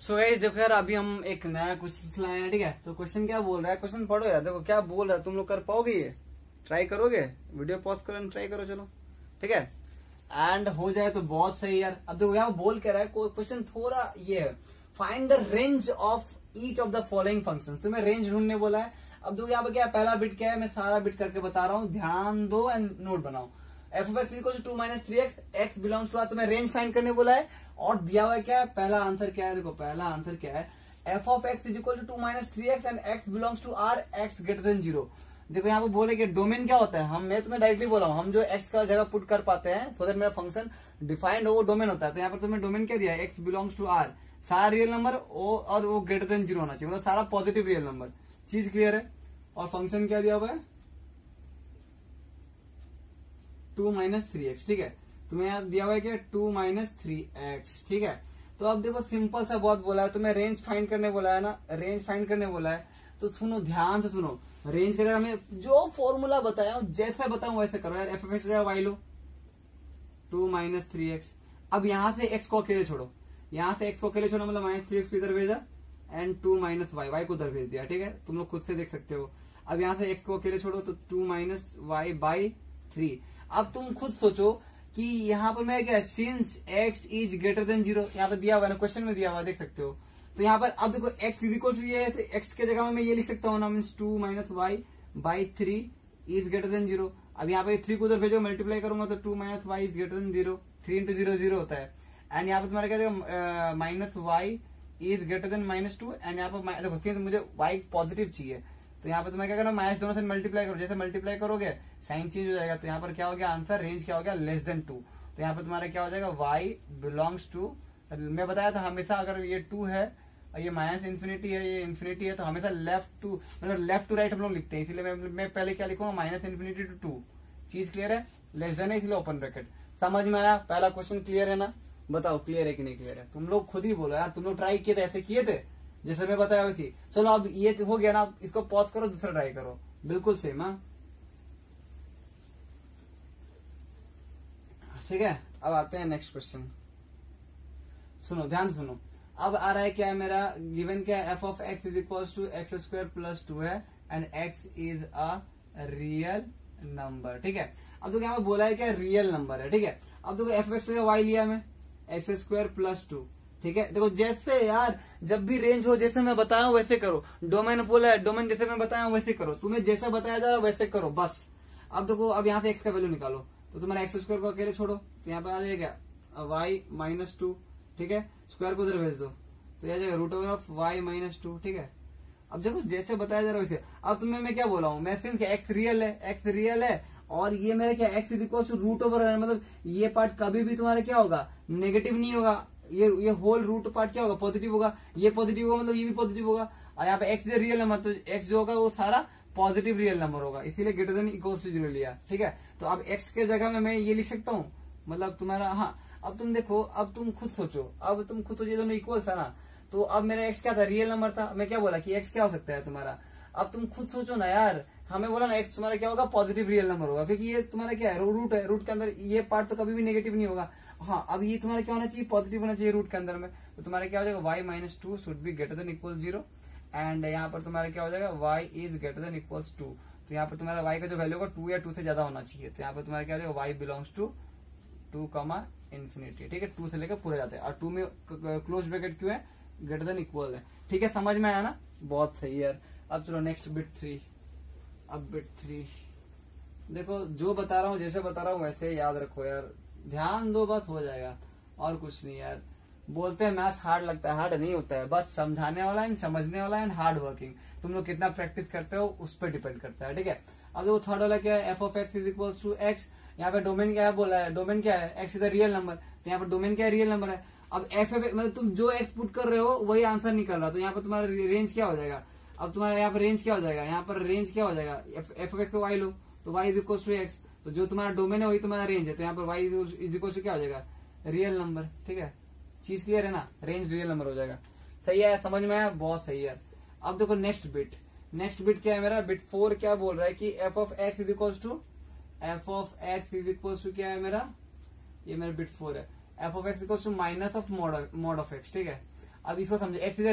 सो गाइस देखो यार, अभी हम एक नया क्वेश्चन लाए हैं। ठीक है, तो क्वेश्चन क्या बोल रहा है, क्वेश्चन पढ़ो यार, देखो क्या बोल रहा है, तुम लोग कर पाओगे, ये ट्राई करोगे, वीडियो पॉज करो ट्राई करो। चलो ठीक है, एंड हो जाए तो बहुत सही यार। अब देखो यहाँ बोल के रहा है, क्वेश्चन थोड़ा ये है, find the range of each of the following function. तुम्हें रेंज ढूंढने बोला है। अब देखो यहाँ पे क्या है, पहला बिट क्या है, मैं सारा बिट करके बता रहा हूँ, ध्यान दो एंड नोट बनाओ। f(x = 2 - 3x), x belongs to, तुम्हें रेंज फाइंड करने बोला है, और दिया हुआ है क्या है, पहला आंसर क्या है, देखो पहला आंसर क्या है, f of x is equal to 2-3x and x belongs to R x greater than 0। देखो यहाँ पे बोले कि डोमेन क्या होता है, मैं तुम्हें डायरेक्टली बोला हूँ, हम जो एक्स का जगह पुट कर पाते हैं सो दैट मेरा फंक्शन डिफाइंड हो, वो डोमेन होता है। तो यहाँ पर तुम्हें डोमेन क्या दिया है, एक्स बिलोंग्स टू आर, सारा रियल नंबर और वो ग्रेटर देन 0 होना चाहिए, मतलब सारा पॉजिटिव रियल नंबर। चीज क्लियर है। और फंक्शन क्या दिया हुआ है, 2-3x, ठीक है। तुम्हें यहाँ दिया हुआ है क्या, 2-3x, ठीक है। तो अब देखो सिंपल सा बहुत बोला है, तुम्हें रेंज फाइंड करने बोला है ना, रेंज फाइंड करने बोला है। तो सुनो ध्यान से सुनो, रेंज के जगह में जो फॉर्मूला बताया हूं जैसे बताऊं वैसे करो यार। एफ एक्स वाई लो 2-3x। अब यहां से x को अकेले छोड़ो, यहां से x को अकेले छोड़ो, मतलब -3x को इधर भेजा एंड 2-y, y को उधर भेज दिया, ठीक है। तुम लोग खुद से देख सकते हो। अब यहां से x को अकेले छोड़ो तो 2-y/3। अब तुम खुद सोचो कि यहाँ पर मैं क्या, since x is greater than 0, यहाँ पर दिया हुआ है ना, क्वेश्चन में दिया हुआ देख सकते हो। तो यहाँ पर अब देखो x इज इक्वल टू ये है, तो x के जगह में मैं ये लिख सकता हूँ ना, means 2-y/3 is greater than 0। अब यहाँ पे 3 को उधर भेजो, मल्टीप्लाई करूंगा तो 2-y इज ग्रेटर देन 0, 3 × 0 0 होता है। एंड यहाँ पे तुम्हारा क्या देगा, -y is greater then -2 and यहाँ पर देखो तो मुझे y पॉजिटिव चाहिए, तो यहाँ पे तुम्हें क्या करना, माइनस दोनों से मल्टीप्लाई करो, जैसे मल्टीप्लाई करोगे साइन चेंज हो जाएगा। तो यहाँ पर क्या हो गया आंसर, रेंज क्या हो गया, लेस देन 2। तो यहाँ पे तुम्हारा क्या हो जाएगा, y बिलोंग्स टू, मैं बताया था हमेशा अगर ये 2 है और ये -∞ है, ये इंफिनिटी है, तो हमेशा लेफ्ट टू मतलब लेफ्ट टू राइट हम लोग लिखते हैं, इसलिए मैं पहले क्या लिखूंगा, -∞ to 2। चीज क्लियर है, लेस देन है इसलिए ओपन ब्रैकेट। समझ में आया, पहला क्वेश्चन क्लियर है ना, बताओ क्लियर है कि नहीं क्लियर है। तुम लोग खुद ही बोलो यार, तुम लोग ट्राई किए थे, ऐसे किए थे जैसे मैं बताया हुई थी। चलो अब ये हो गया ना, इसको पॉज करो, दूसरा ट्राई करो, बिल्कुल सेम। हाँ ठीक है। अब आते हैं नेक्स्ट क्वेश्चन, सुनो ध्यान से सुनो। अब आ रहा है क्या है मेरा, गिवन क्या है, f of x is equal to x² + 2 है and x is a real number, ठीक है। अब देखो यहाँ पे बोला है क्या, रियल नंबर है, ठीक है। अब देखो एफ एक्स का y लिया मैं, x² + 2, ठीक है। देखो जैसे यार जब भी रेंज हो, जैसे मैं बताया हूं वैसे करो। डोमेन बोला है, डोमेन जैसे मैं बताया हूं वैसे करो, तुम्हें जैसा बताया जा रहा है वैसे करो बस। अब देखो अब यहाँ से x का वैल्यू निकालो, तो तुम्हारा x² को अकेले छोड़ो, तो यहाँ पे आ जाएगा y -2, ठीक है। स्क्वायर को उधर भेज दो तो यह जाएगा √y -2, ठीक है। अब देखो जैसे बताया जा रहा है वैसे। अब तुम्हें मैं क्या बोला हूँ, मैं सिर्फ x रियल है और ये मेरा क्या, x इज इक्वल टू √, मतलब ये पार्ट कभी भी तुम्हारा क्या होगा, नेगेटिव नहीं होगा, ये होल रूट पार्ट क्या होगा, पॉजिटिव होगा। ये पॉजिटिव होगा मतलब ये भी पॉजिटिव होगा। और यहाँ पे x इज रियल नंबर, तो x जो होगा वो सारा पॉजिटिव रियल नंबर होगा, इसीलिए ग्रेटर देन इक्वल टू 0 लिया, ठीक है। तो अब x के जगह में मैं ये लिख सकता हूँ, मतलब तुम्हारा, हाँ अब तुम देखो, अब तुम खुद सोचो, ये दोनों इक्वल था ना, तो अब मेरा x क्या था, रियल नंबर था। मैं क्या बोला कि x क्या हो सकता है तुम्हारा, अब तुम खुद सोचो ना यार, हमें बोला ना x तुम्हारा क्या होगा, पॉजिटिव रियल नंबर होगा, क्योंकि ये तुम्हारा क्या है, रूट है, रूट के अंदर ये पार्ट तो कभी भी नेगेटिव नहीं होगा। हाँ अब ये तुम्हारा क्या होना चाहिए, पॉजिटिव होना चाहिए रूट के अंदर में, तो तुम्हारा क्या हो जाएगा, y -2 should be greater than equal 0 and यहाँ पर तुम्हारा क्या हो जाएगा, y is greater than equal 2। तो यहाँ पर तुम्हारा y का जो वैल्यू होगा 2 या 2 से ज्यादा होना चाहिए, तो यहाँ पर तुम्हारा क्या हो जाएगा, y बिलोंग्स टू 2, ∞, ठीक है। 2 से लेकर पूरे जाते हैं, और 2 में क्लोज ब्रैकेट क्यों है, ग्रेटर देन इक्वल है, ठीक है। समझ में आया ना, बहुत सही यार। अब चलो नेक्स्ट बिट 3। अब बिट 3 देखो, जो बता रहा हूँ जैसे बता रहा हूँ वैसे याद रखो यार, ध्यान दो बस, हो जाएगा और कुछ नहीं यार। बोलते हैं मैथ्स हार्ड लगता है, हार्ड नहीं होता है, बस समझाने वाला एंड समझने वाला एंड हार्ड वर्किंग, तुम लोग कितना प्रैक्टिस करते हो उस पर डिपेंड करता है, ठीक है। अब देखो थर्ड वाला क्या है, f of x is equal to x, यहाँ पे डोमेन क्या है बोला है, डोमेन क्या है, x is the real number, तो यहाँ पर डोमेन क्या है, रियल नंबर है। अब एफ मतलब तुम जो एक्स पुट कर रहे हो वही आंसर निकल रहा, तो यहाँ पर तुम्हारा रेंज क्या हो जाएगा, अब तुम्हारा यहाँ पर रेंज क्या हो जाएगा, यहाँ पर रेंज क्या हो जाएगा, एफ ऑफ एक्स को वाई लो तो y is equal to x, तो जो तुम्हारा डोमेन है वही तुम्हारा रेंज है, तो यहाँ पर वाई इज इक्वल टू क्या हो जाएगा, रियल नंबर, ठीक है। चीज क्लियर है ना, रेंज रियल नंबर हो जाएगा। सही है, समझ में आया, बहुत सही है। अब देखो नेक्स्ट बिट क्या है मेरा, बिट 4 क्या बोल रहा है कि F of x is equal to क्या है मेरा, ये मेरा बिट 4 है, f of x equal to minus of mod of x, ठीक है। अब इसको समझे, x is a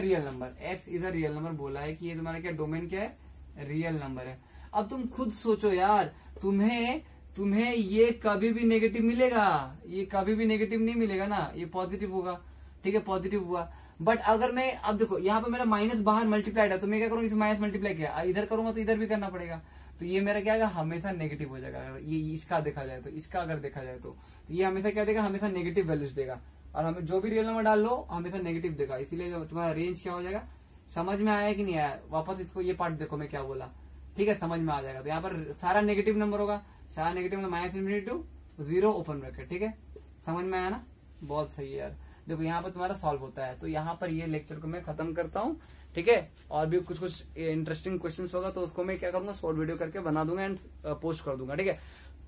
real number, बोला है कि ये तुम्हारा क्या डोमेन क्या है, रियल नंबर है। अब तुम खुद सोचो यार, तुम्हें ये कभी भी नेगेटिव मिलेगा, ये कभी भी नेगेटिव नहीं मिलेगा ना, ये पॉजिटिव होगा, ठीक है, पॉजिटिव हुआ। बट अगर मैं, अब देखो यहाँ पे मेरा माइनस बाहर मल्टीप्लाइड है, तो मैं क्या करूंगा, इसे माइनस मल्टीप्लाई किया, इधर करूंगा तो इधर भी करना पड़ेगा, तो ये मेरा क्या है, हमेशा नेगेटिव हो जाएगा। ये इसका देखा जाए तो, इसका अगर देखा जाए तो ये हमेशा क्या देगा, हमेशा नेगेटिव वैल्यूज देगा। और हमें जो भी रियल नंबर डाल लो हमेशा नेगेटिव देगा, इसीलिए तुम्हारा रेंज क्या हो जाएगा, समझ में आया कि नहीं आया, वापस इसको ये पार्ट देखो मैं क्या बोला, ठीक है, समझ में आ जाएगा। तो यहाँ पर सारा नेगेटिव नंबर होगा, सारा नेगेटिव मतलब minus infinity to 0 open bracket, ठीक है, समझ में आया ना, बहुत सही है यार। देखो यहाँ पर तुम्हारा सॉल्व होता है। तो यहाँ पर ये लेक्चर को मैं खत्म करता हूँ, ठीक है। और भी कुछ इंटरेस्टिंग क्वेश्चंस होगा तो उसको मैं क्या करूंगा, शॉर्ट वीडियो करके बना दूंगा एंड पोस्ट कर दूंगा, ठीक है।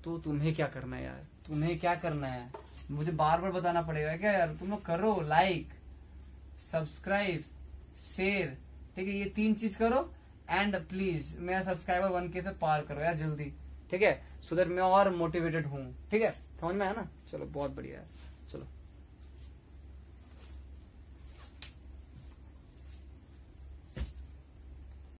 तो तुम्हें क्या करना है यार, तुम्हें क्या करना है, मुझे बार बार बताना पड़ेगा क्या यार, तुम लोग करो लाइक, सब्सक्राइब, शेयर, ठीक है, ये 3 चीज करो एंड प्लीज मेरा सब्सक्राइबर 1K से पार करो यार जल्दी, ठीक है, सो दैट मैं और मोटिवेटेड हूँ, ठीक है, समझ में आया ना, चलो बहुत बढ़िया है।